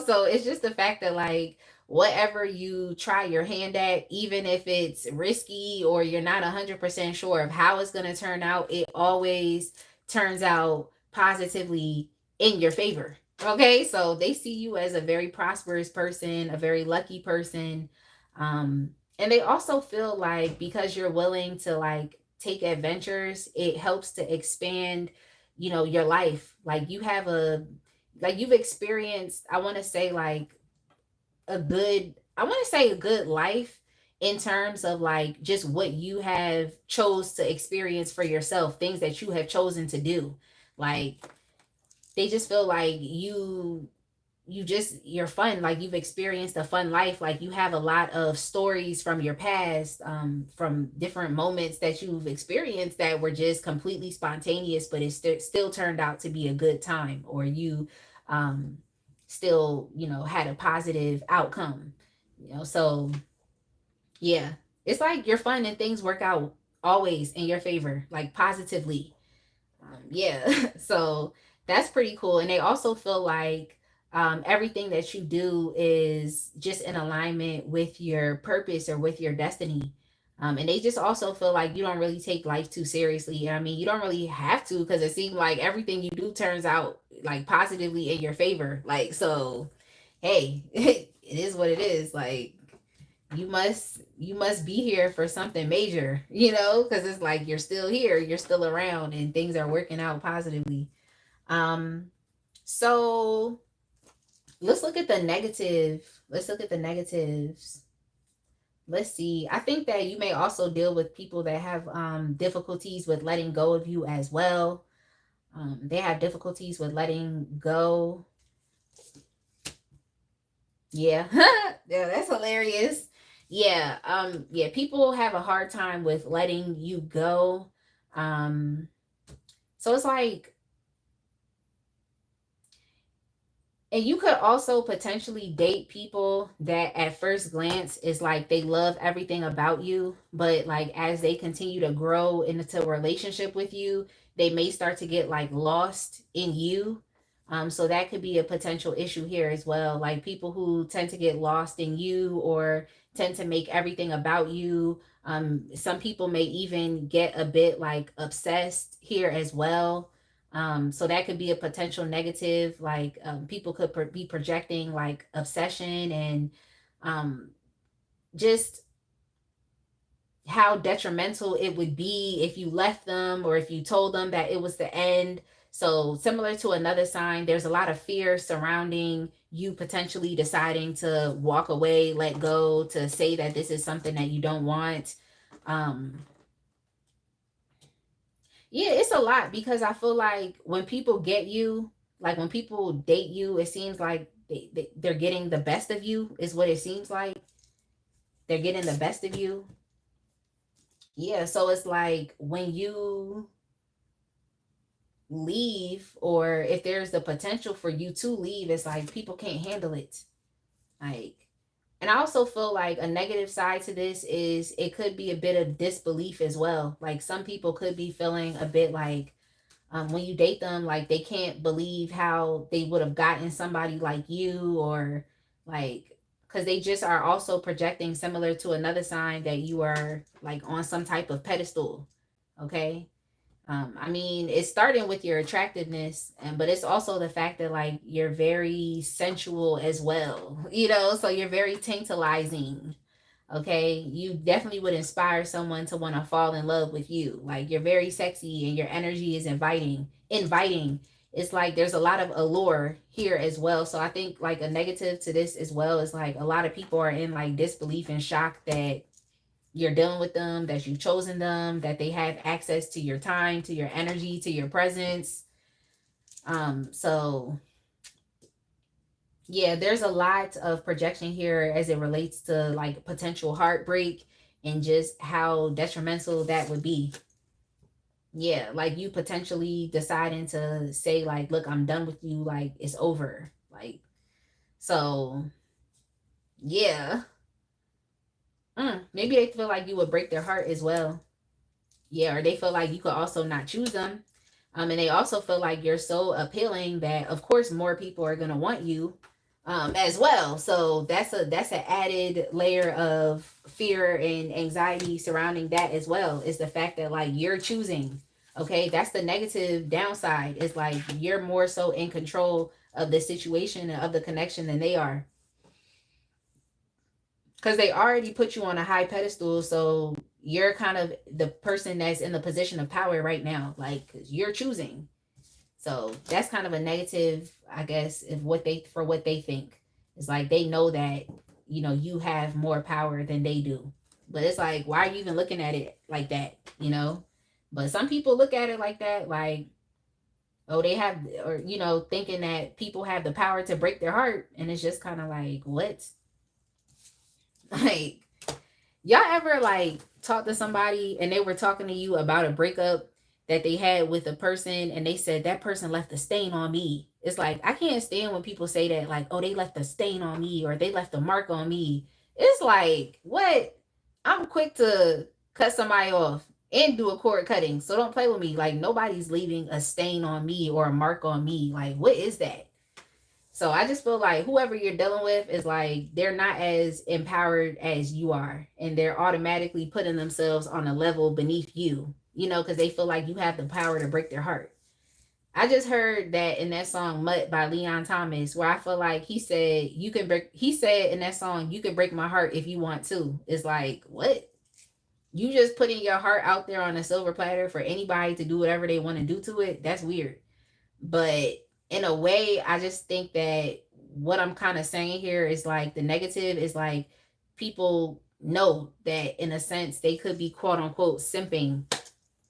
Speaker 1: so it's just the fact that like whatever you try your hand at, even if it's risky or you're not 100% sure of how it's going to turn out, it always turns out positively in your favor. Okay, so they see you as a very prosperous person, a very lucky person. And they also feel like because you're willing to like take adventures, it helps to expand, your life. Like you have like you've experienced, I want to say like a good life in terms of like just what you have chose to experience for yourself, things that you have chosen to do. Like they just feel like you're fun, like you've experienced a fun life, like you have a lot of stories from your past, from different moments that you've experienced that were just completely spontaneous, but it still turned out to be a good time, or you um still had a positive outcome. So yeah, it's like you're fun and things work out always in your favor, like positively. Yeah, so that's pretty cool. And they also feel like everything that you do is just in alignment with your purpose or with your destiny. And they just also feel like you don't really take life too seriously. I mean, you don't really have to, because it seems like everything you do turns out like positively in your favor. Like, so, hey, it is what it is. Like, you must be here for something major, because it's like you're still here, you're still around, and things are working out positively. So let's look at the negative. Let's look at the negatives. Let's see. I think that you may also deal with people that have difficulties with letting go of you as well. They have difficulties with letting go. Yeah. Yeah, that's hilarious. Yeah. Yeah, people have a hard time with letting you go. Um so it's like, and you could also potentially date people that at first glance is like they love everything about you, but like as they continue to grow into a relationship with you, they may start to get like lost in you. So that could be a potential issue here as well. Like people who tend to get lost in you or tend to make everything about you. Some people may even get a bit like obsessed here as well. So that could be a potential negative. Like people could be projecting like obsession and um, just how detrimental it would be if you left them or if you told them that it was the end. So, similar to another sign, there's a lot of fear surrounding you potentially deciding to walk away, let go, to say that this is something that you don't want. Um, Yeah, it's a lot because I feel like when people get you, like when people date you, it seems like they're getting the best of you, is what it seems like. They're getting the best of you. Yeah, so it's like when you leave, or if there's the potential for you to leave, it's like people can't handle it. Like, and I also feel like a negative side to this is it could be a bit of disbelief as well. Like some people could be feeling a bit like, when you date them, like they can't believe how they would have gotten somebody like you, or like, because they just are also projecting similar to another sign that you are like on some type of pedestal. Okay. I mean, it's starting with your attractiveness, but it's also the fact that like you're very sensual as well, so you're very tantalizing. Okay, you definitely would inspire someone to want to fall in love with you. Like you're very sexy and your energy is inviting. it's like there's a lot of allure here as well. So I think like a negative to this as well is like a lot of people are in like disbelief and shock that you're dealing with them, that you've chosen them, that they have access to your time, to your energy, to your presence. So yeah, there's a lot of projection here as it relates to like potential heartbreak and just how detrimental that would be. Yeah, like you potentially deciding to say like, look, I'm done with you, like it's over. Like, so yeah. Maybe they feel like you would break their heart as well. Yeah, or they feel like you could also not choose them. And they also feel like you're so appealing that of course more people are gonna want you as well. So that's an added layer of fear and anxiety surrounding that as well. Is the fact that like you're choosing. Okay, that's the negative downside. Is like you're more so in control of the situation and of the connection than they are. Because they already put you on a high pedestal, so you're kind of the person that's in the position of power right now. Like you're choosing. So that's kind of a negative, I guess, if what they think. It's like they know that, you know, you have more power than they do. But it's like, why are you even looking at it like that? You know? But some people look at it like that, like, oh, they have, or, you know, thinking that people have the power to break their heart. And it's just kind of like, what? Like, y'all ever like talk to somebody and they were talking to you about a breakup that they had with a person and they said that person left a stain on me? It's like I can't stand when people say that, like, oh, they left a stain on me or they left a mark on me. It's like, what? I'm quick to cut somebody off and do a cord cutting. So don't play with me. Like nobody's leaving a stain on me or a mark on me. Like, what is that? So I just feel like whoever you're dealing with is like they're not as empowered as you are, and they're automatically putting themselves on a level beneath you, you know, because they feel like you have the power to break their heart. I just heard that in that song "Mutt" by Leon Thomas, where I feel like he said you can break. He said in that song, "You can break my heart if you want to." It's like, what? You just putting your heart out there on a silver platter for anybody to do whatever they want to do to it? That's weird. But in a way, I just think that what I'm kind of saying here is like the negative is like people know that in a sense they could be quote unquote simping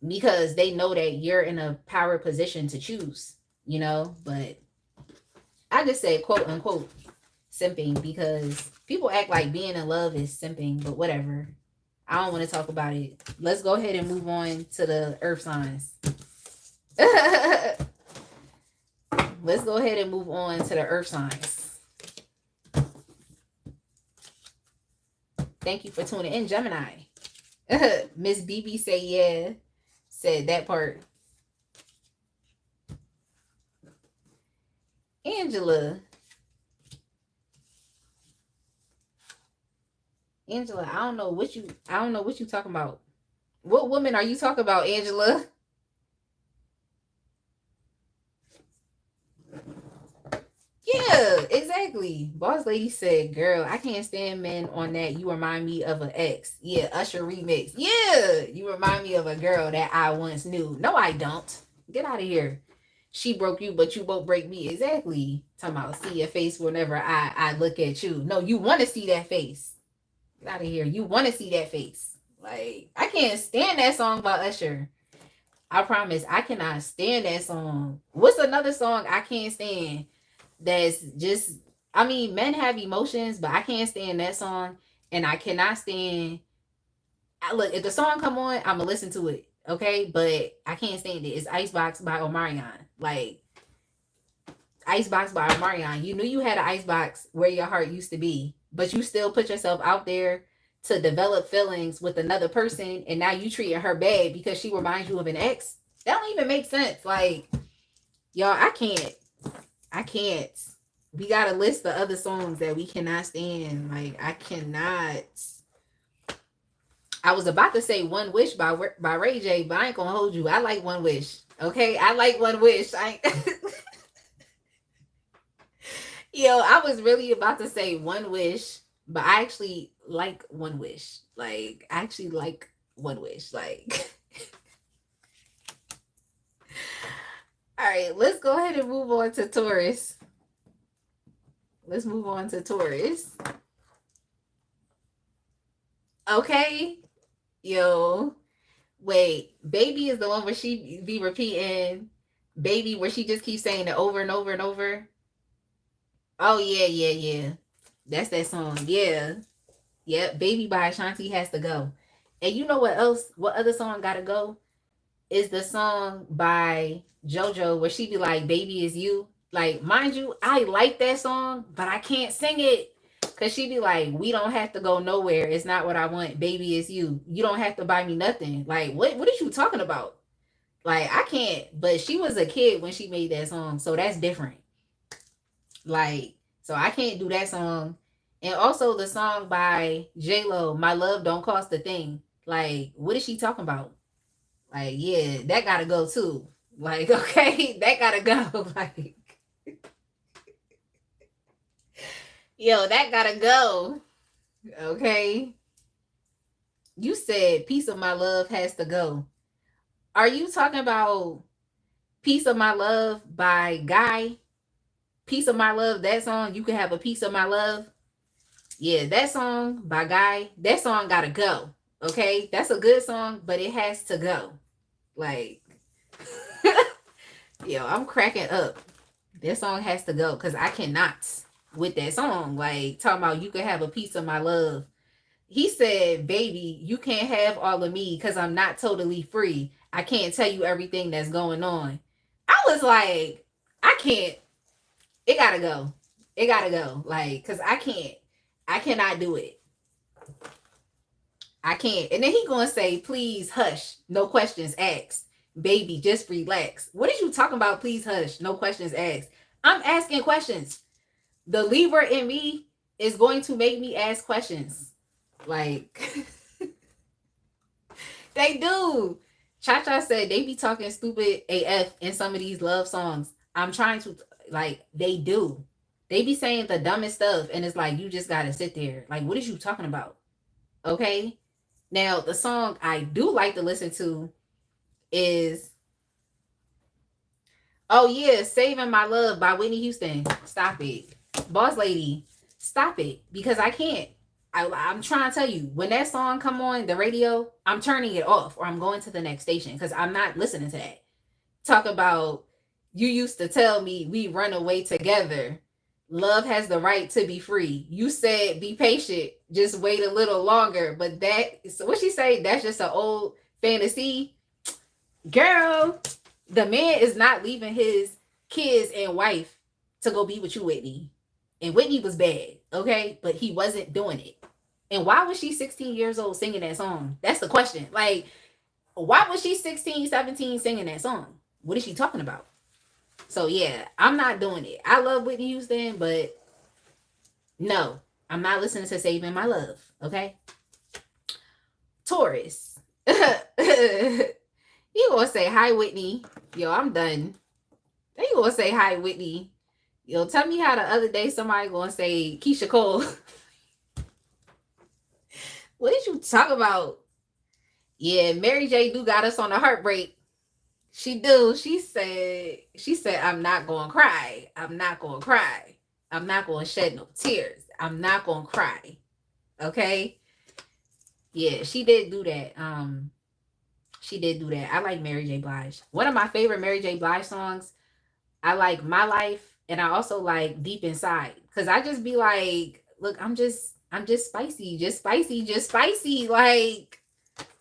Speaker 1: because they know that you're in a power position to choose, you know. But I just say quote unquote simping because people act like being in love is simping, but whatever. I don't want to talk about it. Let's go ahead and move on to the earth signs. Let's go ahead and move on to the earth signs. Thank you for tuning in, Gemini. Miss BB say yeah. Said that part. Angela, I don't know what you talking about. What woman are you talking about, Angela? Yeah, exactly. Boss lady said, "Girl, I can't stand men on that. You remind me of an ex." Yeah, Usher remix. Yeah, you remind me of a girl that I once knew. No, I don't. Get out of here. She broke you, but you won't break me. Exactly. Talking about see your face whenever I look at you. No, you want to see that face. Get out of here. You want to see that face. Like I can't stand that song by Usher. I promise I cannot stand that song. What's another song I can't stand? That's just, I mean, men have emotions, but I can't stand that song. And I cannot stand, look, if the song come on, I'm gonna listen to it, okay? But I can't stand it. It's Icebox by Omarion. Like, Icebox by Omarion. You knew you had an icebox where your heart used to be, but you still put yourself out there to develop feelings with another person, and now you treating her bad because she reminds you of an ex. That don't even make sense. Like, y'all, I can't. We got a list of other songs that we cannot stand. Like, I cannot. I was about to say One Wish by Ray J, but I ain't gonna hold you. I like One Wish. Okay, I like One Wish. Yo, I was really about to say One Wish, but I actually like One Wish. Like, I actually like One Wish. Like, All right, let's go ahead and move on to Taurus. Let's move on to Taurus. Okay. Yo. Wait, baby is the one where she be repeating baby where she just keeps saying it over and over and over. Oh yeah, yeah, yeah. That's that song. Yeah. Yep. Baby by Ashanti has to go. And you know what else? What other song gotta go? Is the song by JoJo where she be like, "Baby is you." Like, mind you, I like that song, but I can't sing it. Cause she be like, "We don't have to go nowhere. It's not what I want. Baby is you. You don't have to buy me nothing." Like, what is you talking about? Like, I can't. But she was a kid when she made that song, so that's different. Like, so I can't do that song. And also the song by J Lo, "My Love Don't Cost a Thing." Like, what is she talking about? Like, yeah, that gotta go too. Like, okay, that gotta go. Like, yo, that gotta go. Okay. You said "Piece of My Love" has to go. Are you talking about "Piece of My Love" by Guy? "Piece of My Love," that song, "You Can Have a Piece of My Love." Yeah, that song by Guy, that song gotta go. Okay. That's a good song, but it has to go. Like, yo, I'm cracking up. That song has to go because I cannot with that song. Like, talking about "You Can Have a Piece of My Love." He said, "Baby, you can't have all of me because I'm not totally free. I can't tell you everything that's going on." I was like, I can't. It gotta go. It gotta go. Like, because I can't. I cannot do it. I can't. And then he gonna say, "Please hush. No questions asked. Baby, just relax." What is you talking about? Please hush. No questions asked. I'm asking questions. The Libra in me is going to make me ask questions. Like, they do. Cha Cha said they be talking stupid AF in some of these love songs. I'm trying to, like, they do. They be saying the dumbest stuff, and it's like, you just gotta sit there. Like, what is you talking about? Okay. Now, the song I do like to listen to is, oh yeah, "Saving My Love" by Whitney Houston. Stop it. Boss lady, stop it. Because I can't. I'm trying to tell you, when that song come on the radio, I'm turning it off or I'm going to the next station because I'm not listening to that. Talk about, "You used to tell me we run away together. Love has the right to be free. You said be patient, just wait a little longer." But that, so what she say? That's just an old fantasy. Girl, the man is not leaving his kids and wife to go be with you, Whitney. And Whitney was bad, okay? But he wasn't doing it. And why was she 16 years old singing that song? That's the question. Like, why was she 16, 17 singing that song? What is she talking about? So, yeah, I'm not doing it. I love Whitney Houston, but no, I'm not listening to "Saving My Love," okay? Taurus. You gonna say hi, Whitney? Yo, I'm done. They gonna say hi, Whitney. Yo, tell me how the other day somebody gonna say Keisha Cole. What did you talk about? Yeah, Mary J do got us on a heartbreak. She do. She said, "I'm not gonna cry. I'm not gonna cry. I'm not gonna shed no tears. I'm not gonna cry." Okay? Yeah, she did do that. She did do that. I like Mary J. Blige. One of my favorite Mary J. Blige songs, I like "My Life," and I also like "Deep Inside." Cause I just be like, look, I'm just spicy, just spicy, just spicy. Like,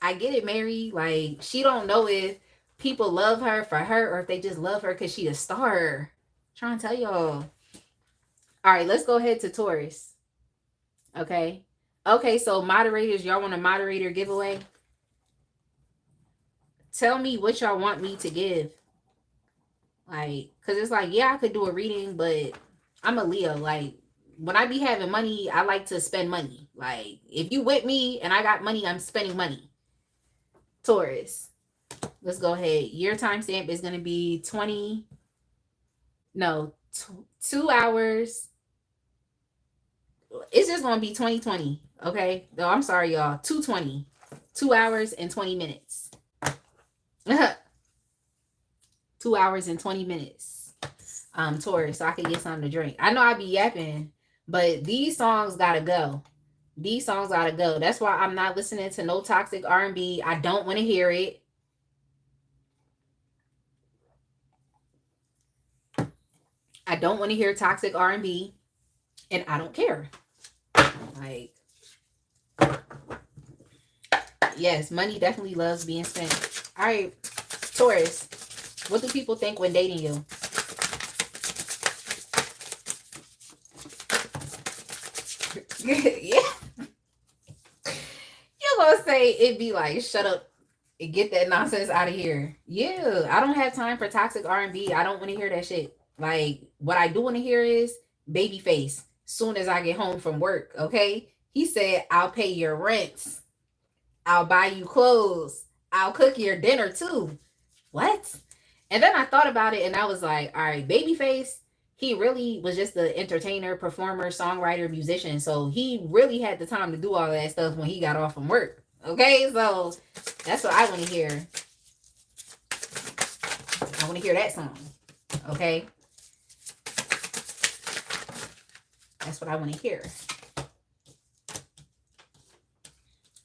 Speaker 1: I get it, Mary. Like, she don't know if people love her for her or if they just love her because she a star. I'm trying to tell y'all. All right, let's go ahead to Taurus. Okay. Okay, so moderators, y'all want a moderator giveaway? Tell me what y'all want me to give. Like, cause it's like, yeah, I could do a reading, but I'm a Leo. Like, when I be having money, I like to spend money. Like, if you with me and I got money, I'm spending money. Taurus. Let's go ahead. Your timestamp is gonna be 2 hours. It's just gonna be 2020. Okay. No, I'm sorry, y'all. 2:20. 2 hours and 20 minutes. 2 hours and 20 minutes. Taurus, so I can get something to drink. I know I be yapping, but these songs gotta go. These songs gotta go. That's why I'm not listening to no toxic R&B. I don't want to hear it. I don't want to hear toxic R&B, and I don't care. Like, yes, money definitely loves being spent. All right, Taurus, what do people think when dating you? Yeah, you're gonna say it'd be like, shut up and get that nonsense out of here. Yeah, I don't have time for toxic R&B. I don't want to hear that shit. Like, what I do want to hear is Babyface. Soon as I get home from work, okay? He said, I'll pay your rents. I'll buy you clothes. I'll cook your dinner too. What? And then I thought about it and I was like, all right, Babyface, he really was just the entertainer, performer, songwriter, musician. So he really had the time to do all that stuff when he got off from work. Okay, so that's what I want to hear. I want to hear that song. Okay. That's what I want to hear.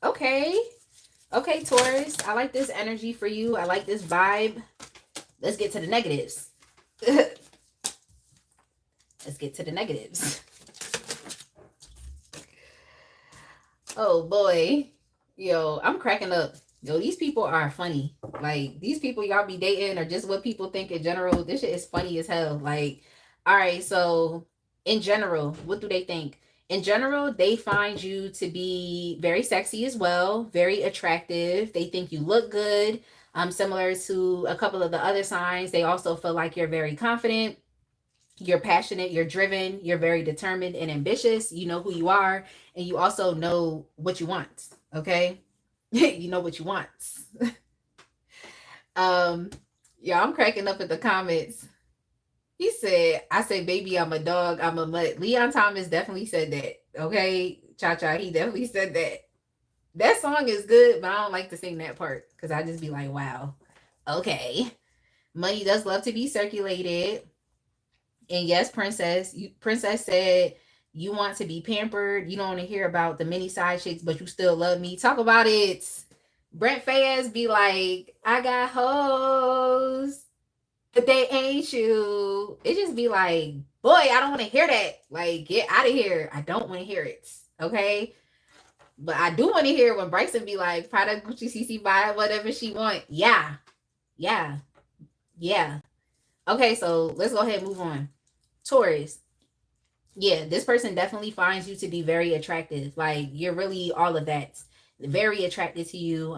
Speaker 1: Okay. Okay, Taurus. I like this energy for you. I like this vibe. Let's get to the negatives. Let's get to the negatives. Oh, boy. Yo, I'm cracking up. Yo, these people are funny. Like, these people y'all be dating or just what people think in general. This shit is funny as hell. Like, all right, so in general, what do they think? In general, they find you to be very sexy as well, very attractive. They think you look good. Similar to a couple of the other signs, they also feel like you're very confident, you're passionate, you're driven, you're very determined and ambitious. You know who you are, and you also know what you want. Okay, you know what you want. Yeah, I'm cracking up at the comments. He said, I say, baby, I'm a dog, I'm a mutt. Leon Thomas definitely said that. Okay, Cha Cha, he definitely said that. That song is good, but I don't like to sing that part because I just be like, wow, okay. Money does love to be circulated. And yes, Princess said, you want to be pampered. You don't want to hear about the many side chicks, but you still love me. Talk about it. Brent Fayez be like, I got hoes, but they ain't you. It just be like, boy, I don't want to hear that. Like, get out of here. I don't want to hear it. Okay. But I do want to hear when Bryson be like, Prada, Gucci, CC, buy whatever she want. Yeah. Yeah. Yeah. Okay, so let's go ahead and move on. Taurus. Yeah, this person definitely finds you to be very attractive. Like, you're really all of that. Very attracted to you.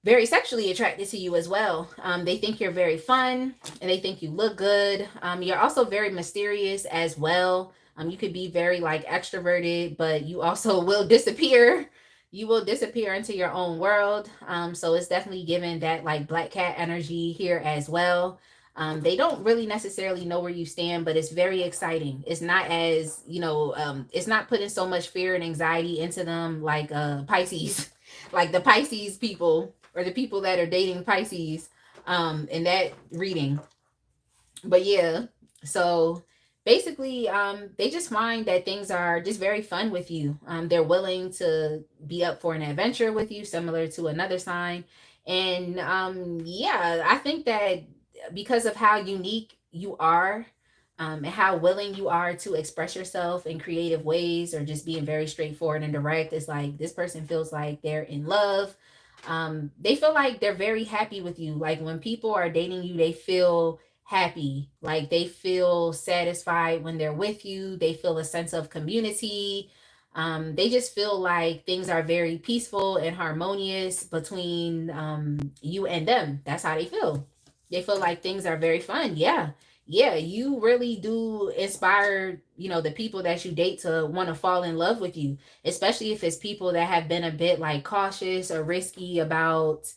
Speaker 1: Very sexually attracted to you as well. They think you're very fun and they think you look good. You're also very mysterious as well. You could be very like extroverted, but you also will disappear. You will disappear into your own world. So it's definitely given that like black cat energy here as well. They don't really necessarily know where you stand, but it's very exciting. It's not as, it's not putting so much fear and anxiety into them like Pisces, like the Pisces people or the people that are dating Pisces in that reading. But yeah, so basically they just find that things are just very fun with you. They're willing to be up for an adventure with you, similar to another sign. And yeah, I think that because of how unique you are, and how willing you are to express yourself in creative ways or just being very straightforward and direct, it's like this person feels like they're in love. They feel like they're very happy with you. Like when people are dating you, they feel happy, like they feel satisfied when they're with you. They feel a sense of community. They just feel like things are very peaceful and harmonious between you and them. That's how they feel. They feel like things are very fun. Yeah. Yeah, you really do inspire, the people that you date to want to fall in love with you, especially if it's people that have been a bit like cautious or risky about,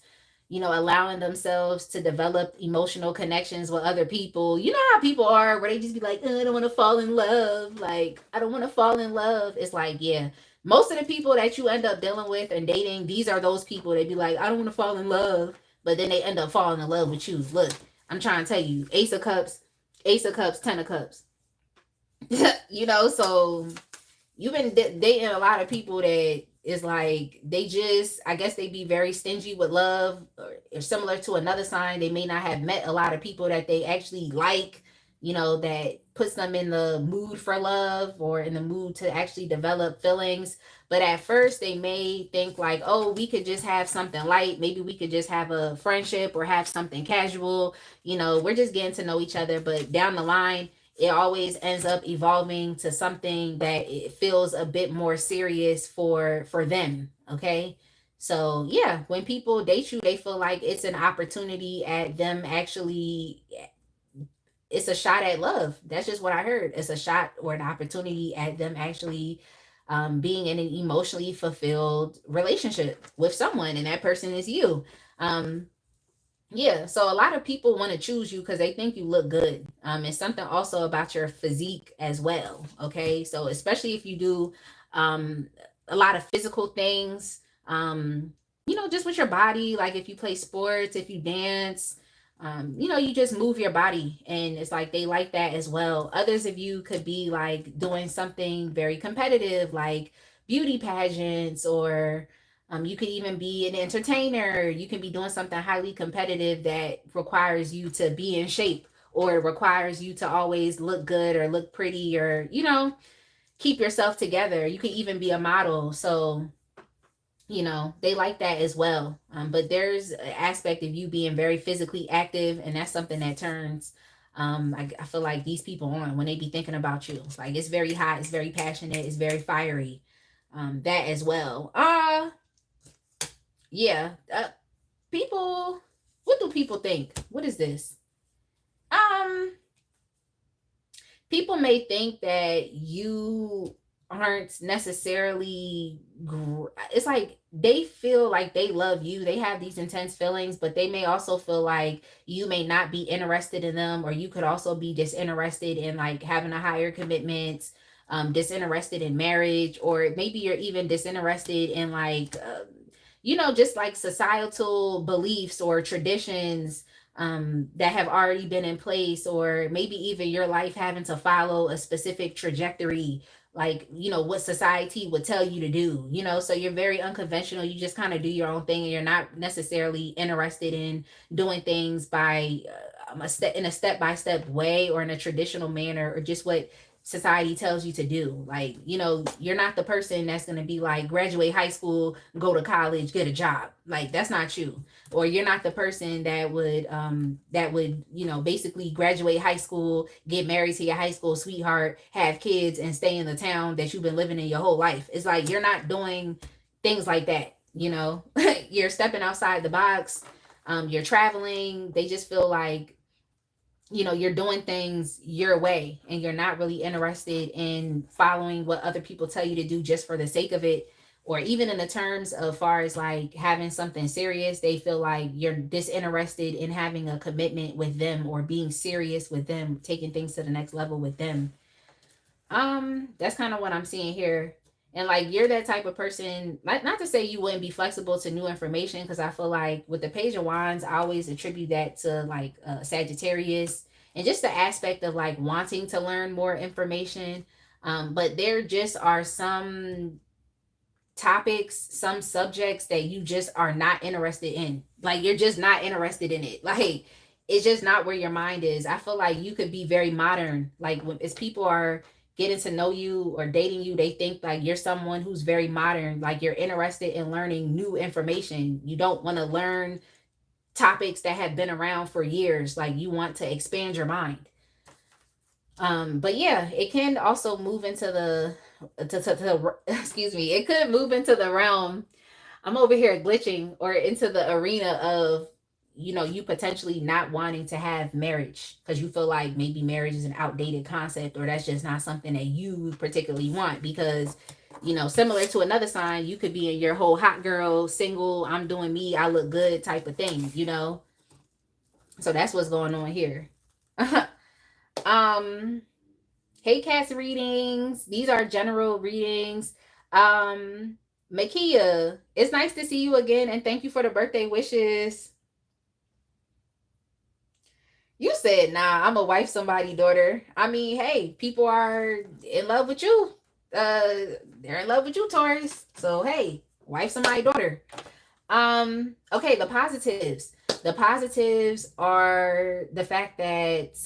Speaker 1: allowing themselves to develop emotional connections with other people. You know how people are where they just be like, I don't want to fall in love. Like, I don't want to fall in love. It's like, yeah, most of the people that you end up dealing with and dating, these are those people. They be like, I don't want to fall in love. but then they end up falling in love with you. Look, I'm trying to tell you, Ace of Cups, Ten of Cups. You know, so you've been dating a lot of people that is like, they just, I guess they be very stingy with love, or similar to another sign, they may not have met a lot of people that they actually like, you know, that puts them in the mood for love or in the mood to actually develop feelings. But at first they may think like, oh, we could just have something light, maybe we could just have a friendship or have something casual, you know, we're just getting to know each other. But down the line, it always ends up evolving to something that it feels a bit more serious for them. Okay, so yeah, when people date you, they feel like it's an opportunity at them actually, it's a shot at love. That's just what I heard. It's a shot or an opportunity at them actually being in an emotionally fulfilled relationship with someone, and that person is you. um yeah, so a lot of people want to choose you because they think you look good. It's something also about your physique as well. Okay, so especially if you do um, a lot of physical things, you know, just with your body, like if you play sports, if you dance, you know, you just move your body, and it's like they like that as well. Others of you could be like doing something very competitive, like beauty pageants, or you could even be an entertainer. You can be doing something highly competitive that requires you to be in shape, or requires you to always look good or look pretty, or, you know, keep yourself together. You can even be a model. So, you know, they like that as well. But there's an aspect of you being very physically active, and that's something that turns, I feel like these people on when they be thinking about you. It's like, it's very hot, it's very passionate, it's very fiery. That as well. Yeah. People, what do people think? What is this? Um, People may think that you aren't necessarily it's like they feel like they love you, they have these intense feelings, but they may also feel like you may not be interested in them, or you could also be disinterested in like having a higher commitment, disinterested in marriage, or maybe you're even disinterested in like you know, just like societal beliefs or traditions that have already been in place, or maybe even your life having to follow a specific trajectory, like, you know, what society would tell you to do, you know. So you're very unconventional, you just kind of do your own thing, and you're not necessarily interested in doing things by a step, in a step-by-step way, or in a traditional manner, or just what society tells you to do. Like, you know, you're not the person that's going to be like, graduate high school, go to college, get a job. Like, that's not you. Or you're not the person that would, you know, basically graduate high school, get married to your high school sweetheart, have kids, and stay in the town that you've been living in your whole life. It's like you're not doing things like that, you know. You're stepping outside the box. You're traveling. They just feel like, you know, you're doing things your way, and you're not really interested in following what other people tell you to do just for the sake of it. Or even in the terms of far as like having something serious, they feel like you're disinterested in having a commitment with them, or being serious with them, taking things to the next level with them. That's kind of what I'm seeing here. And like, you're that type of person, like, not to say you wouldn't be flexible to new information, because I feel like with the Page of Wands, I always attribute that to like Sagittarius, and just the aspect of like wanting to learn more information. But there just are some topics, some subjects that you just are not interested in. Like, you're just not interested in it. Like, it's just not where your mind is. I feel like you could be very modern. Like, when as people are getting to know you or dating you, they think like you're someone who's very modern. Like, you're interested in learning new information. You don't want to learn topics that have been around for years. Like, you want to expand your mind. But yeah, it can also move into the excuse me, it could move into the realm. I'm over here glitching, or into the arena of, you know, you potentially not wanting to have marriage because you feel like maybe marriage is an outdated concept, or that's just not something that you particularly want. Because, you know, similar to another sign, you could be in your whole hot girl, single, I'm doing me, I look good type of thing, you know. So that's what's going on here. um Hey, cats readings. These are general readings. Makia, it's nice to see you again, and thank you for the birthday wishes. You said, nah, I'm a wife somebody daughter. I mean, hey, people are in love with you. Uh, they're in love with you, Taurus. So hey, wife somebody daughter. Okay, the positives. The positives are the fact that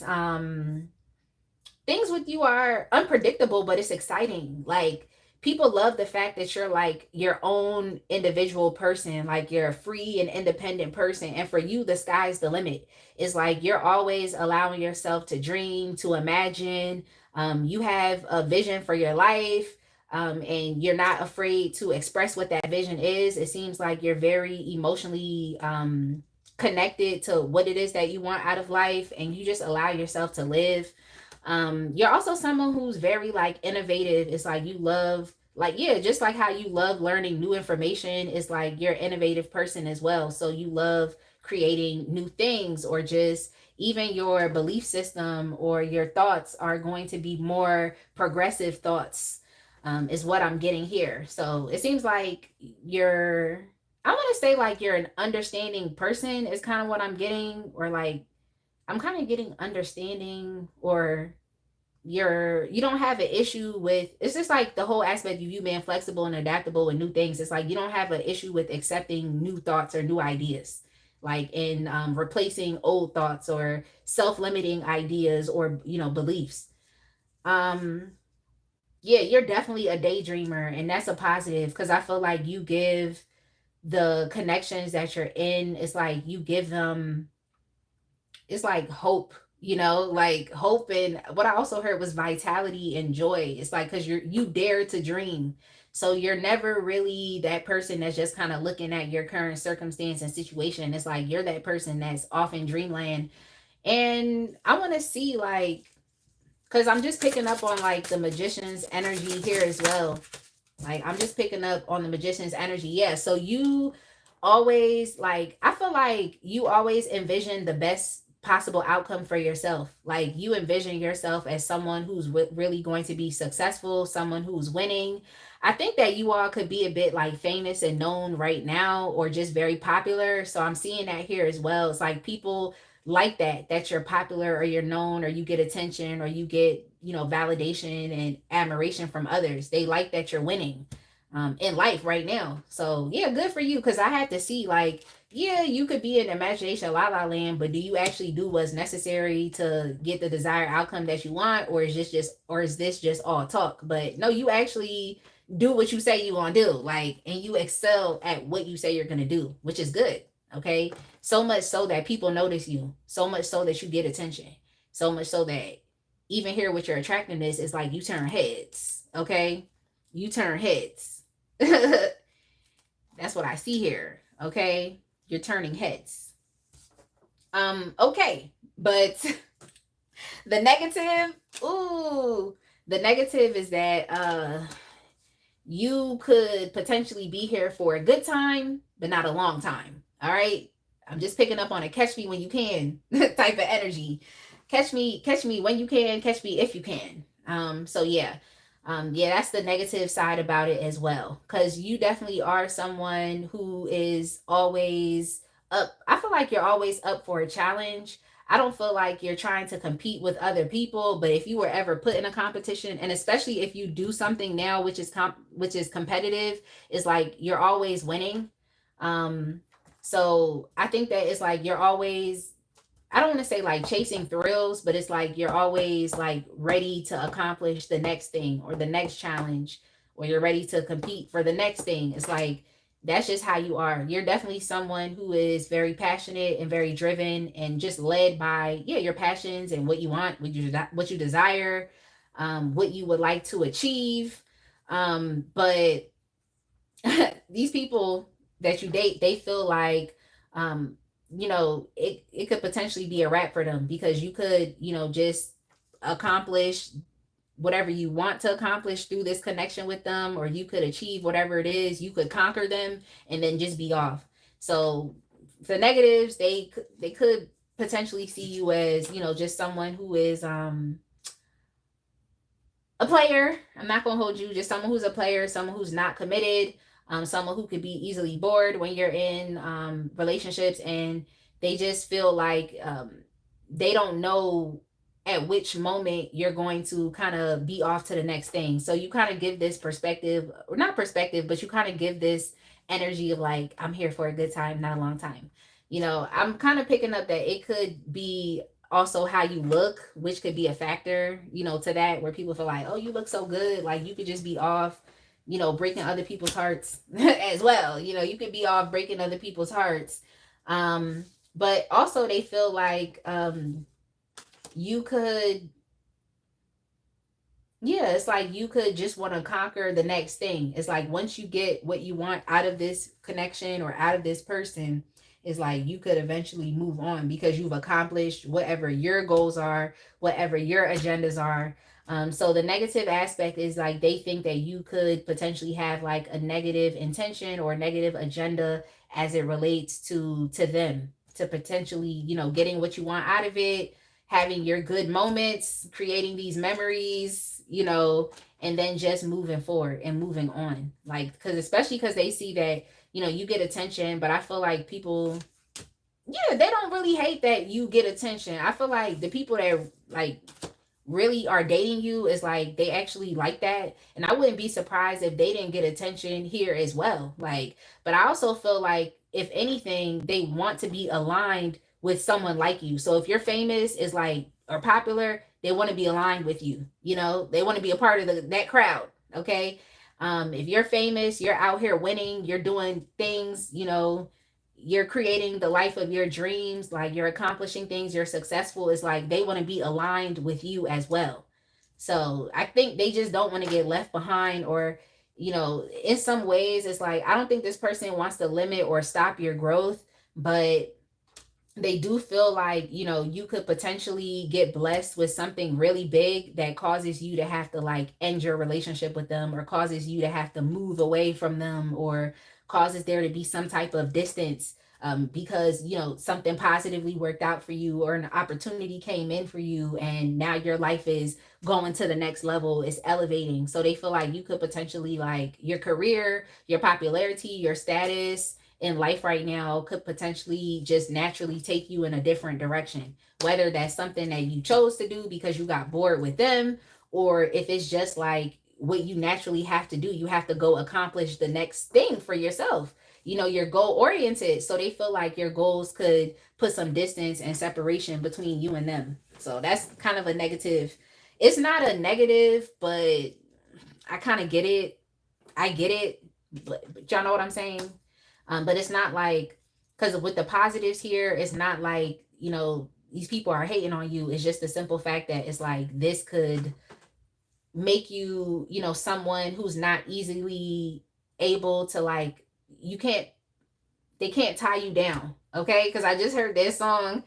Speaker 1: things with you are unpredictable, but it's exciting. Like people love the fact that you're like your own individual person, like you're a free and independent person. And for you, the sky's the limit. It's like you're always allowing yourself to dream, to imagine. You have a vision for your life. And you're not afraid to express what that vision is. It seems like you're very emotionally connected to what it is that you want out of life, and you just allow yourself to live. You're also someone who's very like innovative. It's like you love, like, yeah, just like how you love learning new information, it's like you're an innovative person as well. So you love creating new things, or just even your belief system or your thoughts are going to be more progressive thoughts, is what I'm getting here. So it seems like you're, I want to say like you're an understanding person is kind of what I'm getting, or like I'm kind of getting understanding, or you don't have an issue with, it's just like the whole aspect of you being flexible and adaptable with new things. It's like you don't have an issue with accepting new thoughts or new ideas, like in replacing old thoughts or self-limiting ideas or beliefs. um yeah, you're definitely a daydreamer, and that's a positive because I feel like you give the connections that you're in, it's like you give them, it's like hope, like hope. And what I also heard was vitality and joy. It's like because you dare to dream, so you're never really that person that's just kind of looking at your current circumstance and situation. It's like you're that person that's off in dreamland. And I want to see, like, because I'm just picking up on like the magician's energy here as well. Like I'm just picking up on the magician's energy. Yeah. So you always, like, I feel like you always envision the best possible outcome for yourself. Like you envision yourself as someone who's really going to be successful, someone who's winning. I think that you all could be a bit like famous and known right now, or just very popular. So I'm seeing that here as well. It's like people like that you're popular or you're known or you get attention or you get validation and admiration from others. They like that you're winning in life right now. So yeah, good for you, because I had to see, like, yeah, you could be in imagination la la land, but do you actually do what's necessary to get the desired outcome that you want, or is this just all talk? But no, you actually do what you say you gonna do, like, and you excel at what you say you're gonna do, which is good. Okay, so much so that people notice you, so much so that you get attention, so much so that even here with your attractiveness, it's like you turn heads. Okay, you turn heads. That's what I see here. Okay, you're turning heads. Okay, but the negative, ooh, the negative is that you could potentially be here for a good time, but not a long time. All right. I'm just picking up on a catch me when you can type of energy. Catch me when you can, catch me if you can. So yeah. Yeah, that's the negative side about it as well. Cause you definitely are someone who is always up. I feel like you're always up for a challenge. I don't feel like you're trying to compete with other people, but if you were ever put in a competition, and especially if you do something now which is competitive, it's like you're always winning. Um so I think that it's like you're always, I don't want to say like chasing thrills, but it's like you're always like ready to accomplish the next thing or the next challenge, or you're ready to compete for the next thing. It's like that's just how you are. You're definitely someone who is very passionate and very driven and just led by, yeah, your passions and what you want, what you desire, what you would like to achieve. But these people that you date, they feel like it could potentially be a wrap for them, because you could, just accomplish whatever you want to accomplish through this connection with them, or you could achieve whatever it is, you could conquer them and then just be off. So the negatives, they could potentially see you as, just someone who is a player. I'm not gonna hold you, just someone who's a player, someone who's not committed, someone who could be easily bored when you're in relationships, and they just feel like they don't know at which moment you're going to kind of be off to the next thing. So you kind of give this perspective, or not perspective, but you kind of give this energy of like, I'm here for a good time, not a long time. I'm kind of picking up that it could be also how you look, which could be a factor, to that, where people feel like, oh, you look so good. Like you could just be off, breaking other people's hearts as well. You could be off breaking other people's hearts. But also they feel like you could, yeah, it's like you could just want to conquer the next thing. It's like once you get what you want out of this connection or out of this person, it's like you could eventually move on because you've accomplished whatever your goals are, whatever your agendas are. So the negative aspect is like they think that you could potentially have like a negative intention or negative agenda as it relates to them, to potentially, getting what you want out of it, having your good moments, creating these memories, and then just moving forward and moving on. Like, because especially because they see that, you get attention, but I feel like people, yeah, they don't really hate that you get attention. I feel like the people that like really are dating you is like they actually like that, and I wouldn't be surprised if they didn't get attention here as well. Like, but I also feel like if anything they want to be aligned with someone like you. So if you're famous, is like, or popular, they want to be aligned with you. They want to be a part of that crowd. Okay. If you're famous, you're out here winning, you're doing things, you're creating the life of your dreams, like you're accomplishing things, you're successful, is like they want to be aligned with you as well. So I think they just don't want to get left behind, or in some ways it's like, I don't think this person wants to limit or stop your growth, but they do feel like, you could potentially get blessed with something really big that causes you to have to like end your relationship with them, or causes you to have to move away from them, or causes there to be some type of distance, because something positively worked out for you, or an opportunity came in for you, and now your life is going to the next level, is elevating. So they feel like you could potentially, like, your career, your popularity, your status in life right now could potentially just naturally take you in a different direction. Whether that's something that you chose to do because you got bored with them, or if it's just like what you naturally have to do, you have to go accomplish the next thing for yourself. You're goal oriented. So they feel like your goals could put some distance and separation between you and them. So that's kind of a negative. It's not a negative, but I kind of get it. I get it. But y'all know what I'm saying? But it's not like, because with the positives here, it's not like, these people are hating on you. It's just the simple fact that it's like this could make you, someone who's not easily able to, like, you can't, they can't tie you down. Okay. Because I just heard that song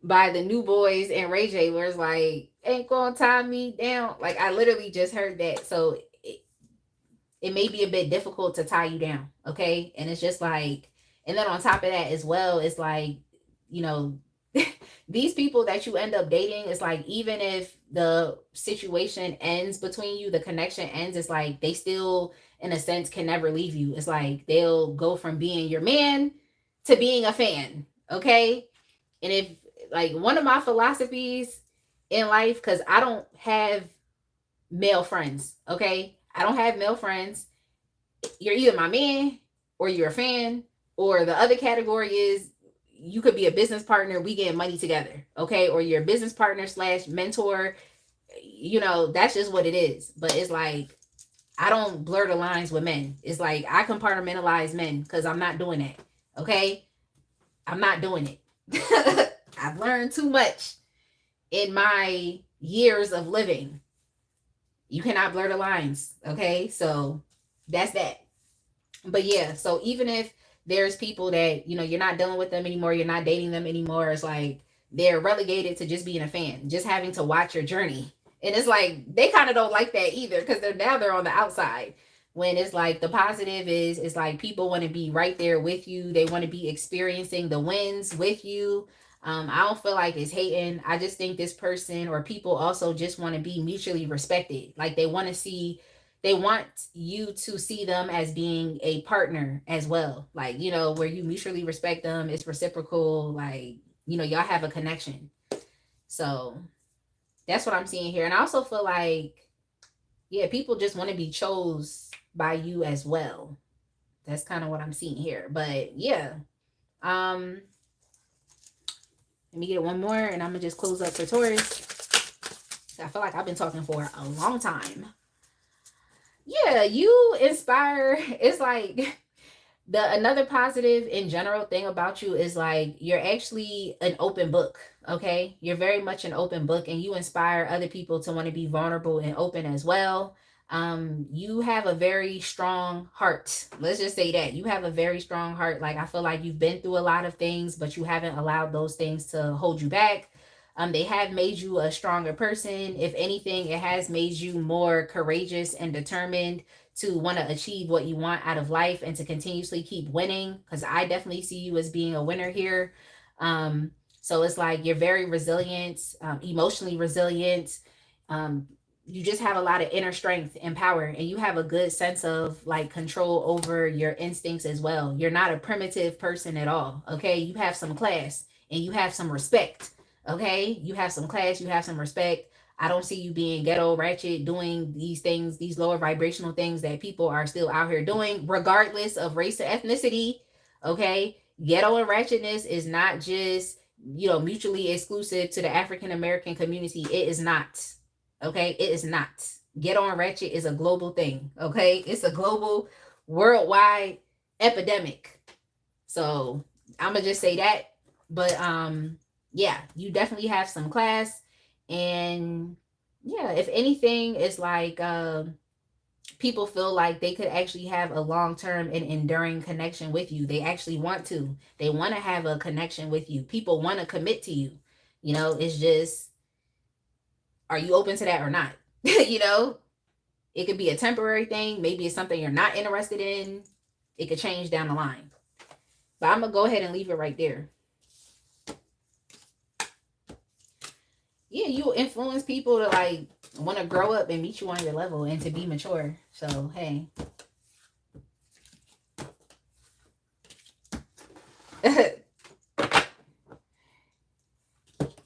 Speaker 1: by the New Boys and Ray J, where it's like, ain't gonna tie me down. Like, I literally just heard that. So it may be a bit difficult to tie you down. Okay. And it's just like, and then on top of that as well, it's like, you know, these people that you end up dating, it's like, even if the situation ends between you, the connection ends, it's like they still, in a sense, can never leave you. It's like they'll go from being your man to being a fan. Okay. And if, like, one of my philosophies in life, because I don't have male friends. Okay. I don't have male friends. You're either my man or you're a fan, or the other category is you could be a business partner. We get money together. Okay. Or you're a business partner slash mentor. That's just what it is. But it's like, I don't blur the lines with men. It's like I compartmentalize men because I'm not doing that. Okay. I'm not doing it. I've learned too much in my years of living. You cannot blur the lines. Okay. So that's that. But yeah, so even if there's people that, you're not dealing with them anymore, you're not dating them anymore, it's like they're relegated to just being a fan, just having to watch your journey. And it's like they kind of don't like that either, because they're on the outside. When it's like the positive is, it's like people want to be right there with you. They want to be experiencing the wins with you. I don't feel like it's hating. I just think this person or people also just want to be mutually respected. Like they want you to see them as being a partner as well. Like, where you mutually respect them, it's reciprocal. Like, y'all have a connection. So that's what I'm seeing here. And I also feel like, yeah, people just want to be chose by you as well. That's kind of what I'm seeing here. But yeah. Um, Let me get one more and I'm gonna just close up for Taurus. I feel like I've been talking for a long time. Yeah, you inspire. It's like another positive in general thing about you is like you're actually an open book. Okay, you're very much an open book, and you inspire other people to want to be vulnerable and open as well. You have a very strong heart. Let's just say that you have a very strong heart. Like, I feel like you've been through a lot of things, but you haven't allowed those things to hold you back. They have made you a stronger person. If anything, it has made you more courageous and determined to want to achieve what you want out of life and to continuously keep winning, because I definitely see you as being a winner here. So it's like you're very resilient, emotionally resilient. um, you just have a lot of inner strength and power, and you have a good sense of like control over your instincts as well. You're not a primitive person at all. Okay, you have some class and you have some respect. Okay, you have some class, you have some respect. I don't see you being ghetto ratchet doing these things, these lower vibrational things that people are still out here doing, regardless of race or ethnicity. Okay, ghetto and ratchetness is not just, mutually exclusive to the African American community. It is not. Okay, it is not. Ghetto and ratchet is a global thing. Okay, it's a global, worldwide epidemic. So I'm gonna just say that. But yeah, you definitely have some class. And yeah, if anything, it's like people feel like they could actually have a long-term and enduring connection with you. They actually want to. They want to have a connection with you. People want to commit to you. It's just, are you open to that or not? It could be a temporary thing. Maybe it's something you're not interested in. It could change down the line. But I'm going to go ahead and leave it right there. Yeah, you influence people to like want to grow up and meet you on your level and to be mature. So, hey.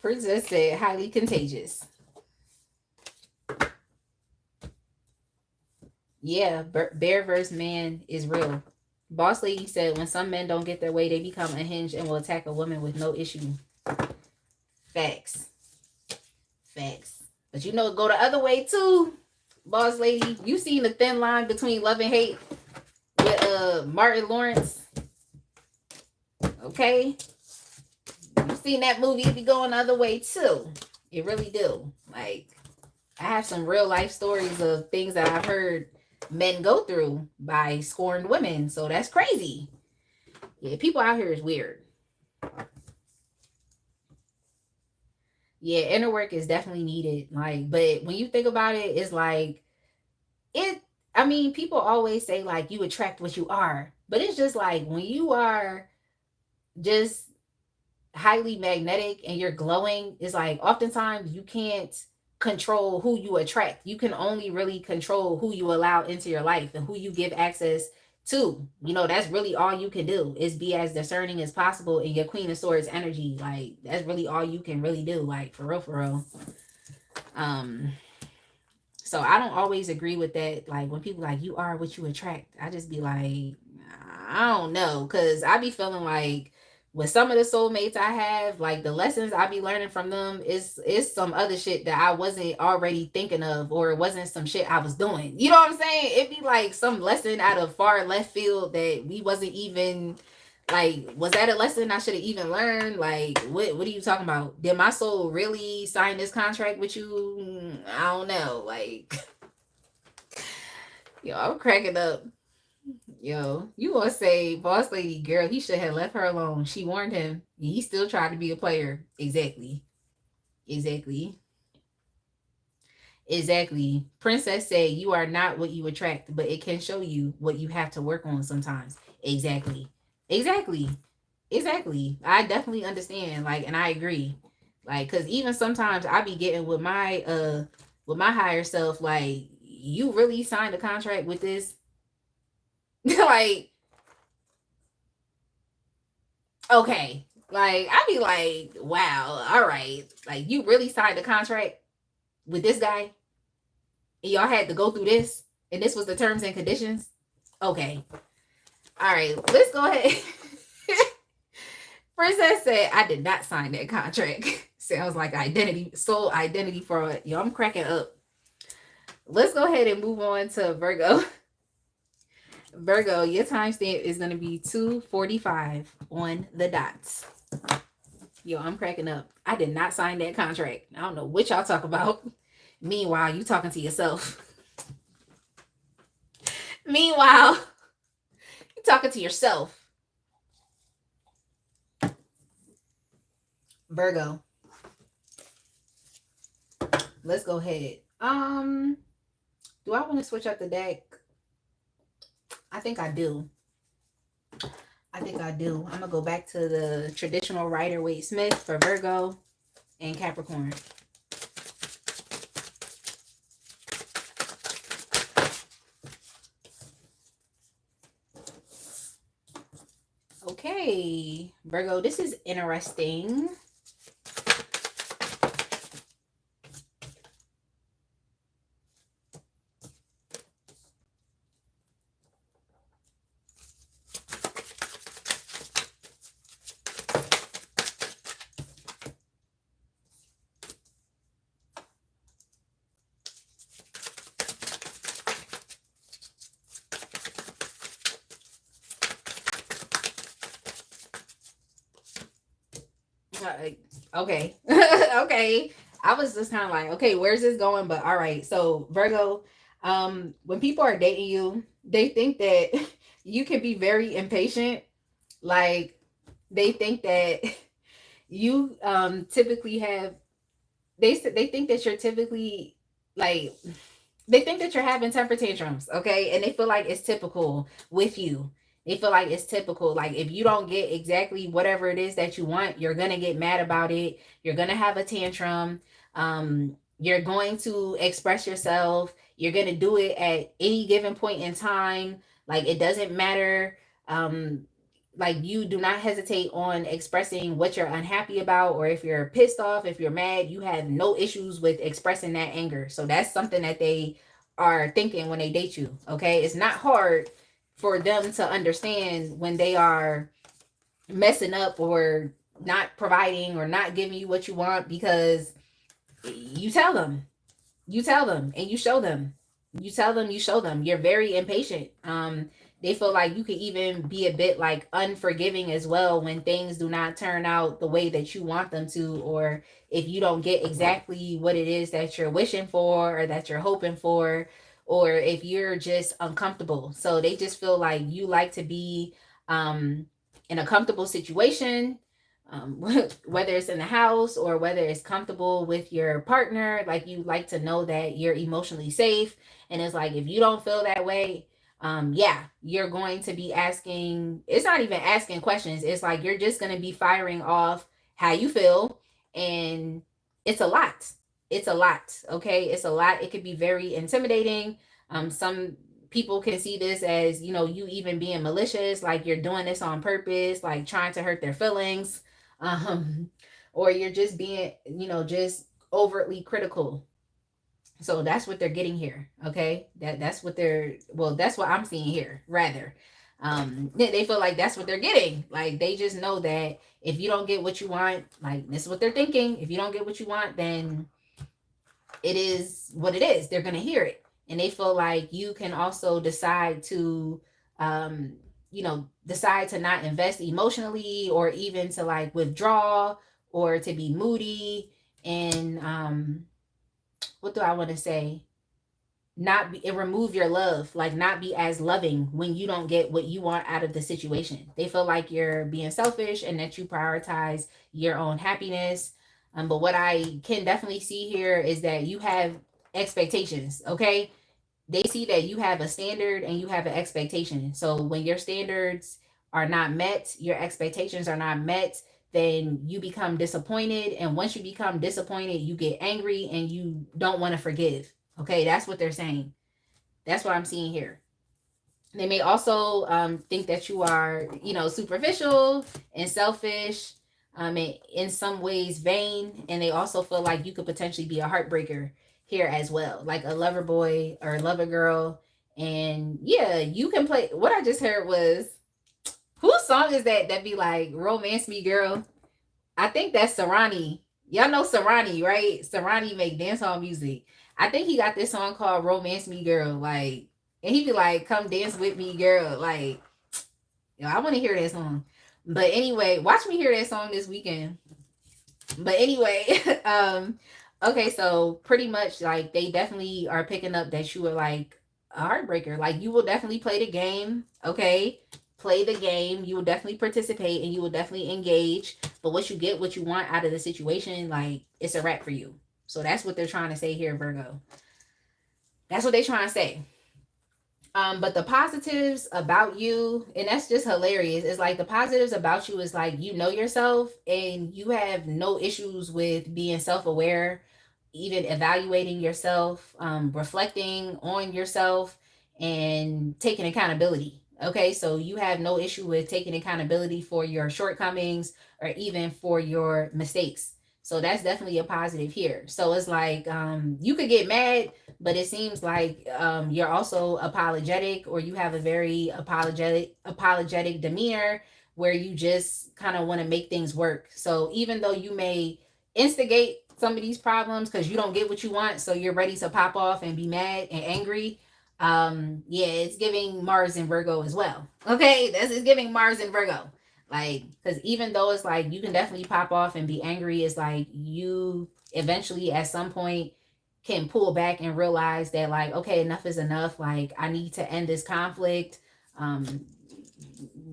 Speaker 1: Princess said, highly contagious. Yeah, bear versus man is real. Boss Lady said, when some men don't get their way, they become unhinged and will attack a woman with no issue. Facts. Facts. But go the other way too, Boss Lady. You seen the thin line between love and hate with Martin Lawrence. Okay? You seen that movie, it be going the other way too. It really do. Like, I have some real life stories of things that I've heard men go through by scorned women. So that's crazy. Yeah, people out here is weird. Yeah, inner work is definitely needed. Like, but when you think about it, it's like people always say like you attract what you are. But it's just like when you are just highly magnetic and you're glowing, it's like oftentimes you can't control who you attract. You can only really control who you allow into your life and who you give access to. That's really all you can do, is be as discerning as possible in your Queen of Swords energy. Like, that's really all you can really do. Like, for real, for real. So I don't always agree with that. Like, when people like, you are what you attract, I just be like, I don't know. Because I be feeling like with some of the soulmates I have, like the lessons I be learning from them is some other shit that I wasn't already thinking of, or it wasn't some shit I was doing. You know what I'm saying? It'd be like some lesson out of far left field that we wasn't even like, was that a lesson I should have even learned? Like, what are you talking about? Did my soul really sign this contract with you? I don't know. Like, I'm cracking up. Yo, you gonna say, Boss Lady, girl, he should have left her alone. She warned him. He still tried to be a player. Exactly. Exactly. Exactly. Princess said, you are not what you attract, but it can show you what you have to work on sometimes. Exactly. Exactly. Exactly. I definitely understand. Like, and I agree. Like, cause even sometimes I be getting with my higher self, like, you really signed a contract with this? Like, okay. Like, I'd be like, wow, all right. Like, you really signed a contract with this guy? And y'all had to go through this? And this was the terms and conditions? Okay. All right, let's go ahead. Princess said, I did not sign that contract. Sounds like sole identity fraud. Yo, I'm cracking up. Let's go ahead and move on to Virgo. Virgo, your timestamp is going to be 2:45 on the dots. Yo, I'm cracking up. I did not sign that contract. I don't know what y'all talk about. Meanwhile, you talking to yourself. Meanwhile, you talking to yourself. Virgo. Let's go ahead. Do I want to switch up the deck? I think I do. I'm going to go back to the traditional Rider-Waite-Smith for Virgo and Capricorn. Okay, Virgo, this is interesting. Okay. Okay. I was just kind of like, okay, where's this going? But all right. So Virgo, when people are dating you, they think that you can be very impatient. Like, they think that you typically have they think that you're typically like they think that you're having temper tantrums, okay? And they feel like it's typical with you. They feel like it's typical. Like, if you don't get exactly whatever it is that you want, you're gonna get mad about it. You're gonna have a tantrum. You're going to express yourself. You're gonna do it at any given point in time. Like, it doesn't matter. Like, you do not hesitate on expressing what you're unhappy about, or if you're pissed off, if you're mad, you have no issues with expressing that anger. So that's something that they are thinking when they date you. Okay, it's not hard for them to understand when they are messing up or not providing or not giving you what you want, because you tell them, and you show them. You tell them, you show them. You're very impatient. They feel like you could even be a bit like unforgiving as well when things do not turn out the way that you want them to, or if you don't get exactly what it is that you're wishing for or that you're hoping for, or if you're just uncomfortable. So they just feel like you like to be in a comfortable situation, whether it's in the house or whether it's comfortable with your partner. Like, you like to know that you're emotionally safe. And it's like, if you don't feel that way, yeah, you're going to be asking, it's not even asking questions, it's like you're just going to be firing off how you feel. And it's a lot. It's a lot. Okay, it's a lot. It could be very intimidating. Some people can see this as, you even being malicious, like you're doing this on purpose, like trying to hurt their feelings. um or you're just being, just overtly critical. So that's what they're getting here. Okay, that's what that's what I'm seeing here, rather. They feel like that's what they're getting. Like, they just know that if you don't get what you want, like, this is what they're thinking, if you don't get what you want, then it is what it is. They're gonna hear it. And they feel like you can also decide to decide to not invest emotionally, or even to like withdraw, or to be moody. And what do I want to say? Not be, remove your love, like not be as loving when you don't get what you want out of the situation. They feel like you're being selfish and that you prioritize your own happiness. But what I can definitely see here is that you have expectations. Okay, they see that you have a standard and you have an expectation. So when your standards are not met, your expectations are not met, then you become disappointed. And once you become disappointed, you get angry and you don't want to forgive. Okay, that's what they're saying. That's what I'm seeing here. They may also think that you are, superficial and selfish. and in some ways vain, and they also feel like you could potentially be a heartbreaker here as well, like a lover boy or lover girl. And yeah, you can play. What I just heard was, whose song is that be like romance me girl? I think that's Sarani. Y'all know Sarani, right? Sarani make dancehall music. I think he got this song called Romance Me Girl. Like, and he be like, come dance with me, girl. Like, yo, I want to hear that song. But anyway, watch me hear that song this weekend. But anyway, okay, so pretty much like they definitely are picking up that you were like a heartbreaker. Like you will definitely play the game, okay? Play the game. You will definitely participate and you will definitely engage. But what you get, what you want out of the situation, like it's a wrap for you. So that's what they're trying to say here, Virgo. That's what they're trying to say. But the positives about you, and that's just hilarious. It's like the positives about you is like you know yourself and you have no issues with being self-aware, even evaluating yourself, reflecting on yourself, and taking accountability. Okay, so you have no issue with taking accountability for your shortcomings or even for your mistakes. So that's definitely a positive here. So it's like you could get mad, but it seems like you're also apologetic, or you have a very apologetic demeanor where you just kind of want to make things work. So even though you may instigate some of these problems because you don't get what you want, so you're ready to pop off and be mad and angry, yeah, it's giving Mars and Virgo as well. Okay, this is giving Mars and Virgo. Like, because even though it's like you can definitely pop off and be angry, it's like you eventually at some point can pull back and realize that like, okay, enough is enough. Like I need to end this conflict. um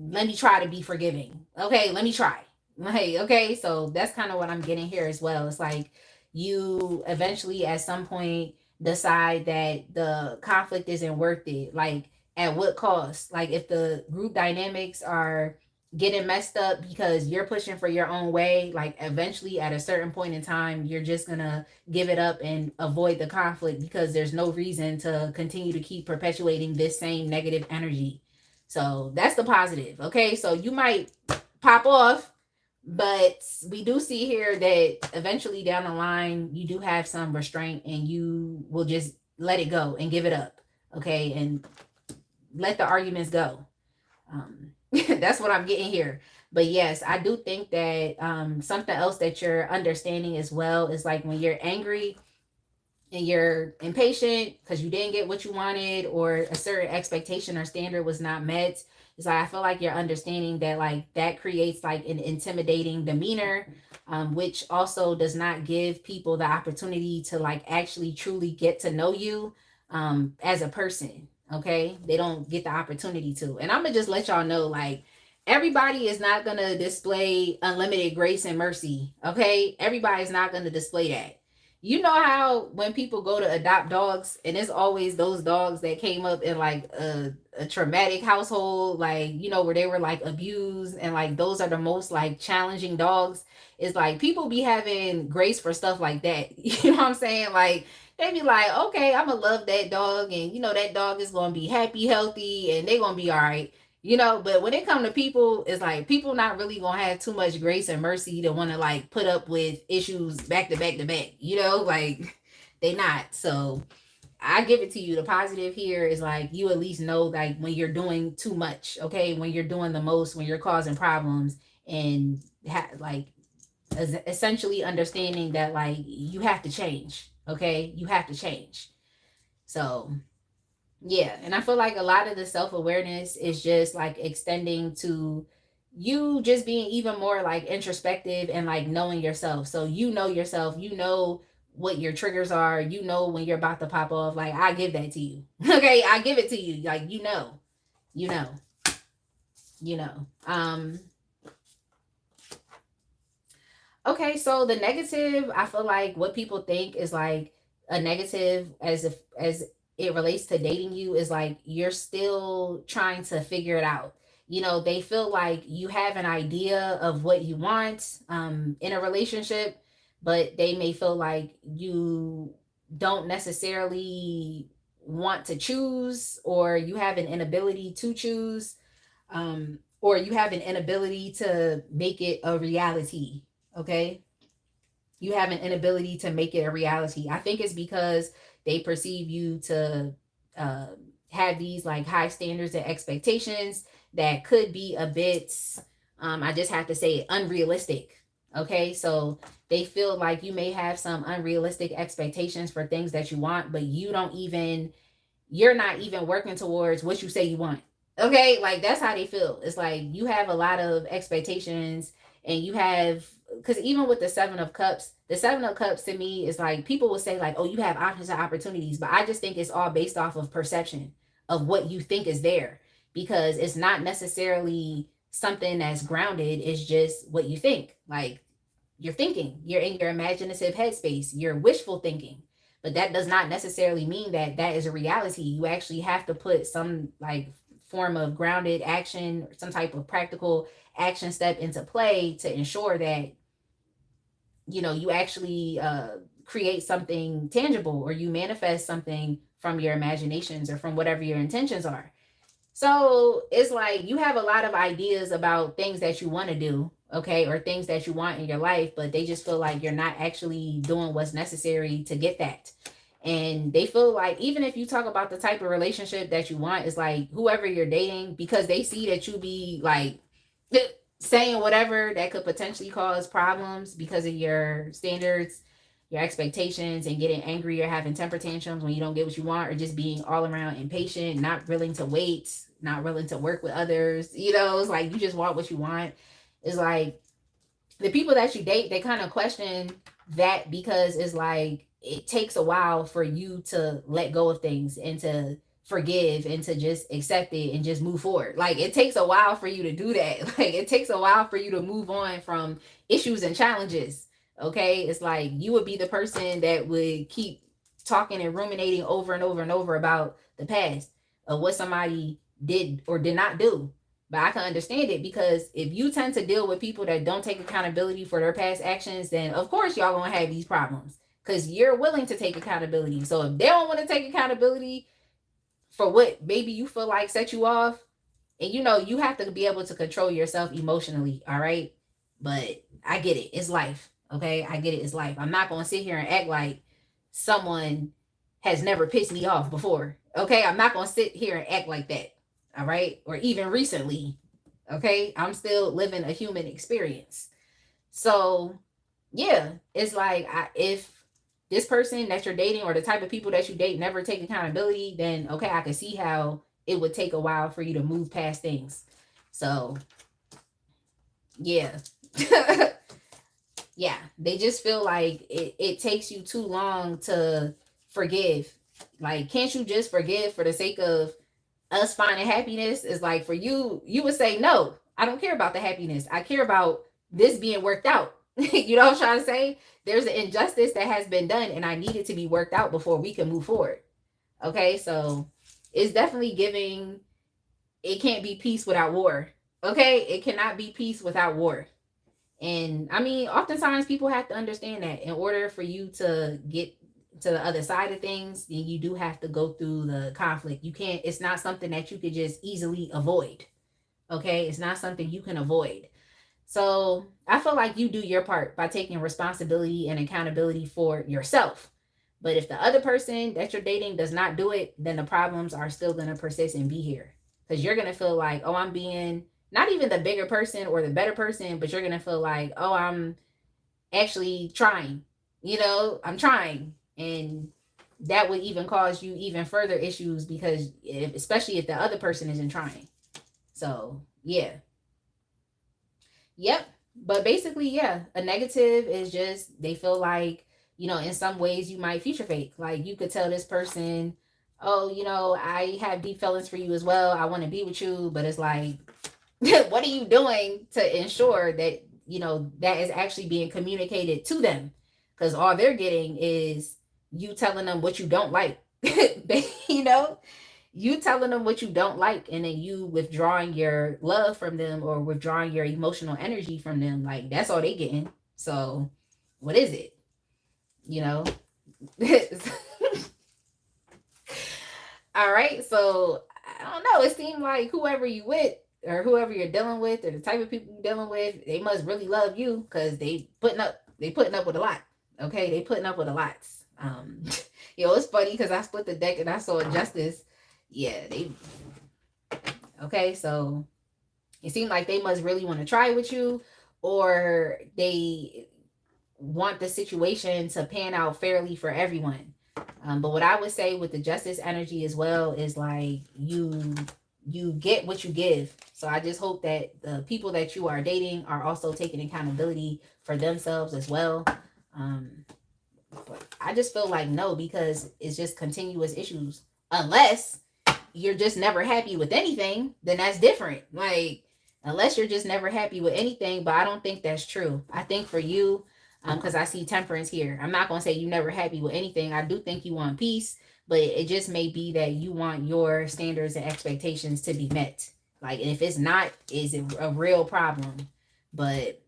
Speaker 1: Let me try to be forgiving. Okay, let me try. Hey, okay, so that's kind of what I'm getting here as well. It's like you eventually at some point decide that the conflict isn't worth it. Like at what cost? Like if the group dynamics are getting messed up because you're pushing for your own way, like eventually at a certain point in time you're just gonna give it up and avoid the conflict because there's no reason to continue to keep perpetuating this same negative energy. So that's the positive. Okay, so you might pop off, but we do see here that eventually down the line you do have some restraint and you will just let it go and give it up. Okay, and let the arguments go. That's what I'm getting here. But yes, I do think that something else that you're understanding as well is like when you're angry and you're impatient because you didn't get what you wanted or a certain expectation or standard was not met. It's like I feel like you're understanding that like that creates like an intimidating demeanor, which also does not give people the opportunity to like actually truly get to know you as a person. Okay, they don't get the opportunity to. And I'm gonna just let y'all know like everybody is not gonna display unlimited grace and mercy. Okay, everybody's not gonna display that. You know how when people go to adopt dogs and it's always those dogs that came up in like a traumatic household, like you know where they were like abused, and like those are the most like challenging dogs. It's like people be having grace for stuff like that. You know what I'm saying? Like they be like, okay, I'm gonna love that dog, and you know that dog is gonna be happy, healthy, and they gonna be all right. You know, but when it come to people, it's like people not really gonna have too much grace and mercy to want to like put up with issues back to back to back. You know, like they not. So I give it to you. The positive here is like you at least know like when you're doing too much. Okay, when you're doing the most, when you're causing problems, and like essentially understanding that like you have to change. Okay, you have to change. So yeah, and I feel like a lot of the self-awareness is just like extending to you just being even more like introspective and like knowing yourself. So you know yourself, you know what your triggers are, you know when you're about to pop off. Like I give that to you. Okay, I give it to you. Like you know, you know. Okay, so the negative, I feel like what people think is like a negative as it relates to dating you is like you're still trying to figure it out. You know, they feel like you have an idea of what you want in a relationship, but they may feel like you don't necessarily want to choose, or you have an inability to choose, or you have an inability to make it a reality. Okay. You have an inability to make it a reality. I think it's because they perceive you to uh, have these like high standards and expectations that could be a bit, I just have to say, unrealistic. Okay. So they feel like you may have some unrealistic expectations for things that you want, but you're not even working towards what you say you want. Okay, like that's how they feel. It's like you have a lot of expectations, and you have, because even with the 7 of Cups to me is like, people will say like, oh, you have options and opportunities, but I just think it's all based off of perception of what you think is there, because it's not necessarily something that's grounded. It's just what you think. Like, you're thinking, you're in your imaginative headspace, you're wishful thinking, but that does not necessarily mean that that is a reality. You actually have to put some like form of grounded action, some type of practical action step into play to ensure that you actually create something tangible, or you manifest something from your imaginations or from whatever your intentions are. So it's like you have a lot of ideas about things that you want to do, okay, or things that you want in your life, but they just feel like you're not actually doing what's necessary to get that. And they feel like, even if you talk about the type of relationship that you want, is like whoever you're dating, because they see that you be like saying whatever that could potentially cause problems because of your standards, your expectations, and getting angry or having temper tantrums when you don't get what you want, or just being all around impatient, not willing to wait, not willing to work with others. It's like you just want what you want. It's like the people that you date, they kind of question that, because it's like it takes a while for you to let go of things and to forgive and to just accept it and just move forward. Like, it takes a while for you to do that. Like, it takes a while for you to move on from issues and challenges. Okay. It's like you would be the person that would keep talking and ruminating over and over and over about the past of what somebody did or did not do. But I can understand it, because if you tend to deal with people that don't take accountability for their past actions, then of course y'all gonna have these problems, because you're willing to take accountability. So if they don't want to take accountability for what maybe you feel like set you off, and you have to be able to control yourself emotionally, all right? But I get it. It's life. Okay? I get it. It's life. I'm not gonna sit here and act like someone has never pissed me off before. Okay? I'm not gonna sit here and act like that. All right? Or even recently. Okay? I'm still living a human experience. So yeah, it's like, if this person that you're dating, or the type of people that you date, never take accountability, then okay, I can see how it would take a while for you to move past things. So yeah. Yeah, they just feel like it takes you too long to forgive. Like, can't you just forgive for the sake of us finding happiness? Is like, for you would say, no, I don't care about the happiness. I care about this being worked out. You know what I'm trying to say? There's an injustice that has been done, and I need it to be worked out before we can move forward. Okay, so it's definitely giving, it can't be peace without war. Okay, it cannot be peace without war. And I mean, oftentimes people have to understand that in order for you to get to the other side of things, then you do have to go through the conflict. You can't, it's not something that you could just easily avoid. Okay, it's not something you can avoid. So I feel like you do your part by taking responsibility and accountability for yourself. But if the other person that you're dating does not do it, then the problems are still going to persist and be here. Because you're going to feel like, oh, I'm being not even the bigger person or the better person, but you're going to feel like, oh, I'm actually trying. I'm trying. And that would even cause you even further issues, because especially if the other person isn't trying. So, yeah. Yep. But basically, yeah, a negative is just they feel like, in some ways you might future fake. Like, you could tell this person, oh, I have deep feelings for you as well. I want to be with you. But it's like, what are you doing to ensure that, that is actually being communicated to them? Because all they're getting is you telling them what you don't like. you know? You telling them what you don't like, and then you withdrawing your love from them, or withdrawing your emotional energy from them. Like, that's all they getting. So what is it? All right. So I don't know. It seemed like whoever you with, or whoever you're dealing with, or the type of people you're dealing with, they must really love you because they putting up with a lot. Okay, they putting up with a lot. Um, it's funny because I split the deck and I saw Justice. Yeah, they okay. So it seemed like they must really want to try with you, or they want the situation to pan out fairly for everyone. But what I would say with the Justice energy as well is like you get what you give. So I just hope that the people that you are dating are also taking accountability for themselves as well. But I just feel like no, because it's just continuous issues. Unless you're just never happy with anything, then that's different. Like, unless you're just never happy with anything, but I don't think that's true. I think for you, because I see temperance here. I'm not gonna say you never happy with anything. I do think you want peace, but it just may be that you want your standards and expectations to be met. Like, if it's not, is it a real problem? But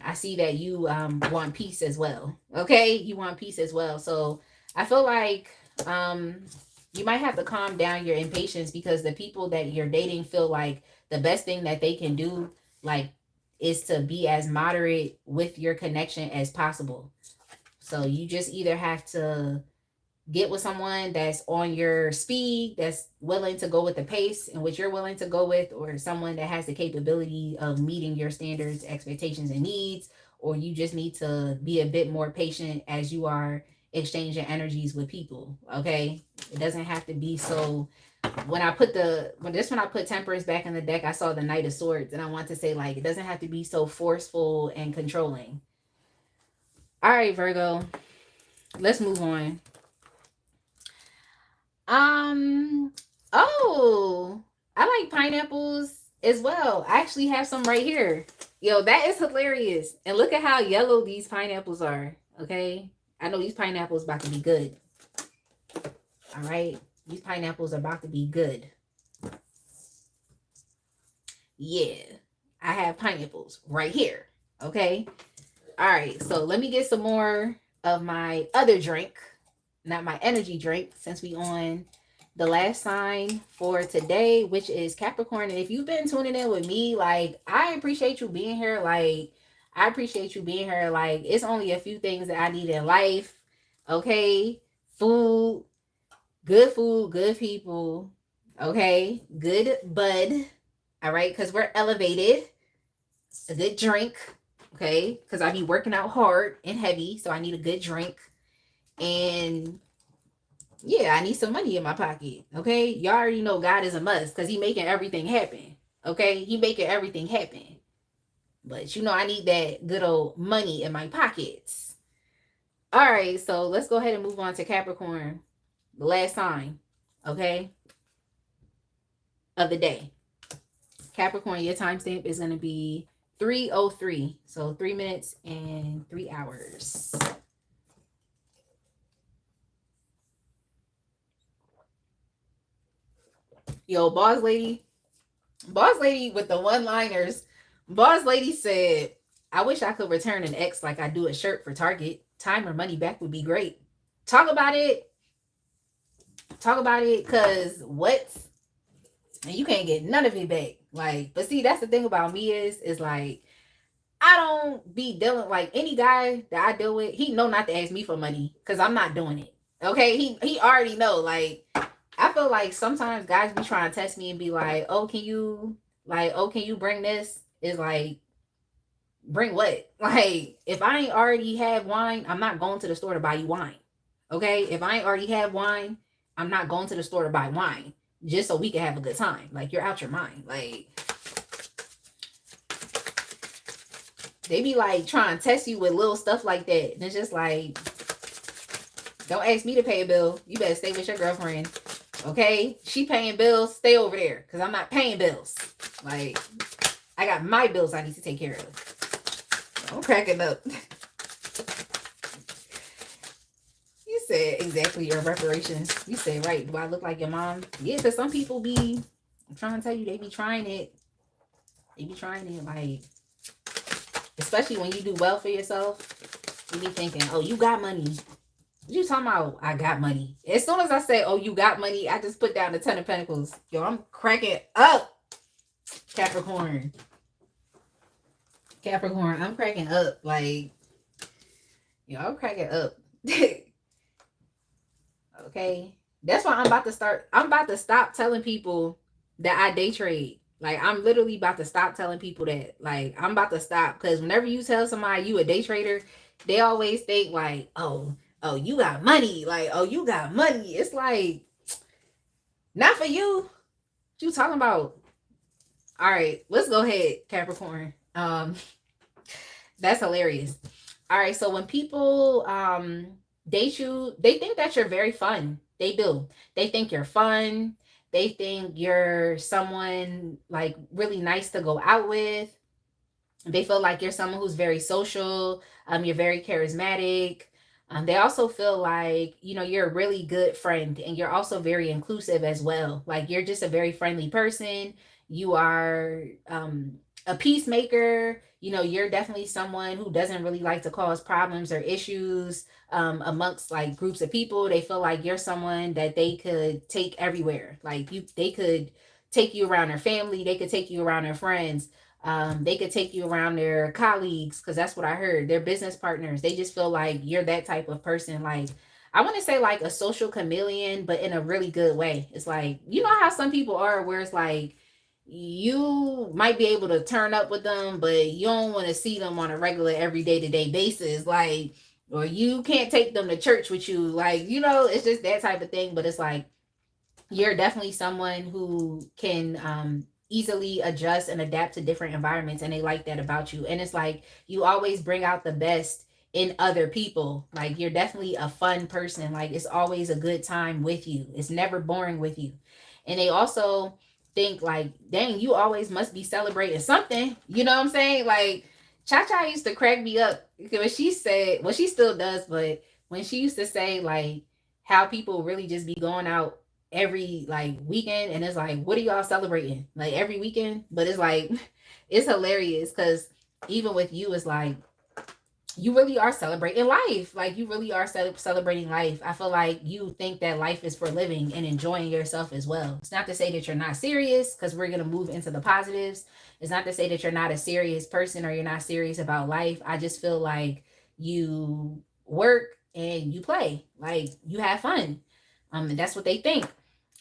Speaker 1: I see that you want peace as well. Okay, you want peace as well. So I feel like you might have to calm down your impatience, because the people that you're dating feel like the best thing that they can do, like, is to be as moderate with your connection as possible. So you just either have to get with someone that's on your speed, that's willing to go with the pace and what you're willing to go with, or someone that has the capability of meeting your standards, expectations, and needs, or you just need to be a bit more patient as you are exchanging energies with people. Okay, it doesn't have to be so. When I put temperance back in the deck, I saw the Knight of Swords, and I want to say, like, it doesn't have to be so forceful and controlling. All right, Virgo, let's move on. Oh, I like pineapples as well. I actually have some right here. Yo, that is hilarious. And look at how yellow these pineapples are. Okay. I know these pineapples about to be good. All right. These pineapples are about to be good. Yeah. I have pineapples right here. Okay. All right. So let me get some more of my other drink. Not my energy drink, since we on the last sign for today, which is Capricorn. And if you've been tuning in with me, like, I appreciate you being here. Like, I appreciate you being here. Like, it's only a few things that I need in life. Okay. Food, good people. Okay. Good bud. All right. Because we're elevated. A good drink. Okay. Because I be working out hard and heavy. So I need a good drink. And yeah, I need some money in my pocket. Okay. Y'all already know God is a must, because he making everything happen. Okay. He making everything happen. But I need that good old money in my pockets. All right. So let's go ahead and move on to Capricorn. The last sign. Okay. Of the day. Capricorn, your timestamp is going to be 3:03. So 3 minutes and 3 hours. Yo, boss lady with the one-liners. Boss lady said, I wish I could return an ex like I do a shirt for Target. Time or money back would be great. Talk about it. Because what? And you can't get none of it back. Like, but see, that's the thing about me is like, I don't be dealing, like, any guy that I deal with, he know not to ask me for money, because I'm not doing it. Okay, he already know. Like, I feel like sometimes guys be trying to test me and be like, oh, can you bring this? Is like, bring what? Like, if I ain't already have wine, I'm not going to the store to buy you wine. Okay, if I ain't already have wine, I'm not going to the store to buy wine just so we can have a good time. Like, you're out your mind. Like, they be like trying to test you with little stuff like that. And it's just like, don't ask me to pay a bill. You better stay with your girlfriend. Okay? She paying bills. Stay over there, because I'm not paying bills. Like, I got my bills I need to take care of. I'm cracking up. You said exactly your reparations. You said, right. Do I look like your mom? Yeah, because some people be, I'm trying to tell you, they be trying it. Like, especially when you do well for yourself, you be thinking, oh, you got money. What you talking about? I got money. As soon as I say, oh, you got money, I just put down the 10 of Pentacles. Yo, I'm cracking up. Capricorn. Capricorn, I'm cracking up. Like, y'all cracking up. Okay. That's why I'm about to stop telling people that I day trade. Like, I'm literally about to stop telling people that. Like, I'm about to stop. Because whenever you tell somebody you a day trader, they always think like, oh, you got money. Like, oh, you got money. It's like, not for you. What you talking about? All right, let's go ahead, Capricorn. That's hilarious. All right, so when people date you, they think that you're very fun. They do. They think you're fun. They think you're someone like really nice to go out with. They feel like you're someone who's very social. You're very charismatic. They also feel like, you know, you're a really good friend, and you're also very inclusive as well. Like, you're just a very friendly person. You are a peacemaker. You know, you're definitely someone who doesn't really like to cause problems or issues amongst like groups of people. They feel like you're someone that they could take everywhere. Like, they could take you around their family. They could take you around their friends. They could take you around their colleagues, because that's what I heard. Their business partners. They just feel like you're that type of person. Like, I want to say like a social chameleon, but in a really good way. It's like, you know how some people are, where it's like you might be able to turn up with them, but you don't want to see them on a regular everyday to day basis. Like, or you can't take them to church with you. Like, you know, it's just that type of thing. But it's like, you're definitely someone who can easily adjust and adapt to different environments, and they like that about you. And it's like, you always bring out the best in other people. Like, you're definitely a fun person. Like, it's always a good time with you. It's never boring with you. And they also think like, dang, you always must be celebrating something. You know what I'm saying? Like, Cha used to crack me up when she said, well, she still does, but when she used to say like how people really just be going out every like weekend, and it's like, what are y'all celebrating like every weekend? But it's like, it's hilarious, because even with you, it's like, you really are celebrating life. Like, you really are celebrating life. I feel like you think that life is for living and enjoying yourself as well. It's not to say that you're not serious, because we're going to move into the positives. It's not to say that you're not a serious person or you're not serious about life. I just feel like you work and you play, like you have fun. And that's what they think.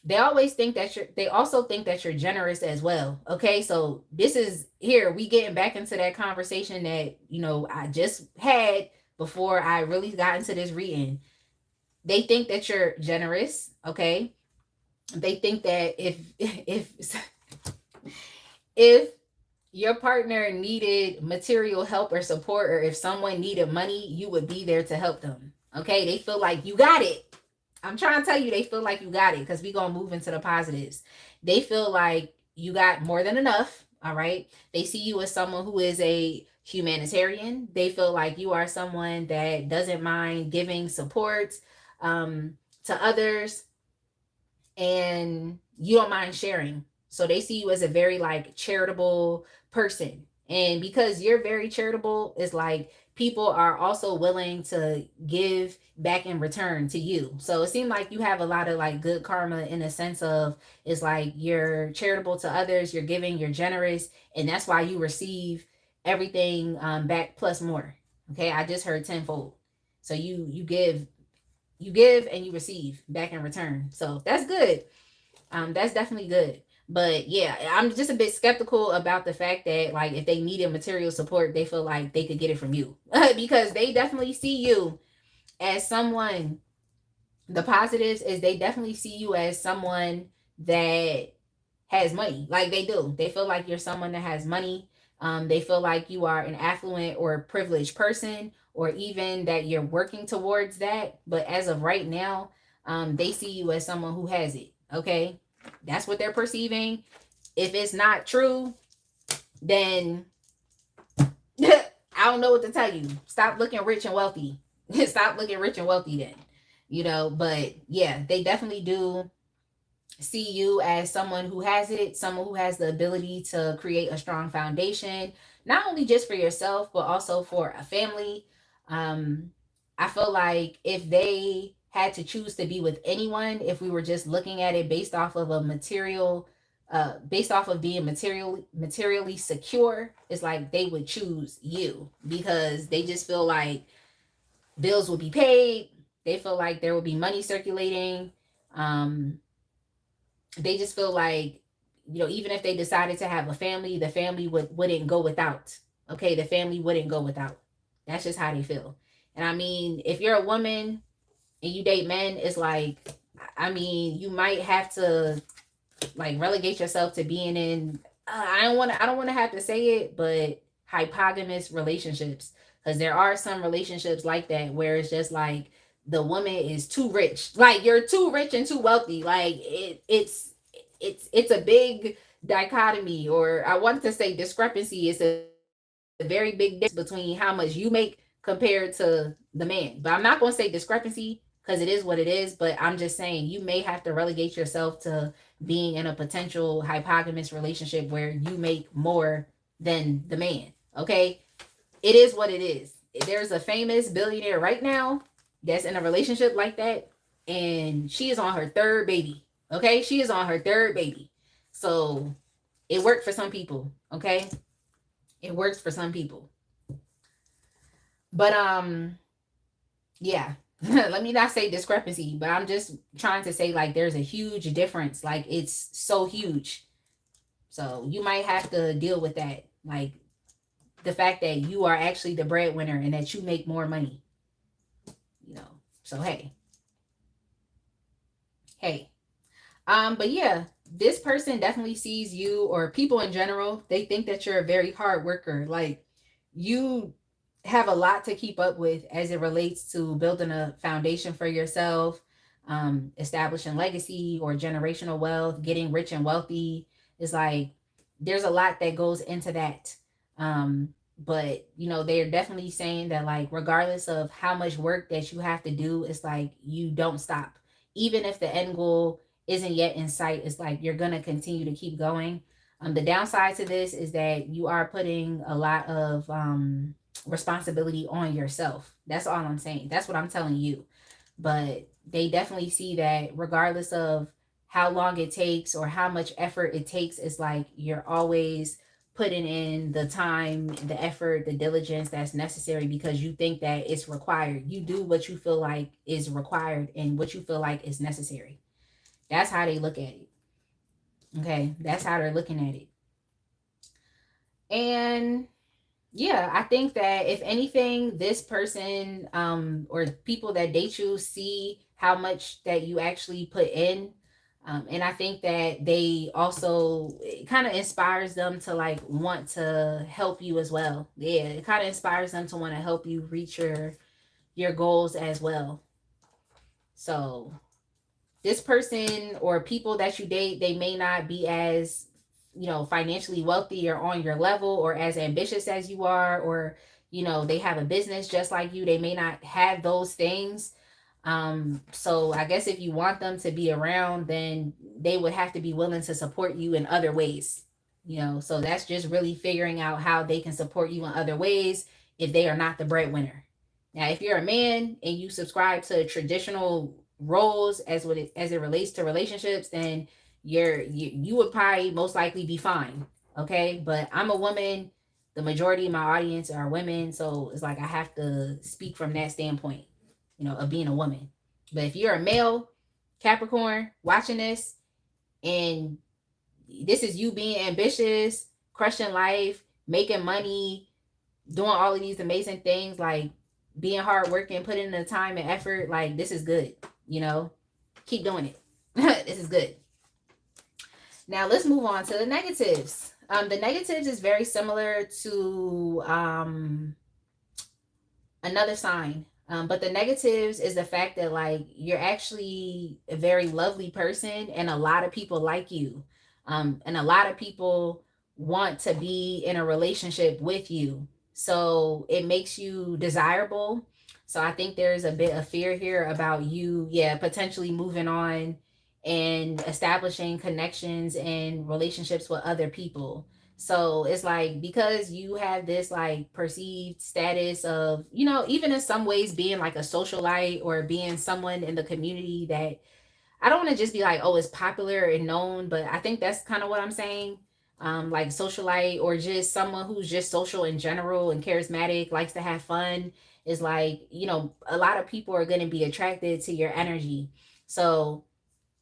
Speaker 1: They always think that they also think that you're generous as well. Okay, so this is here we getting back into that conversation that, you know, I just had before I really got into this reading. They think that you're generous. Okay, they think that if your partner needed material help or support, or if someone needed money, you would be there to help them. Okay, they feel like you got it. I'm trying to tell you, they feel like you got it, because we're going to move into the positives. They feel like you got more than enough. All right. They see you as someone who is a humanitarian. They feel like you are someone that doesn't mind giving support to others, and you don't mind sharing. So they see you as a very like charitable person. And because you're very charitable, it's like people are also willing to give back in return to you. So it seems like you have a lot of like good karma, in a sense of, it's like you're charitable to others, you're giving, you're generous, and that's why you receive everything back plus more. Okay, I just heard tenfold. So you give and you receive back in return. So that's good. That's definitely good. But yeah, I'm just a bit skeptical about the fact that like if they needed material support, they feel like they could get it from you. Because they definitely see you as someone, the positives is they definitely see you as someone that has money. Like, they do. They feel like you're someone that has money. They feel like you are an affluent or privileged person, or even that you're working towards that. But as of right now, they see you as someone who has it. Okay, that's what they're perceiving. If it's not true, then I don't know what to tell you. Stop looking rich and wealthy. Stop looking rich and wealthy then. You know, but yeah, they definitely do see you as someone who has it, someone who has the ability to create a strong foundation, not only just for yourself, but also for a family. Um, I feel like if they had to choose to be with anyone, if we were just looking at it based off of a material based off of being materially secure, it's like they would choose you because they just feel like bills will be paid. They feel like there will be money circulating. Um, they just feel like, even if they decided to have a family, the family wouldn't go without. Okay, the family wouldn't go without. That's just how they feel. And I mean, if you're a woman and you date men, it's like, I mean, you might have to like relegate yourself to being in, I don't want to have to say it, but hypogamous relationships, because there are some relationships like that where it's just like the woman is too rich, like you're too rich and too wealthy, like it's a big dichotomy, or I want to say discrepancy. It's a very big difference between how much you make compared to the man. But I'm not going to say discrepancy because it is what it is, but I'm just saying you may have to relegate yourself to being in a potential hypogamous relationship where you make more than the man. Okay? It is what it is. There's a famous billionaire right now that's in a relationship like that, and she is on her third baby. Okay? She is on her third baby. So it worked for some people. Okay? It works for some people. But yeah. Let me not say discrepancy, but I'm just trying to say like there's a huge difference. Like it's so huge. So you might have to deal with that. Like the fact that you are actually the breadwinner and that you make more money. You know. So hey. But yeah, this person definitely sees you, or people in general, they think that you're a very hard worker. Like you have a lot to keep up with as it relates to building a foundation for yourself, establishing legacy or generational wealth, getting rich and wealthy. It's like there's a lot that goes into that. But they're definitely saying that like regardless of how much work that you have to do, it's like you don't stop. Even if the end goal isn't yet in sight, it's like you're gonna continue to keep going. The downside to this is that you are putting a lot of responsibility on yourself. That's all I'm saying. That's what I'm telling you. But they definitely see that regardless of how long it takes or how much effort it takes, it's like you're always putting in the time, the effort, the diligence that's necessary because you think that it's required. You do what you feel like is required and what you feel like is necessary. That's how they look at it. Okay, that's how they're looking at it. And yeah, I think that if anything, this person or people that date you see how much that you actually put in. And I think that they also, it kind of inspires them to like want to help you as well. Yeah, it kind of inspires them to want to help you reach your goals as well. So this person or people that you date, they may not be as financially wealthy or on your level or as ambitious as you are, or they have a business just like you. They may not have those things. So I guess if you want them to be around, then they would have to be willing to support you in other ways. So that's just really figuring out how they can support you in other ways if they are not the breadwinner. Now if you're a man and you subscribe to traditional roles as it relates to relationships, then you would probably most likely be fine. Okay, but I'm a woman. The majority of my audience are women, so it's like I have to speak from that standpoint, of being a woman. But if you're a male Capricorn watching this, and this is you being ambitious, crushing life, making money, doing all of these amazing things, like being hardworking, putting in the time and effort, like this is good. Keep doing it. This is good. Now let's move on to the negatives. The negatives is very similar to another sign. But the negatives is the fact that like you're actually a very lovely person and a lot of people like you. And a lot of people want to be in a relationship with you. So it makes you desirable. So I think there's a bit of fear here about you, yeah, potentially moving on and establishing connections and relationships with other people. So it's like because you have this like perceived status of, even in some ways being like a socialite or being someone in the community that I don't want to just be like, oh, it's popular and known, but I think that's kind of what I'm saying. Like socialite, or just someone who's just social in general and charismatic, likes to have fun, is like, a lot of people are going to be attracted to your energy. So,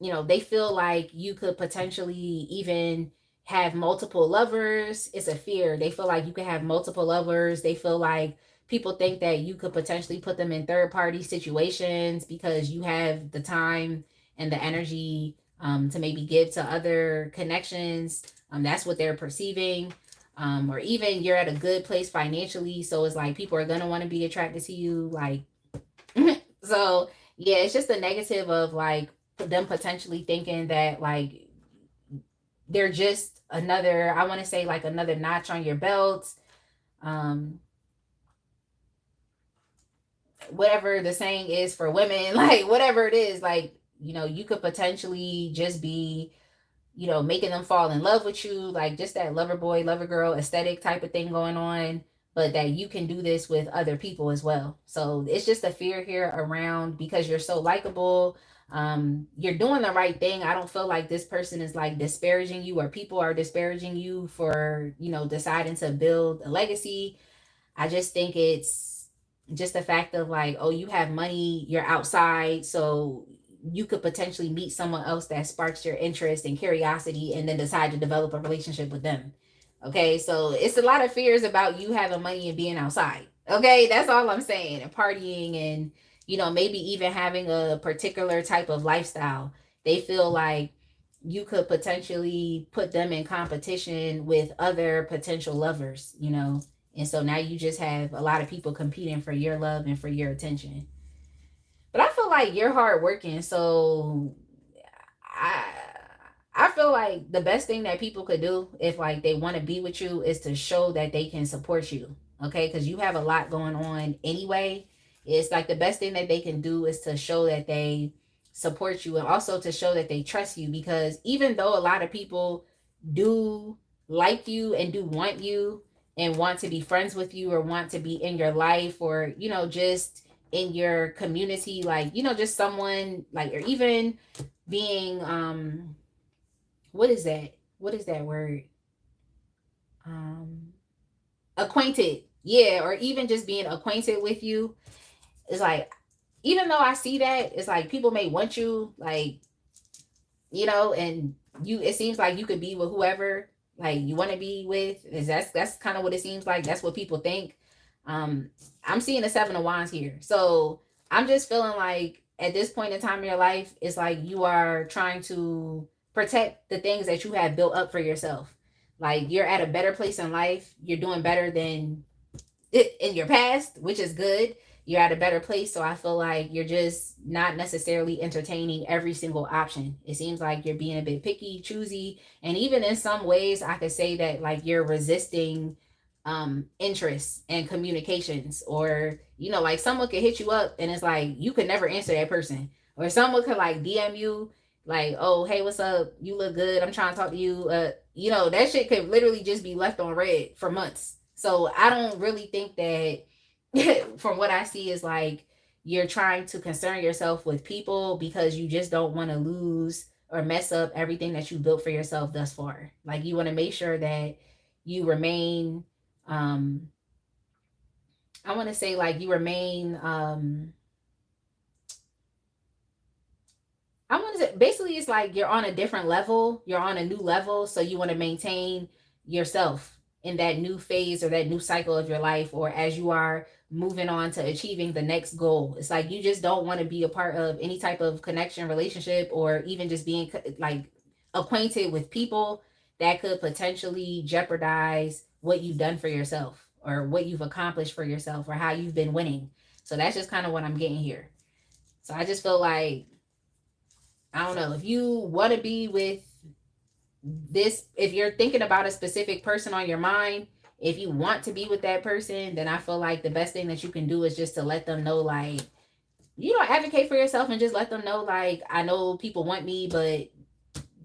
Speaker 1: they feel like you could potentially even have multiple lovers. It's a fear. They feel like you could have multiple lovers. They feel like people think that you could potentially put them in third party situations because you have the time and the energy to maybe give to other connections. That's what they're perceiving. Or even you're at a good place financially. So it's like people are going to want to be attracted to you. Like, so yeah, it's just a negative of like them potentially thinking that like they're just another, I want to say like another notch on your belt. Um, whatever the saying is for women, like whatever it is, like, you could potentially just be, making them fall in love with you, like just that lover boy, lover girl aesthetic type of thing going on, but that you can do this with other people as well. So it's just a fear here around because you're so likable. You're doing the right thing. I don't feel like this person is like disparaging you or people are disparaging you for, deciding to build a legacy. I just think it's just the fact of like, oh, you have money, you're outside, so you could potentially meet someone else that sparks your interest and curiosity and then decide to develop a relationship with them. Okay, so it's a lot of fears about you having money and being outside. Okay, that's all I'm saying. And partying and, maybe even having a particular type of lifestyle. They feel like you could potentially put them in competition with other potential lovers. And so now you just have a lot of people competing for your love and for your attention. But I feel like you're hardworking, so I I feel like the best thing that people could do if like they want to be with you is to show that they can support you. Okay, because you have a lot going on anyway. It's like the best thing that they can do is to show that they support you and also to show that they trust you, because even though a lot of people do like you and do want you and want to be friends with you or want to be in your life or just in your community, like just someone like, or even being what is that word, um acquainted, yeah, or even just being acquainted with you. It's like, even though I see that, it's like people may want you, like, and it seems like you could be with whoever like you want to be with. Is that's kind of what it seems like. That's what people think. um I'm seeing the 7 of Wands here, so I'm just feeling like at this point in time in your life, it's like you are trying to protect the things that you have built up for yourself. Like you're at a better place in life, you're doing better than in your past, which is good. You're at a better place. So I feel like you're just not necessarily entertaining every single option. It seems like you're being a bit picky, choosy. And even in some ways, I could say that like you're resisting interests and communications, or like someone could hit you up and it's like you could never answer that person, or someone could like DM you like, oh, hey, what's up, you look good, I'm trying to talk to you. That shit could literally just be left on red for months. So I don't really think that from what I see is like you're trying to concern yourself with people because you just don't want to lose or mess up everything that you built for yourself thus far. Like you want to make sure that you remain um I want to say like you remain I want to say basically it's like you're on a different level, you're on a new level, so you want to maintain yourself in that new phase or that new cycle of your life, or as you are moving on to achieving the next goal. It's like you just don't want to be a part of any type of connection, relationship, or even just being like acquainted with people that could potentially jeopardize what you've done for yourself or what you've accomplished for yourself or how you've been winning. So that's just kind of what I'm getting here. So I just feel like, I don't know, if you want to be with this, if you're thinking about a specific person on your mind, if you want to be with that person, then I feel like the best thing that you can do is just to let them know, like, advocate for yourself and just let them know, like, I know people want me, but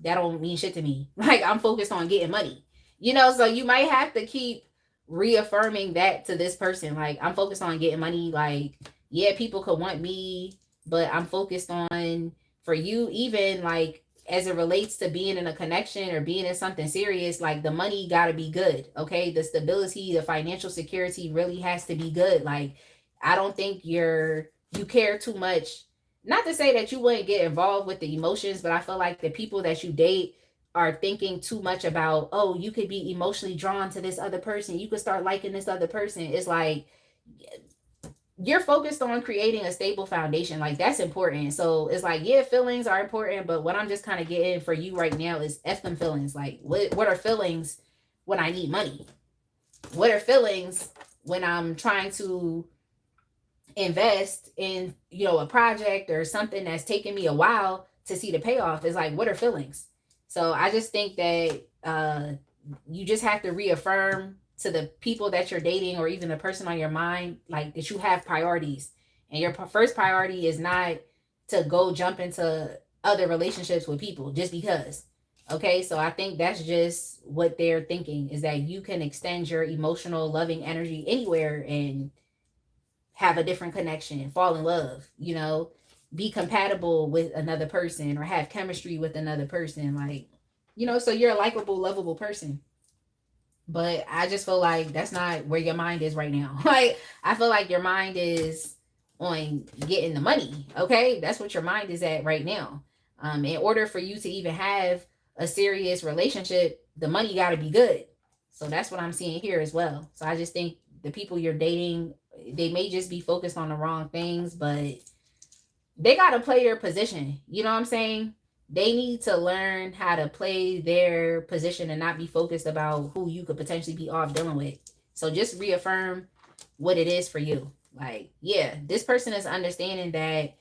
Speaker 1: that don't mean shit to me. Like, I'm focused on getting money. So you might have to keep reaffirming that to this person. Like, I'm focused on getting money. Like, yeah, people could want me, but I'm focused on for you, even like as it relates to being in a connection or being in something serious, like the money got to be good. Okay. The stability, the financial security really has to be good. Like, I don't think you care too much. Not to say that you wouldn't get involved with the emotions, but I feel like the people that you date are thinking too much about, oh, you could be emotionally drawn to this other person. You could start liking this other person. It's like, you're focused on creating a stable foundation. Like, that's important. So it's like, yeah, feelings are important, but what I'm just kind of getting for you right now is F them feelings. Like, what are feelings when I need money? What are feelings when I'm trying to invest in, a project or something that's taking me a while to see the payoff? Is like, what are feelings? So I just think that you just have to reaffirm to the people that you're dating or even the person on your mind, like, that you have priorities, and your first priority is not to go jump into other relationships with people just because. Okay, so I think that's just what they're thinking, is that you can extend your emotional loving energy anywhere and have a different connection, fall in love, be compatible with another person or have chemistry with another person. Like, so you're a likable, lovable person. But I just feel like that's not where your mind is right now. Like, I feel like your mind is on getting the money. Okay. That's what your mind is at right now. In order for you to even have a serious relationship, the money got to be good. So that's what I'm seeing here as well. So I just think the people you're dating, they may just be focused on the wrong things, but they got to play their position. You know what I'm saying? They need to learn how to play their position and not be focused about who you could potentially be off dealing with. So just reaffirm what it is for you. Like, yeah, this person is understanding that,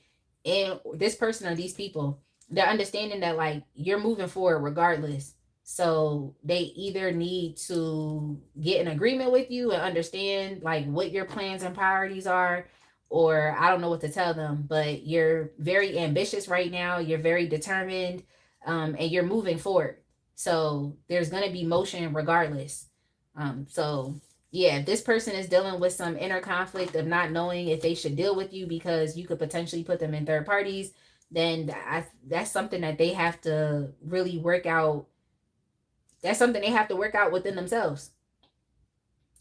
Speaker 1: and this person or these people, they're understanding that, like, you're moving forward regardless. So they either need to get an agreement with you and understand like what your plans and priorities are, or I don't know what to tell them, but you're very ambitious right now. You're very determined, and you're moving forward. So there's going to be motion regardless. So yeah, if this person is dealing with some inner conflict of not knowing if they should deal with you because you could potentially put them in third parties, then that's something that they have to really work out. That's something they have to work out within themselves.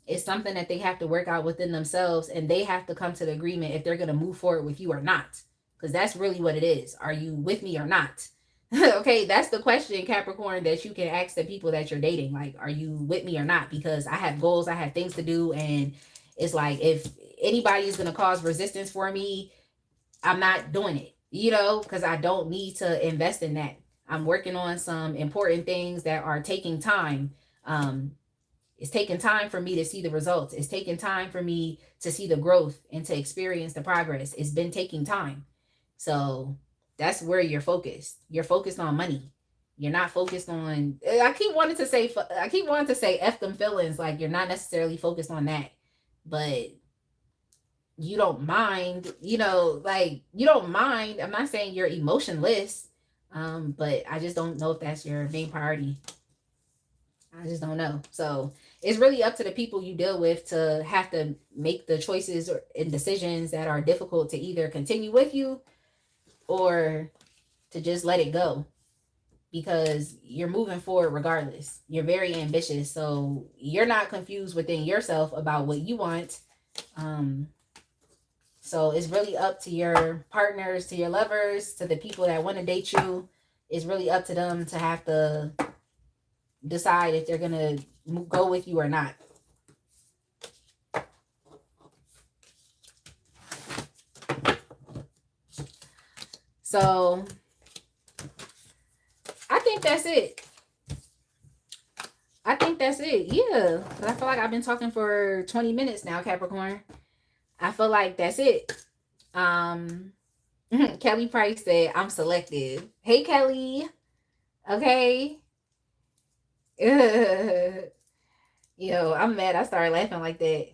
Speaker 1: It's something that they have to work out within themselves, and they have to come to the agreement if they're going to move forward with you or not. Because that's really what it is. Are you with me or not? Okay, that's the question, Capricorn, that you can ask the people that you're dating. Like, are you with me or not? Because I have goals, I have things to do, and it's like, if anybody is going to cause resistance for me, I'm not doing it, because I don't need to invest in that. I'm working on some important things that are taking time. It's taking time for me to see the results. It's taking time for me to see the growth and to experience the progress. It's been taking time. So that's where you're focused. You're focused on money. You're not focused on, I keep wanting to say F them feelings. Like, you're not necessarily focused on that, but you don't mind, like, you don't mind. I'm not saying you're emotionless. But I just don't know if that's your main priority. I just don't know. So it's really up to the people you deal with to have to make the choices and decisions that are difficult to either continue with you or to just let it go, because you're moving forward regardless. You're very ambitious. So you're not confused within yourself about what you want. So it's really up to your partners, to your lovers, to the people that want to date you. It's really up to them to have to decide if they're going to go with you or not. So I think that's it. Yeah. Because I feel like I've been talking for 20 minutes now, Capricorn. I feel like that's it. Kelly Price said, I'm selective. Hey, Kelly. Okay. Yo, I'm mad I started laughing like that.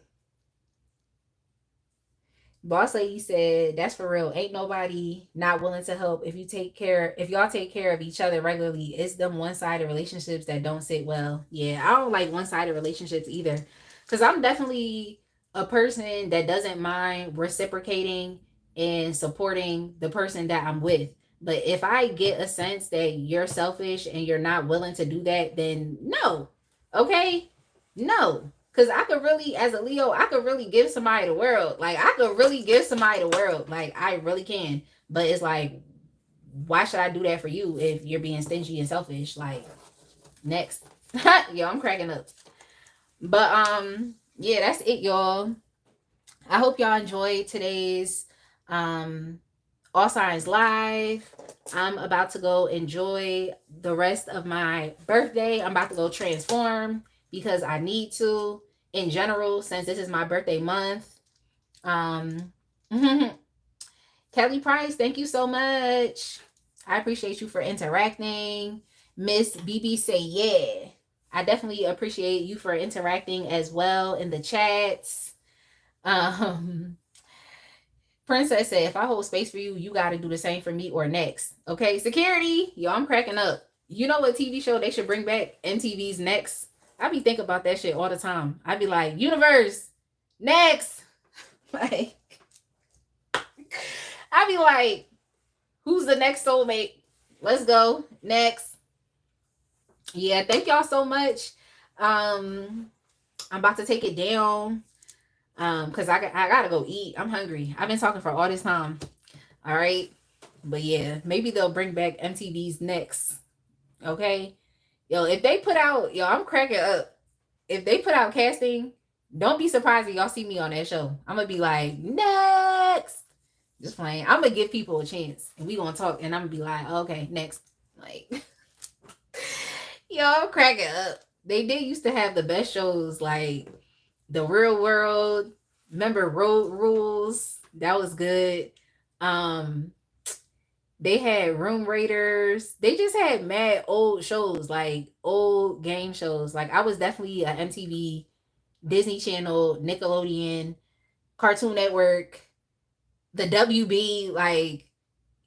Speaker 1: Boss lady said, that's for real. Ain't nobody not willing to help if y'all take care of each other regularly. It's them one-sided relationships that don't sit well. Yeah, I don't like one-sided relationships either. Because I'm definitely a person that doesn't mind reciprocating and supporting the person that I'm with. But if I get a sense that you're selfish and you're not willing to do that, then no. Okay? No. Cause I could really, as a Leo, I could really give somebody the world. Like I could really give somebody the world. Like I really can. But it's like, why should I do that for you if you're being stingy and selfish? Like, next. Yo, I'm cracking up. But yeah, that's it, y'all. I hope y'all enjoyed today's All Signs Live. I'm about to go enjoy the rest of my birthday. I'm about to go transform because I need to in general, since this is my birthday month. Um Kelly Price, thank you so much. I appreciate you for interacting. Miss BB say yeah. I definitely appreciate you for interacting as well in the chats. Um Princess said, if I hold space for you, you got to do the same for me or next. Okay, security. Yo, I'm cracking up. You know what TV show they should bring back? MTV's Next. I be thinking about that shit all the time. I be like, universe, next. Like, I be like, who's the next soulmate? Let's go. Next. Yeah, thank y'all so much. I'm about to take it down. Because I gotta go eat. I'm hungry. I've been talking for all this time. All right. But yeah, maybe they'll bring back MTV's Next. Okay. Yo, if they put out, yo, I'm cracking up. If they put out casting, don't be surprised if y'all see me on that show. I'm gonna be like, next. Just playing. I'm gonna give people a chance and we gonna talk and I'm gonna be like, okay, next. Like, yo, I'm cracking up. They did used to have the best shows like The Real World. Remember Road Rules? That was good. They had Room Raiders. They just had mad old shows, like old game shows. Like I was definitely a MTV, Disney Channel, Nickelodeon, Cartoon Network, the WB, like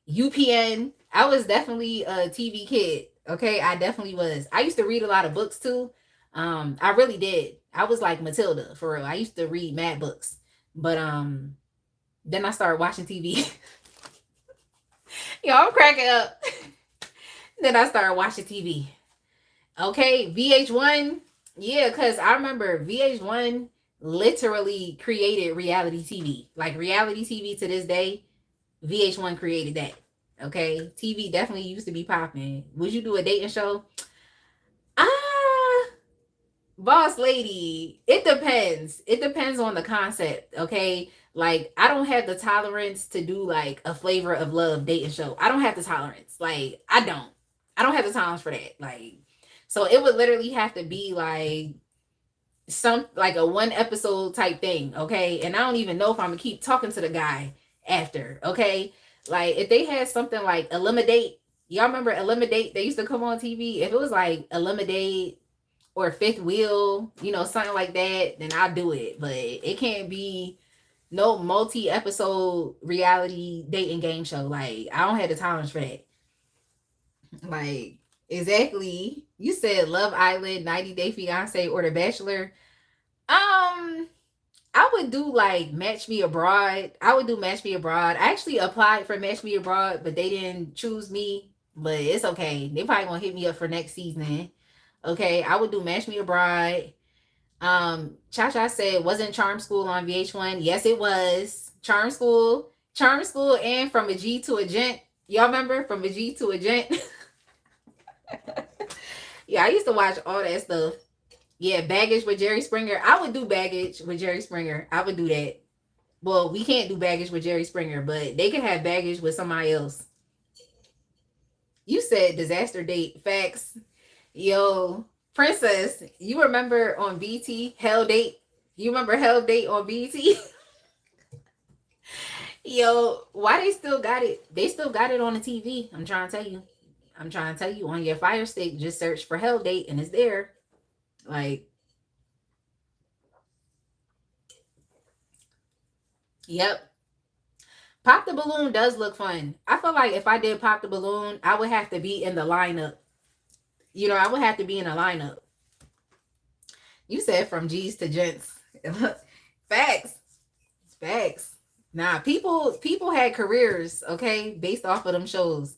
Speaker 1: UPN. I was definitely a TV kid. Okay, I definitely was. I used to read a lot of books too. I really did. I was like Matilda for real. I used to read mad books, but then I started watching TV. Yo, I'm cracking up. Then I started watching TV. Okay, VH1. Yeah, because I remember VH1 literally created reality TV. Like reality TV to this day, VH1 created that. Okay, TV definitely used to be popping. Would you do a dating show? Ah, boss lady, it depends. It depends on the concept. Okay, like I don't have the tolerance to do like a Flavor of Love dating show. I don't have the tolerance. Like I don't have the tolerance for that. Like, so it would literally have to be like some like a one episode type thing. Okay, and I don't even know if I'm gonna keep talking to the guy after. Okay, like if they had something like Eliminate. Y'all remember Eliminate? They used to come on TV. If it was like Eliminate or Fifth Wheel, you know, something like that, then I'll do it. But it can't be no multi-episode reality dating game show. Like, I don't have the tolerance for that. Like, exactly. You said Love Island, 90 Day Fiance, or The Bachelor. I would do like Match Me Abroad. I would do Match Me Abroad. I actually applied for Match Me Abroad, but they didn't choose me. But it's okay. They probably gonna hit me up for next season. Okay, I would do Match Me Abroad. Cha said, wasn't Charm School on VH1? Yes, it was. Charm School, and From a G to a Gent. Y'all remember From a G to a Gent? Yeah, I used to watch all that stuff. Yeah, Baggage with Jerry Springer. I would do Baggage with Jerry Springer. I would do that. Well, we can't do Baggage with Jerry Springer, but they can have Baggage with somebody else. You said Disaster Date. Facts. Yo, Princess, you remember on BT Hell Date? You remember Hell Date on BT? Yo, why they still got it? They still got it on the TV. I'm trying to tell you. On your Fire Stick, just search for Hell Date and it's there. Like, yep. Pop the Balloon does look fun. I feel like if I did Pop the Balloon, I would have to be in the lineup. You know, I would have to be in a lineup. You said From G's to Gents. Facts. Facts. Nah, people had careers, okay, based off of them shows.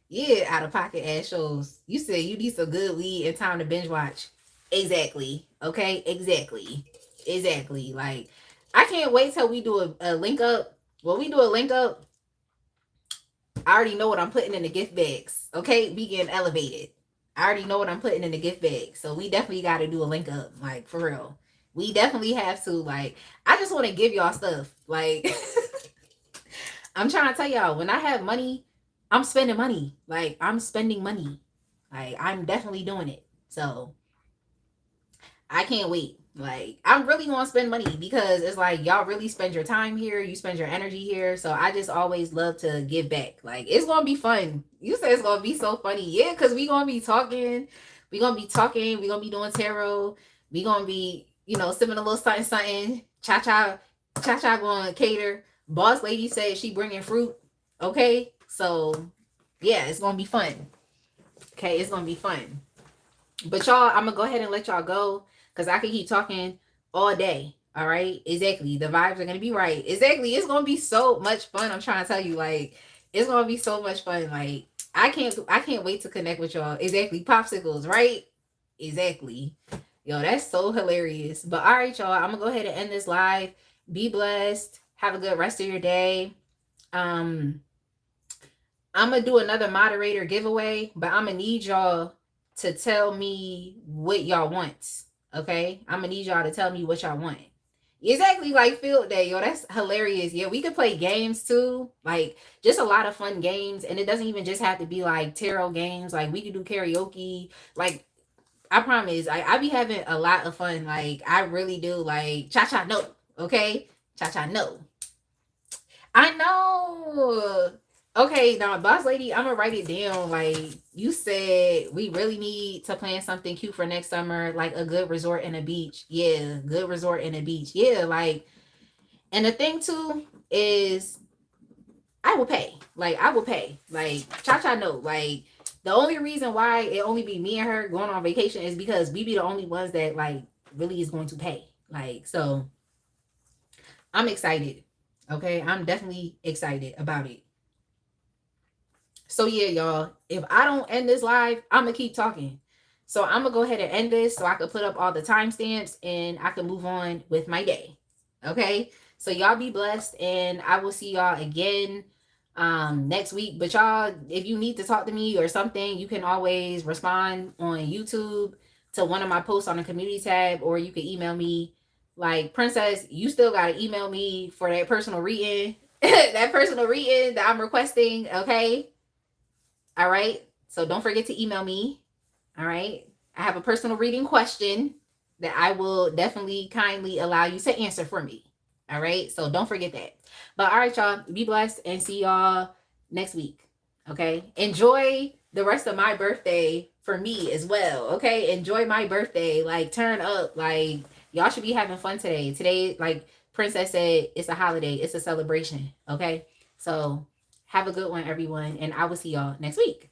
Speaker 1: Yeah, out of pocket ass shows. You said you need some good weed and time to binge watch. Exactly. Okay. Exactly. Exactly. Like, I can't wait till we do a link up. When we do a link up, I already know what I'm putting in the gift bags. Okay, we getting elevated. I already know what I'm putting in the gift bag. So we definitely got to do a link up. Like, for real. We definitely have to. Like, I just want to give y'all stuff. Like, I'm trying to tell y'all, when I have money, I'm spending money. Like, I'm spending money. Like, I'm definitely doing it. So I can't wait. Like, I'm really gonna spend money because it's like y'all really spend your time here, you spend your energy here. So I just always love to give back. Like, it's gonna be fun. You said it's gonna be so funny. Yeah, because we gonna be talking, we gonna be doing tarot, we gonna be, sipping a little something, something. Cha cha gonna cater. Boss lady said she bringing fruit. Okay. So yeah, it's gonna be fun. Okay, it's gonna be fun. But y'all, I'm gonna go ahead and let y'all go because I can keep talking all day. All right, exactly. The vibes are gonna be right. Exactly. It's gonna be so much fun. I'm trying to tell you, like, it's gonna be so much fun. Like, I can't wait to connect with y'all. Exactly. Popsicles, right? Exactly. Yo, that's so hilarious. But all right, y'all, I'm gonna go ahead and end this live. Be blessed. Have a good rest of your day. Um, I'm gonna do another moderator giveaway, but I'm gonna need y'all to tell me what y'all want. Okay, I'm gonna need y'all to tell me what y'all want. Exactly, like field day, yo. That's hilarious. Yeah, we could play games too, like just a lot of fun games, and it doesn't even just have to be like tarot games. Like we could do karaoke. Like I promise, I be having a lot of fun. Like I really do. Like cha cha no, okay, cha cha no. I know. Okay, now, boss lady, I'm gonna write it down. Like you said, we really need to plan something cute for next summer, like a good resort and a beach. Yeah, good resort and a beach. Yeah, like, and the thing too is, I will pay. Like, I will pay. Like, cha cha no. Like, the only reason why it only be me and her going on vacation is because we be the only ones that like really is going to pay. Like, so I'm excited. Okay, I'm definitely excited about it. So yeah, y'all, if I don't end this live, I'm gonna keep talking. So I'm gonna go ahead and end this so I can put up all the timestamps and I can move on with my day. Okay. So y'all be blessed and I will see y'all again next week. But y'all, if you need to talk to me or something, you can always respond on YouTube to one of my posts on the community tab, or you can email me. Like, Princess, you still gotta email me for that personal reading. That personal reading that I'm requesting, okay? All right. So don't forget to email me. All right. I have a personal reading question that I will definitely kindly allow you to answer for me. All right. So don't forget that. But all right, y'all. Be blessed and see y'all next week. Okay. Enjoy the rest of my birthday for me as well. Okay. Enjoy my birthday. Like, turn up. Like, y'all should be having fun today. Today, like Princess said, it's a holiday, it's a celebration. Okay. So have a good one, everyone. And I will see y'all next week.